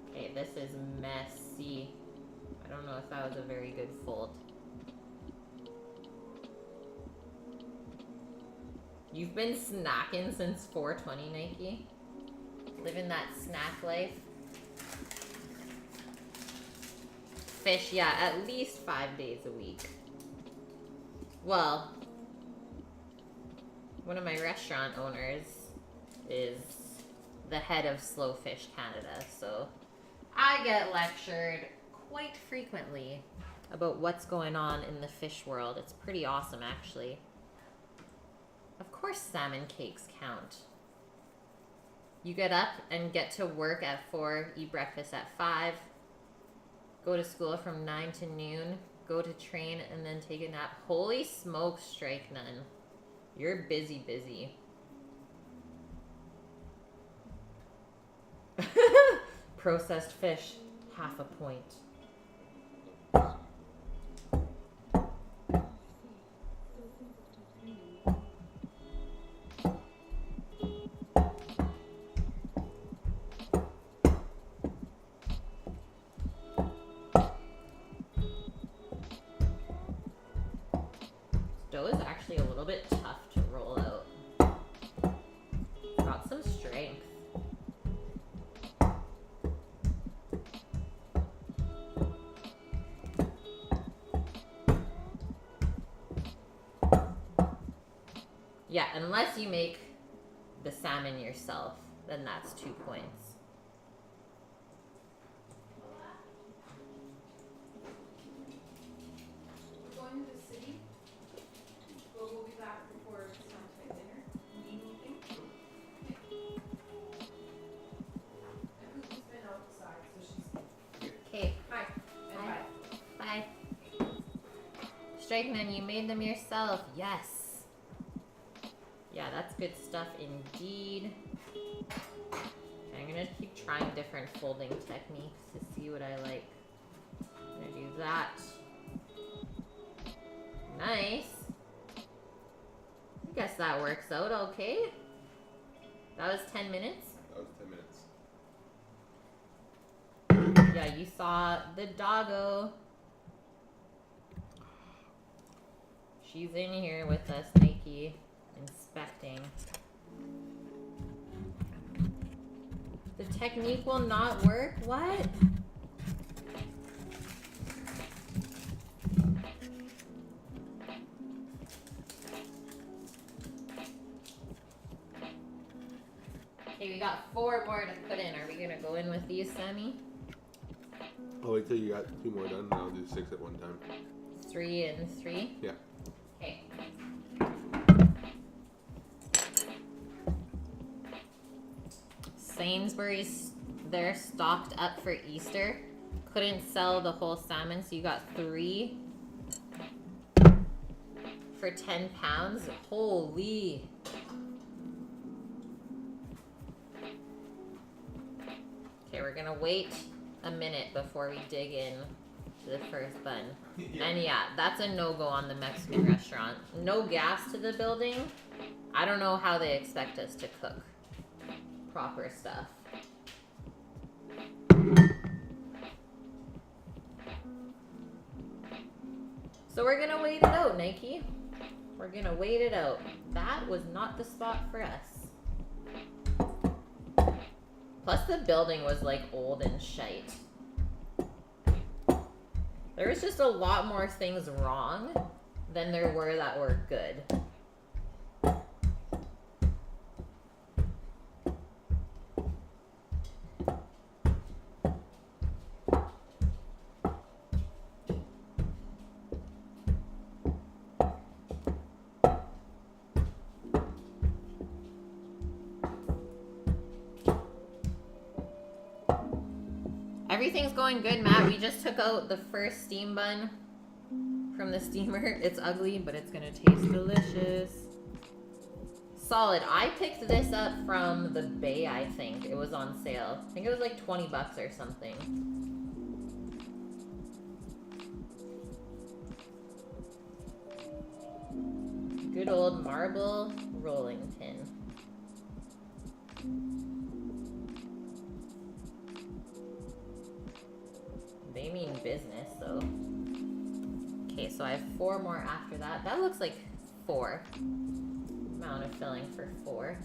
Okay, this is messy. I don't know if that was a very good fold. You've been snacking since 4:20, Nike? Living that snack life? fish, yeah, at least 5 days a week. Well, one of my restaurant owners is the head of Slow Fish Canada, so I get lectured quite frequently about what's going on in the fish world. It's pretty awesome, actually. Of course salmon cakes count. You get up and get to work at 4, eat breakfast at 5, go to school from 9 to noon, go to train, and then take a nap. Holy smokes, Strike None. You're busy, busy. Processed fish, half a point. Dough is actually a little bit tough to roll out. Got some strength. Yeah, unless you make the salmon yourself, then that's 2 points. We're going to the city, but we'll be back before it's time to make dinner. Need anything? And Poopy's been outside, so she's. Okay, Hi. And Hi. bye. bye. Strikeman, you made them yourself. Yes. Yeah, that's good stuff indeed. Okay, I'm gonna keep trying different folding techniques to see what I like. I'm gonna do that. Nice. I guess that works out okay. That was 10 minutes. That was 10 minutes. Yeah, you saw the doggo. She's in here with us, Nike, inspecting. The technique will not work? What? Okay, we got 4 more to put in. Are we gonna go in with these, Sammy? I'll wait till you got 2 more done, and I'll do 6 at one time. 3 and 3? Yeah. Okay. Sainsbury's, they're stocked up for Easter. Couldn't sell the whole salmon, so you got 3 for £10. Holy. Okay, we're gonna wait a minute before we dig in to the first bun. And yeah, that's a no-go on the Mexican restaurant. No gas to the building. I don't know how they expect us to cook proper stuff. So we're gonna wait it out, Nike. We're gonna wait it out. That was not the spot for us. Plus the building was like old and shite. There was just a lot more things wrong than there were that were good. Everything's going good, Matt. We just took out the first steam bun from the steamer. It's ugly, but it's gonna taste delicious. Solid. I picked this up from the Bay, I think. It was on sale. I think it was like 20 bucks or something. Good old marble rolling pin. They mean business, though. Okay, so I have 4 more after that. That looks like 4. Amount of filling for 4.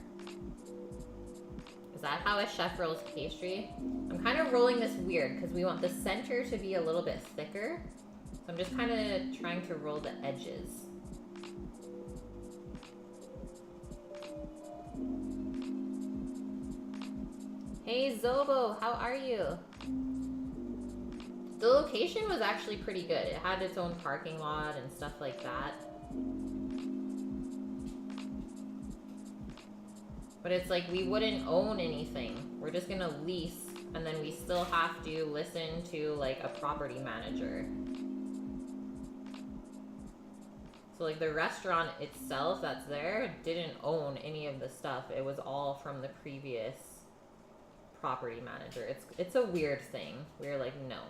Is that how a chef rolls pastry? I'm kind of rolling this weird because we want the center to be a little bit thicker. So I'm just kind of trying to roll the edges. Hey Zobo, how are you? The location was actually pretty good. It had its own parking lot and stuff like that. But it's like we wouldn't own anything. We're just gonna lease, and then we still have to listen to like a property manager. So like the restaurant itself that's there didn't own any of the stuff. It was all from the previous property manager. It's a weird thing. We're like, no,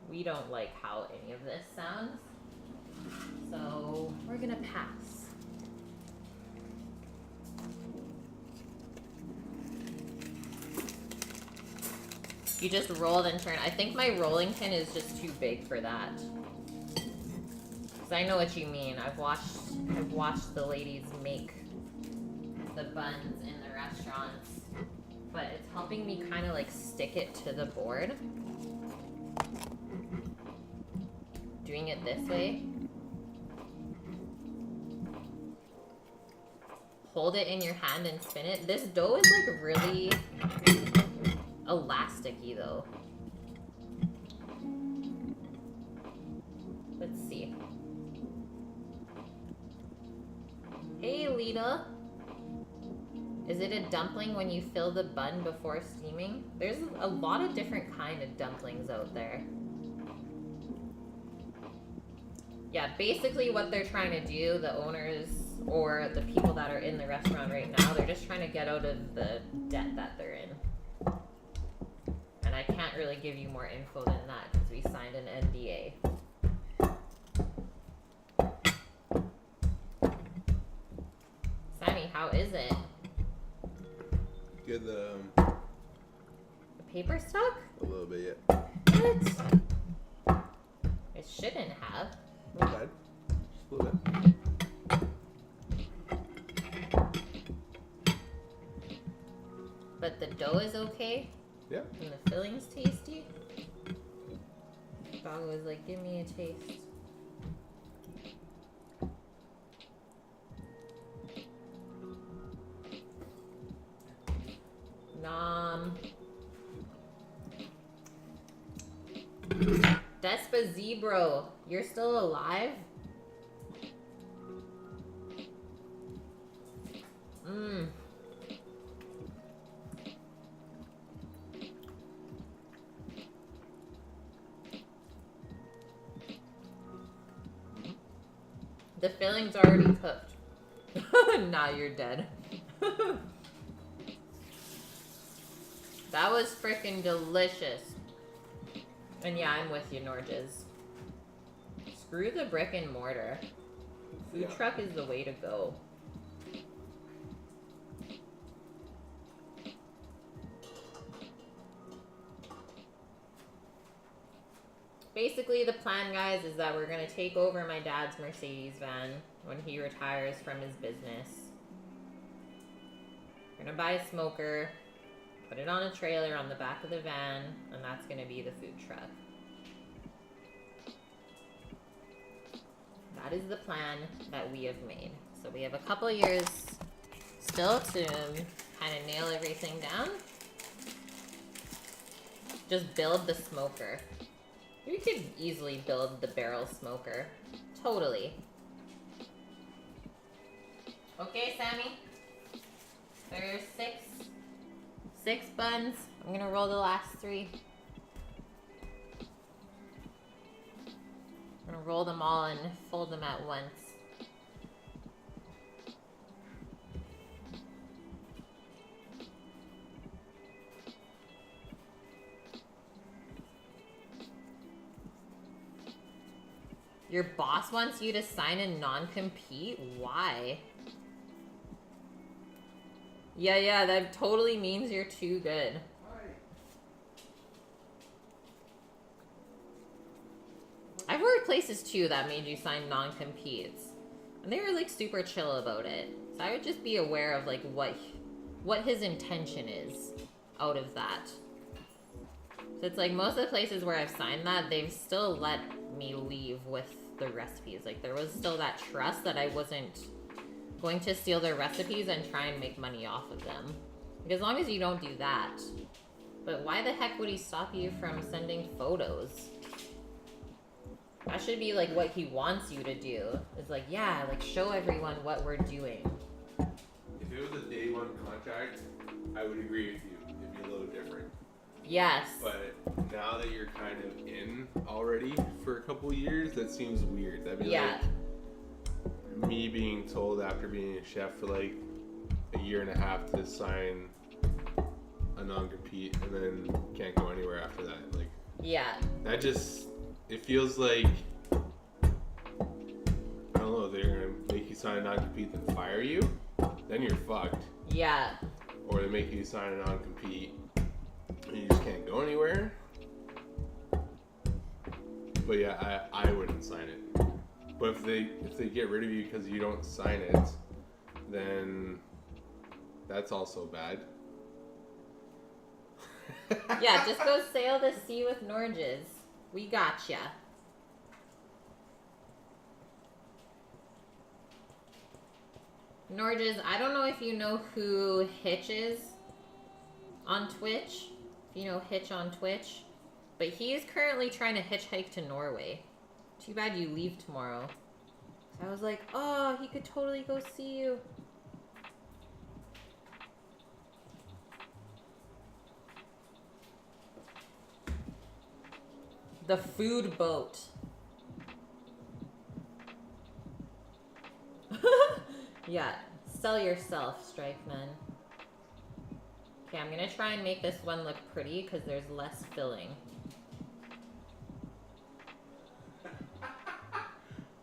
we don't like how any of this sounds. So we're gonna pass. You just roll and turn. I think my rolling pin is just too big for that. Cause I know what you mean. I've watched the ladies make the buns in the restaurants, but it's helping me kind of like stick it to the board. Doing it this way. Hold it in your hand and spin it. This dough is like really elasticy though. Let's see. Hey Lita. Is it a dumpling when you fill the bun before steaming? There's a lot of different kind of dumplings out there. Yeah, basically what they're trying to do, the owners or the people that are in the restaurant right now, they're just trying to get out of the debt that they're in. And I can't really give you more info than that because we signed an NDA. Sammy, how is it? Good. The paper stuck? A little bit, yeah. What? It shouldn't have. Not bad. Just a little bit. But the dough is okay? Yeah. And the filling's tasty? Dog was like, give me a taste. Nom. Despazebro, you're still alive? Mmm. The filling's already cooked. Now you're dead. That was freaking delicious. And yeah, I'm with you, Norges. Screw the brick and mortar. Food truck is the way to go. Basically, the plan, guys, is that we're going to take over my dad's Mercedes van when he retires from his business. We're going to buy a smoker, put it on a trailer on the back of the van, and that's going to be the food truck. That is the plan that we have made. So we have a couple years still to kind of nail everything down. Just build the smoker. We could easily build the barrel smoker. Totally. Okay, Sammy. There's six buns. I'm gonna roll the last 3. I'm gonna roll them all and fold them at once. Your boss wants you to sign a non-compete? Why? Yeah, that totally means you're too good. I've worked places too that made you sign non-competes. And they were like super chill about it. So I would just be aware of like what his intention is. out of that. So it's like most of the places where I've signed that, they've still let me leave with the recipes. Like there was still that trust that I wasn't going to steal their recipes and try and make money off of them. Like as long as you don't do that. But why the heck would he stop you from sending photos? That should be like what he wants you to do. It's like, yeah, like show everyone what we're doing. If it was a day one contract, I would agree with you. It'd be a little different. Yes. But now that you're kind of in already for a couple years, that seems weird. That'd be like me being told after being a chef for like a year and a half to sign a non-compete and then can't go anywhere after that. Like, yeah. That just, it feels like, I don't know, they're gonna make you sign a non-compete then fire you, then you're fucked. Yeah. Or they make you sign a non-compete and you just can't go anywhere. But yeah, I wouldn't sign it. But if they get rid of you because you don't sign it, then that's also bad. Yeah, just go sail the sea with Norges. We gotcha. Norges, I don't know if you know who Hitch is on Twitch. If you know Hitch on Twitch. But he is currently trying to hitchhike to Norway. Too bad you leave tomorrow. So I was like, oh, he could totally go see you. The food boat. Yeah, sell yourself, Strikeman. Okay, I'm gonna try and make this one look pretty because there's less filling.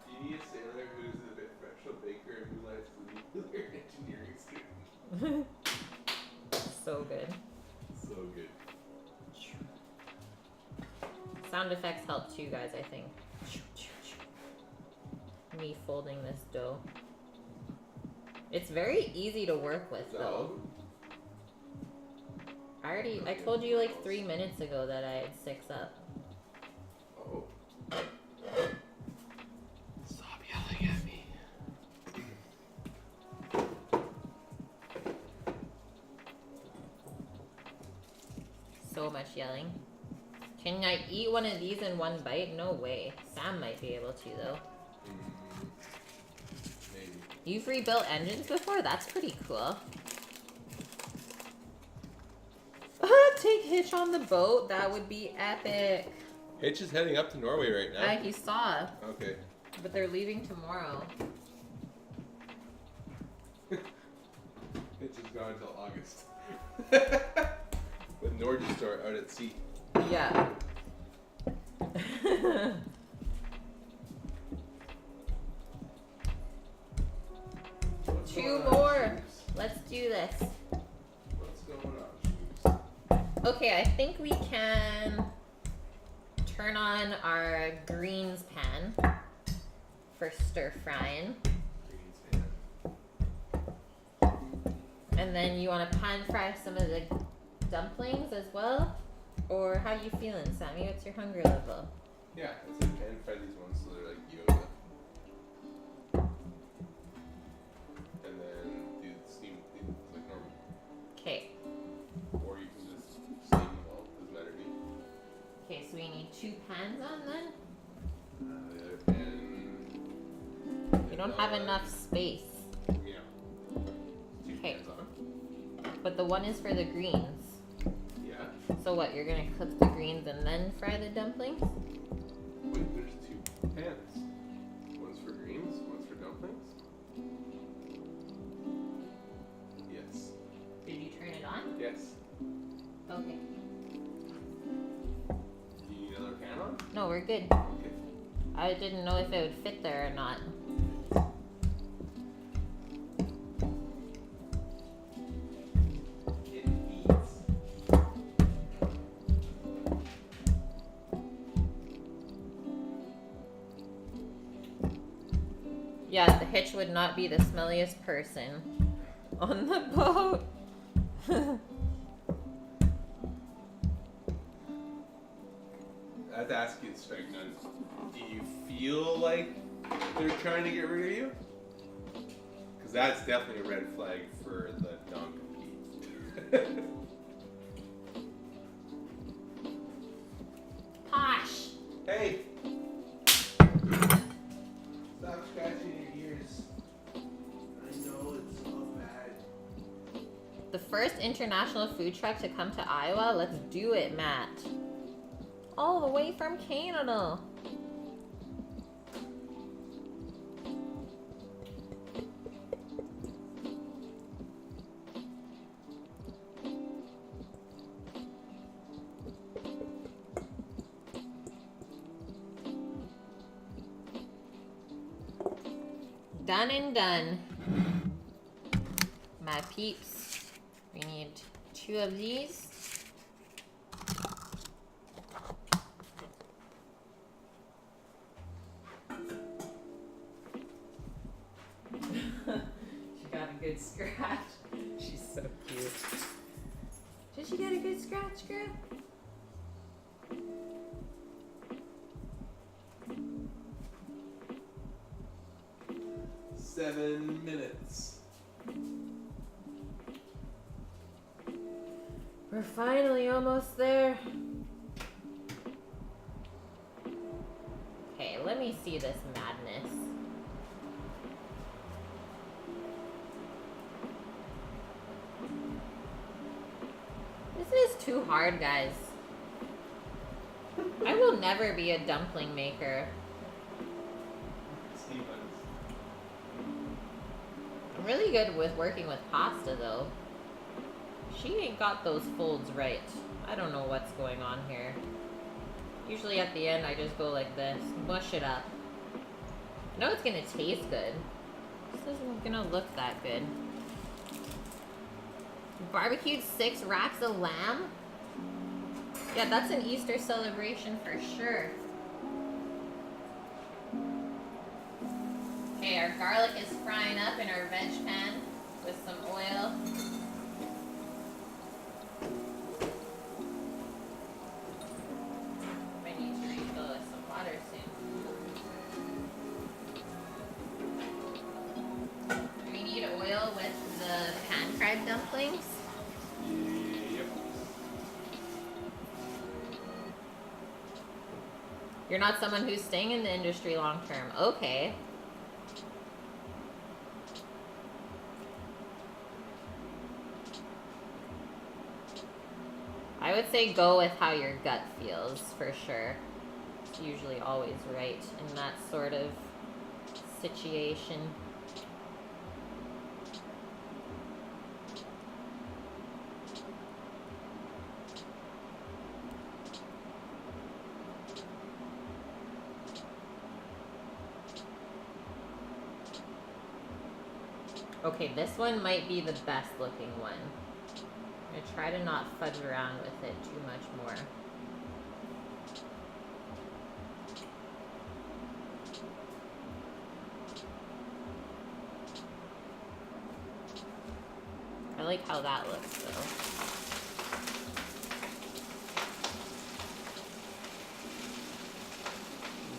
You need a sailor who's a professional baker and who likes the nuclear engineering student. So good. So good. Sound effects help too, guys, I think. Me folding this dough. It's very easy to work with, though. I told you like 3 minutes ago that I had 6 up. Oh. Stop yelling at me. So much yelling. Can I eat one of these in one bite? No way. Sam might be able to, though. Maybe. You've rebuilt engines before? That's pretty cool. Take Hitch on the boat. That would be epic. Hitch is heading up to Norway right now. He saw. Okay. But they're leaving tomorrow. Hitch is gone until August. With Norges start out at sea. Yeah. 2 more. Let's do this. What's going on, Shoes? Okay, I think we can turn on our greens pan for stir frying. Greens fan. And then you want to pan fry some of the dumplings as well? Or how you feeling, Sammy? What's your hunger level? Yeah, it's like pan fry these ones so they're like gyoza. And then do steam things like normal. Okay. Or you can just steam them all, doesn't matter to me. Okay, so we need 2 pans on then? The other pan. You don't have enough space. Yeah. 2 Okay. pans on. But the one is for the greens. Yeah. So what, you're gonna cook the greens and then fry the dumplings? Wait, there's 2 pans. One's for greens, one's for dumplings. Yes. Did you turn it on? Yes. Okay. Do you need another pan on? No, we're good. Okay. I didn't know if it would fit there or not. It beats. Yeah, the Hitch would not be the smelliest person on the boat. I have to ask you, Strike None. Do you feel like they're trying to get rid of you? Because that's definitely a red flag for the non-compete. Posh. Hey! Stop scratching your ears. I know it's so bad. The first international food truck to come to Iowa? Let's do it, Matt. All the way from Canada. Done and done. My peeps. We need 2 of these. She got a good scratch. She's so cute. Did she get a good scratch, girl? 7 minutes. We're finally almost there. Okay, let me see this madness. This is too hard, guys. I will never be a dumpling maker. Stevens. I'm really good with working with pasta, though. She ain't got those folds right. I don't know what's going on here. Usually at the end, I just go like this. Mush it up. I know it's gonna taste good. This isn't gonna look that good. Barbecued 6 racks of lamb? Yeah, that's an Easter celebration for sure. Okay, our garlic is frying up in our veg pan with some oil. Might need to refill with some water soon. Do we need oil with the pan-fried dumplings? Yep. You're not someone who's staying in the industry long term. Okay. I would say go with how your gut feels, for sure. It's usually always right in that sort of situation. Okay, this one might be the best looking one. I'm gonna try to not fudge around with it too much more. I like how that looks though.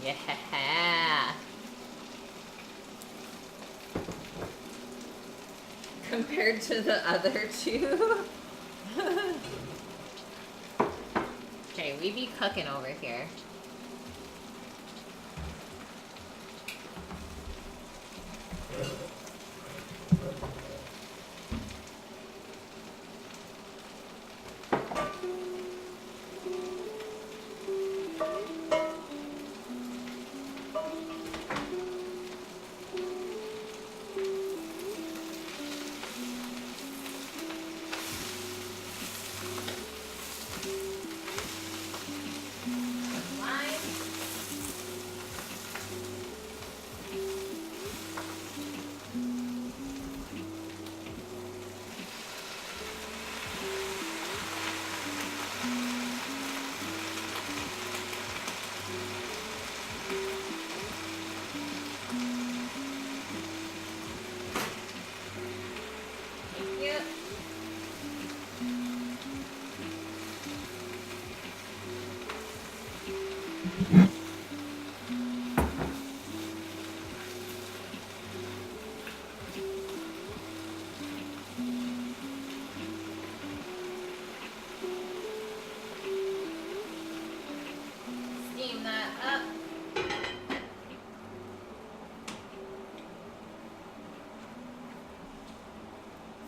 Yeah! Compared to the other two. Okay, we be cooking over here. Steam that up.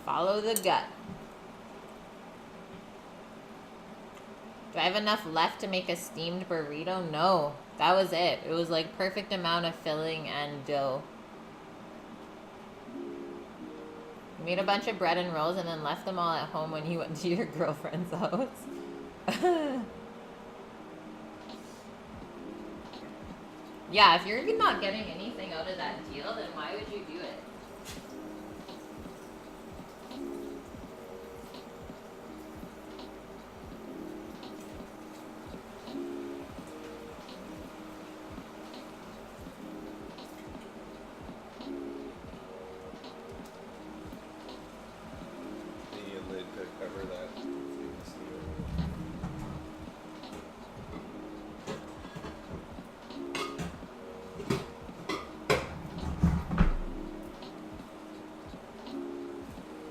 Follow the gut. Do I have enough left to make a steamed burrito? No, that was it. It was like perfect amount of filling and dough. You made a bunch of bread and rolls and then left them all at home when you went to your girlfriend's house. Yeah, if you're not getting anything out of that deal, then why would you do it? The lid to cover that. So you can see it.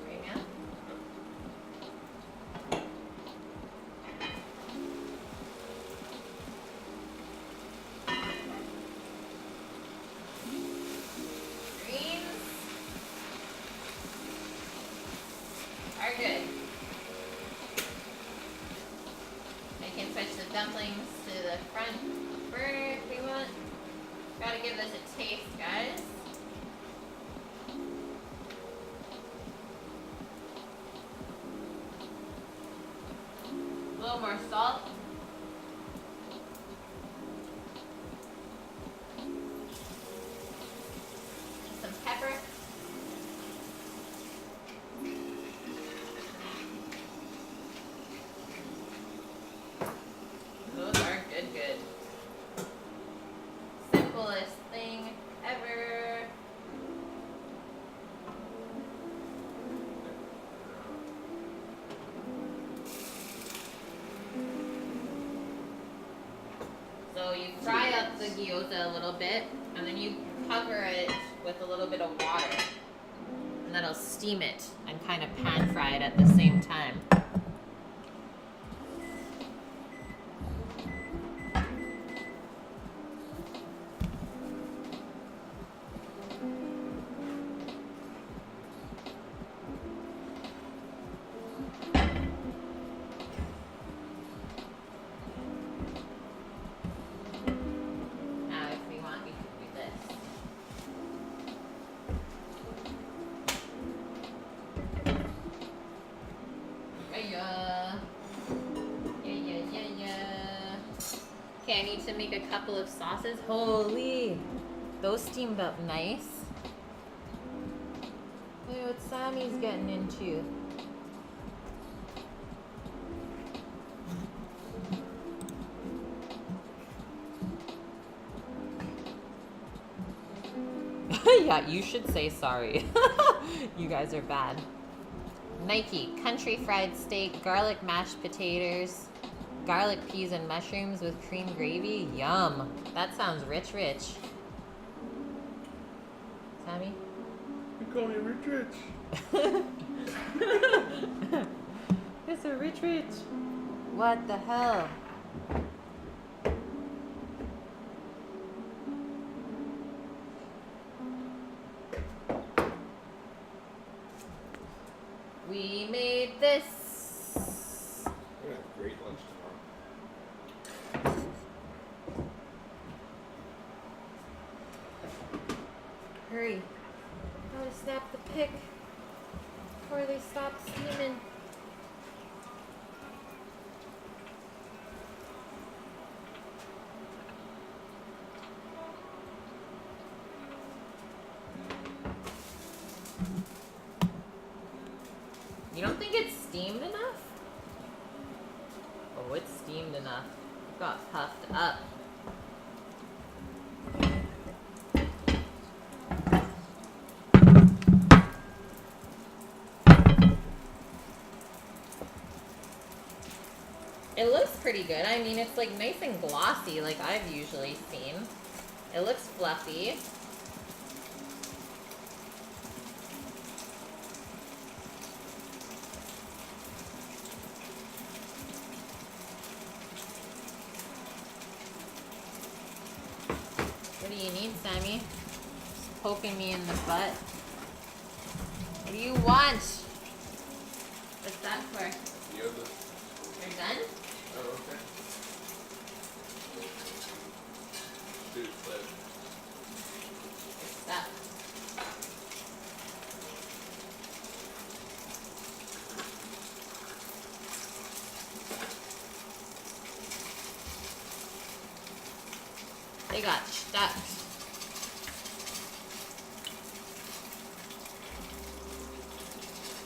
Right now? Greens are good. I can switch the dumplings to the front burner if we want. Gotta give this a taste, guys. A little more salt. Some pepper. Those are good. Simplest thing ever. So you fry up the gyoza a little bit, and then you cover it with a little bit of water. And that'll steam it and kind of pan fry it at the same time. Now, if we want, we could do this. Yeah. Okay, I need to make a couple of sauces. Holy, those steamed up nice. Look at what Sammy's getting into. Yeah, you should say sorry. You guys are bad. Nike, country fried steak, garlic mashed potatoes, garlic peas and mushrooms with cream gravy. Yum. That sounds rich. Sammy? You call me Rich. It's a rich. What the hell? We made this. We're gonna have a great lunch tomorrow. Hurry. Gotta snap the pic before they stop steaming. You don't think it's steamed enough? Oh, it's steamed enough. It got puffed up. It looks pretty pretty good. I mean, it's like nice and glossy like I've usually seen. It looks fluffy. What do you need, Sammy? Just poking me in the butt. What do you want? What's that for? Gyoza. You're done? Oh, okay. Dude, flip. What's that? They got stuck.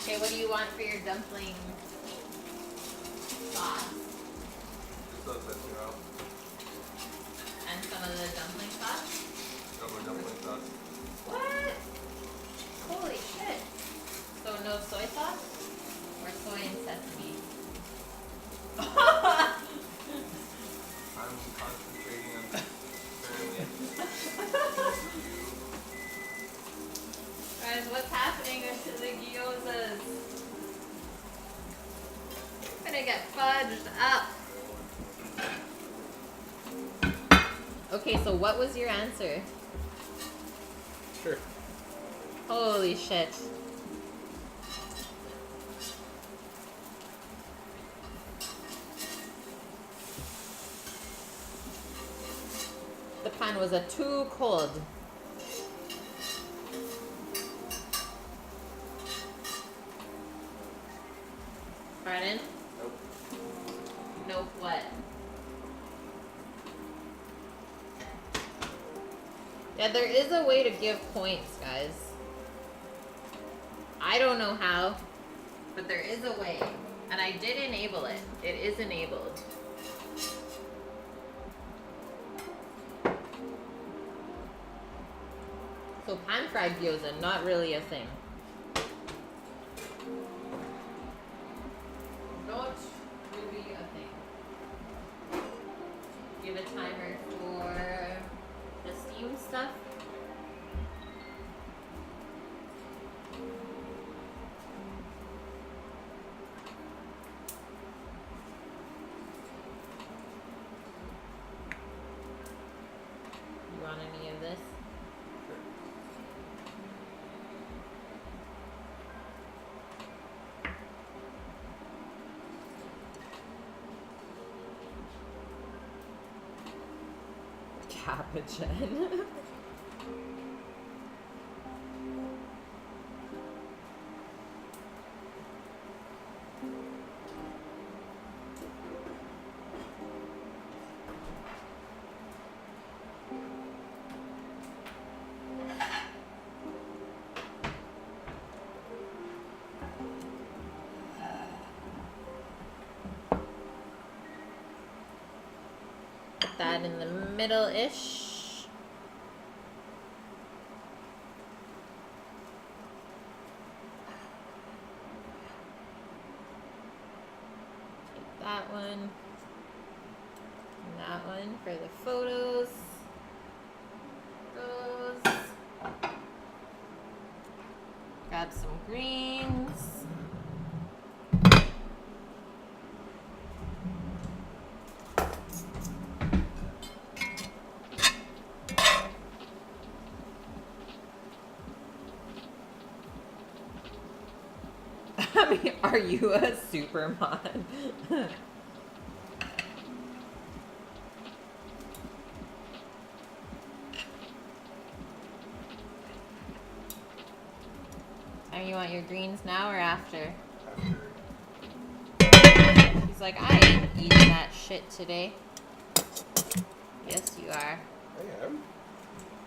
Okay, what do you want for your dumpling sauce? Just those that you out. And some of the dumpling sauce? No more dumpling sauce. What? Holy shit. So no soy sauce? Or soy and sesame? I'm concentrating on apparently. Guys, what's happening to the gyozas? I'm gonna get fudged up. Okay, so what was your answer? Sure. Holy shit. The pan was too cold. Pardon? Nope. Nope, what? Yeah, there is a way to give points, guys. I don't know how, but there is a way. And I did enable it. It is enabled. So pan-fried gyoza, not really a thing. Not really a thing. Give a timer for the steam stuff. You want any of this? Capuchin. Put that in the middle-ish. Take that one. And that one for the photos. Those. Grab some greens. I mean, are you a supermod? And you want your greens now or after? After. He's like, I ain't eating that shit today. Yes, you are. I am.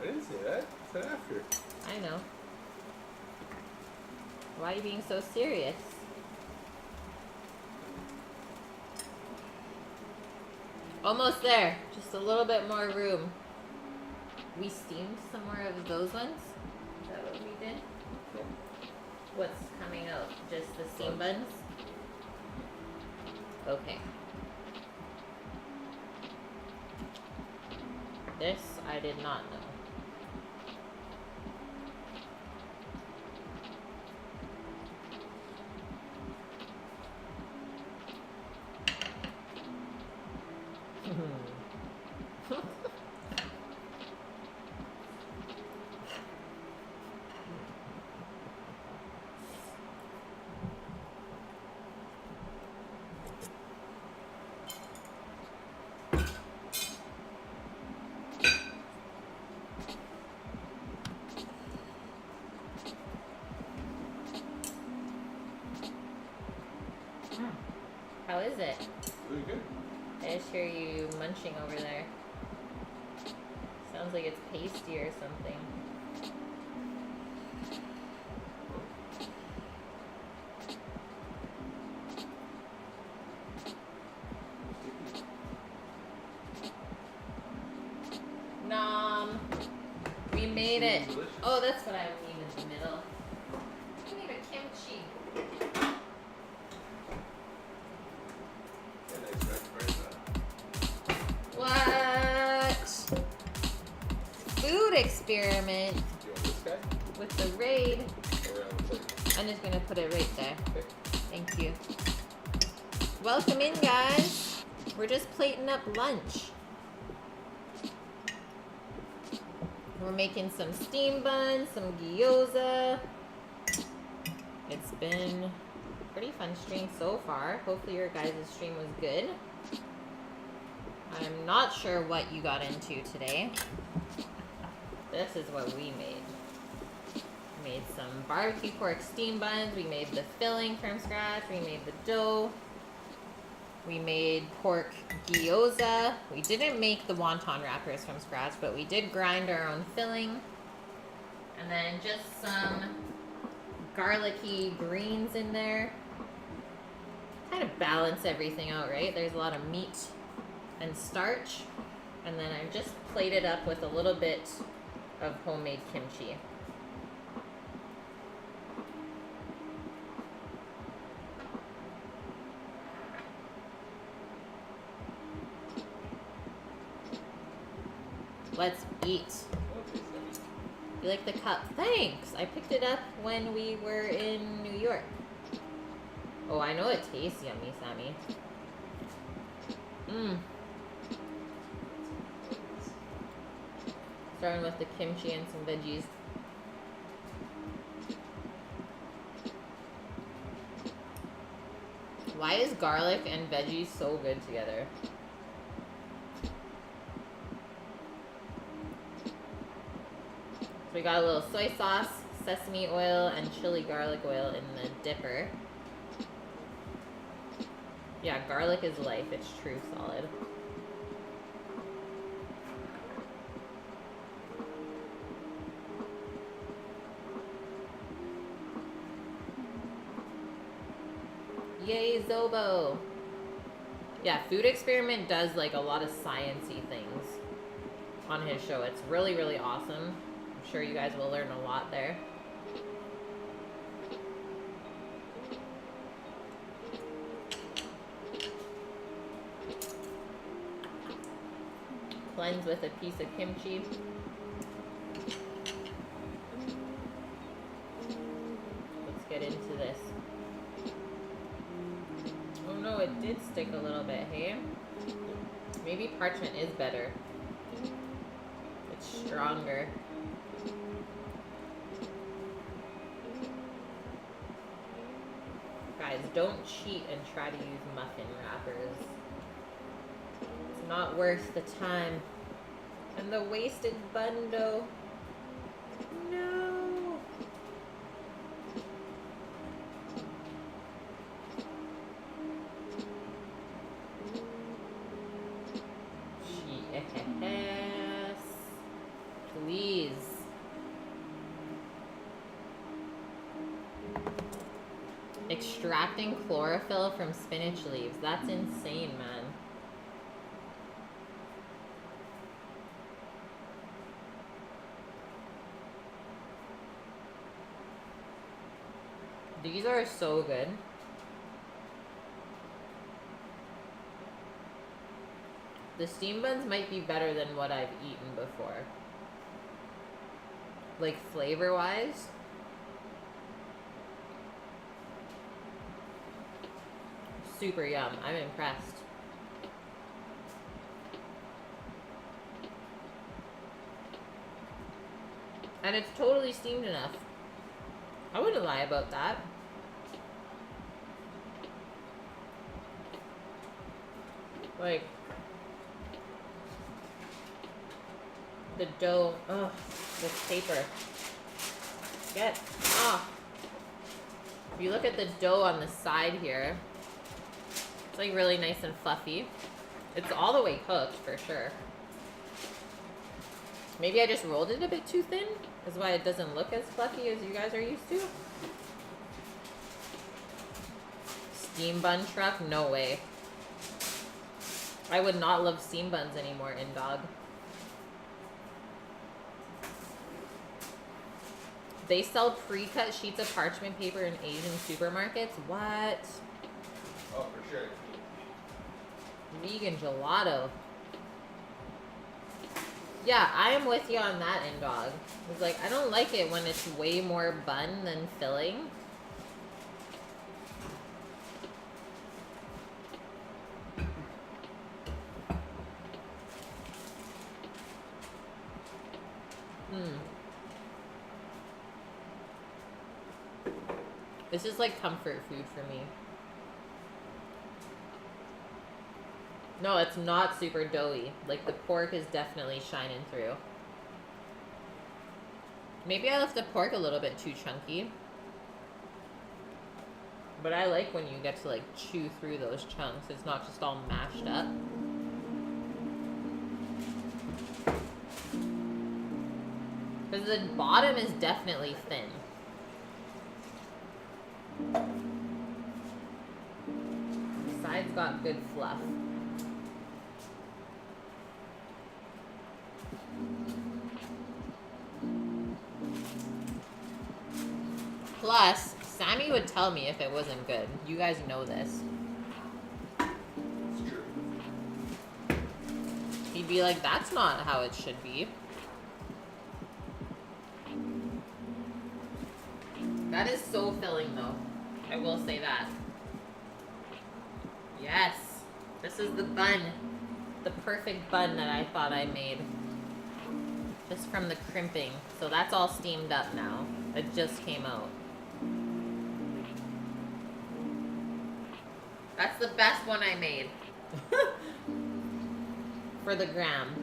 I didn't say that. I said after. I know. Why are you being so serious? Almost there. Just a little bit more room. We steamed some more of those ones? Is that what we did? Nope. What's coming out? Just the steam buns? Okay. This I did not know. How is it? Really good. I just hear you munching over there. Sounds like it's pasty or something. Nom. We made it. Delicious. Oh, that's what I need in the middle. We need a kimchi. Yeah, nice red What? Food experiment Do you want this guy? with the raid. Or around the plate? I'm just gonna put it right there. Okay. Thank you. Welcome in, guys. We're just plating up lunch. We're making some steam buns, some gyoza. It's been a pretty fun stream so far. Hopefully your guys' stream was good. I'm not sure what you got into today. This is what we made. We made some barbecue pork steam buns. We made the filling from scratch. We made the dough. We made pork gyoza. We didn't make the wonton wrappers from scratch, but we did grind our own filling. And then just some garlicky greens in there. Kind of balance everything out, right? There's a lot of meat and starch. And then I've just plated up with a little bit of homemade kimchi. Let's eat. Oh, tastes yummy. You like the cup? Thanks. I picked it up when we were in New York. Oh, I know it tastes yummy, Sammy. Mmm. Starting with the kimchi and some veggies. Why is garlic and veggies so good together? So we got a little soy sauce, sesame oil, and chili garlic oil in the dipper. Yeah, garlic is life. It's true solid. Yay, Zobo! Yeah, Food Experiment does like a lot of sciencey things on his show. It's really, really awesome. I'm sure you guys will learn a lot there. Cleanse with a piece of kimchi. Let's get into this. Oh no, it did stick a little bit, hey? Maybe parchment is better. It's stronger. Guys, don't cheat and try to use muffin wrappers. It's not worth the time. And the wasted bun dough. No. Yes. Please. Extracting chlorophyll from spinach leaves. That's insane, man. These are so good. The The steam buns might be better than what I've eaten before. Like flavor-wise. Super yum. I'm impressed. And it's totally steamed enough. I wouldn't lie about that. Like, the dough, ugh, this paper. Get off. If you look at the dough on the side here, it's like really nice and fluffy. It's all the way cooked for sure. Maybe I just rolled it a bit too thin. That's why it doesn't look as fluffy as you guys are used to. Steam bun truck? No way. I would not love steam buns anymore in dog. They sell pre-cut sheets of parchment paper in Asian supermarkets? What? Oh, for sure. Vegan gelato. Yeah, I am with you on that in dog. It's like, I don't like it when it's way more bun than filling. This is like comfort food for me. No, it's not super doughy. Like, the pork is definitely shining through. Maybe I left the pork a little bit too chunky. But I like when you get to, like, chew through those chunks. It's not just all mashed up. Because the bottom is definitely thin. The sides got good fluff. Plus, Sammy would tell me if it wasn't good. You guys know this. It's true. He'd be like, that's not how it should be. That is so filling, though. I will say that. Yes. This is the bun. The perfect bun that I thought I made. Just from the crimping. So that's all steamed up now. It just came out. That's the best one I made. For the gram.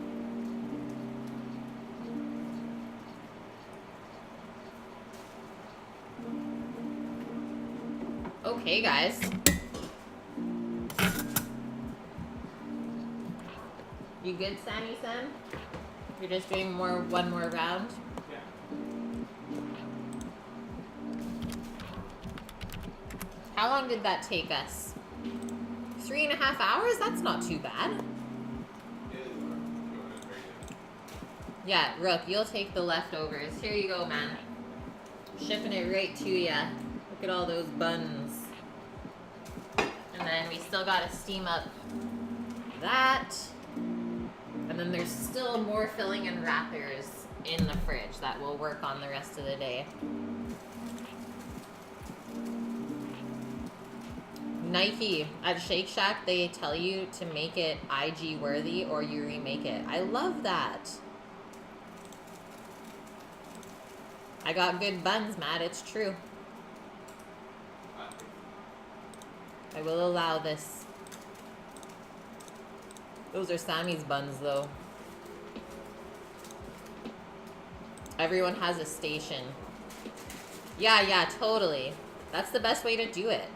Okay, guys. You good, Sammy Sam? You're just doing one more round? Yeah. How long did that take us? 3.5 hours? That's not too bad. Yeah, Rook, you'll take the leftovers. Here you go, man. Shipping it right to ya. Look at all those buns. And then we still gotta steam up that. And then there's still more filling and wrappers in the fridge that will work on the rest of the day. Nike, at Shake Shack, they tell you to make it IG worthy or you remake it. I love that. I got good buns, Matt. It's true. I will allow this. Those are Sammy's buns, though. Everyone has a station. Yeah, totally. That's the best way to do it.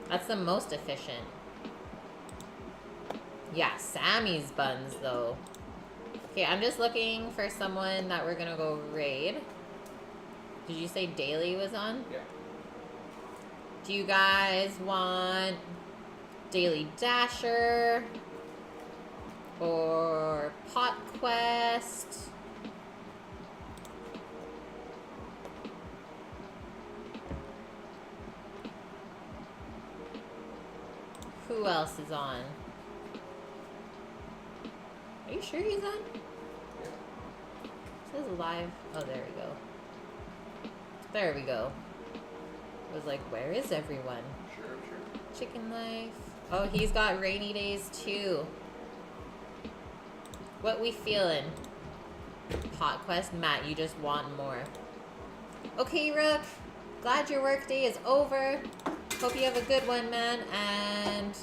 That's the most efficient. Yeah, Sammy's buns, though. Okay, I'm just looking for someone that we're gonna go raid. Did you say Daily was on? Yeah. Do you guys want Daily Dasher or Pot Quest? Who else is on? Are you sure he's on? Yeah. It says live. Oh, there we go. There we go. I was like, where is everyone? Sure. Chicken life. Oh, he's got rainy days too. What we feeling? Hot Quest? Matt, you just want more. Okay, Rook. Glad your work day is over. Hope you have a good one, man. And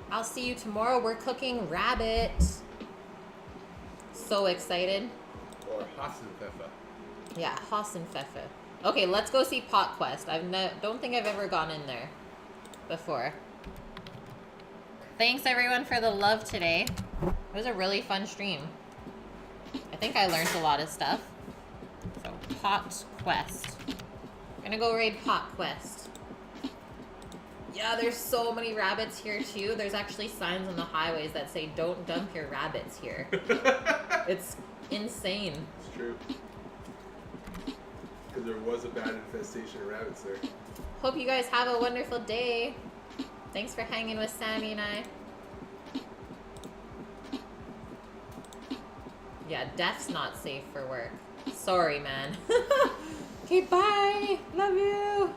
I'll see you tomorrow. We're cooking rabbit. So excited. Or Hassenpfeffer. Yeah, Hassenpfeffer. Okay, let's go see Pot Quest. Don't think I've ever gone in there before. Thanks everyone for the love today. It was a really fun stream. I think I learned a lot of stuff. So, Pot Quest. Gonna go raid Pot Quest. Yeah, there's so many rabbits here too. There's actually signs on the highways that say don't dump your rabbits here. It's insane. It's true. Because there was a bad infestation of rabbits there. Hope you guys have a wonderful day. Thanks for hanging with Sammy and I. Yeah, Def's not safe for work. Sorry, man. Okay, bye. Love you.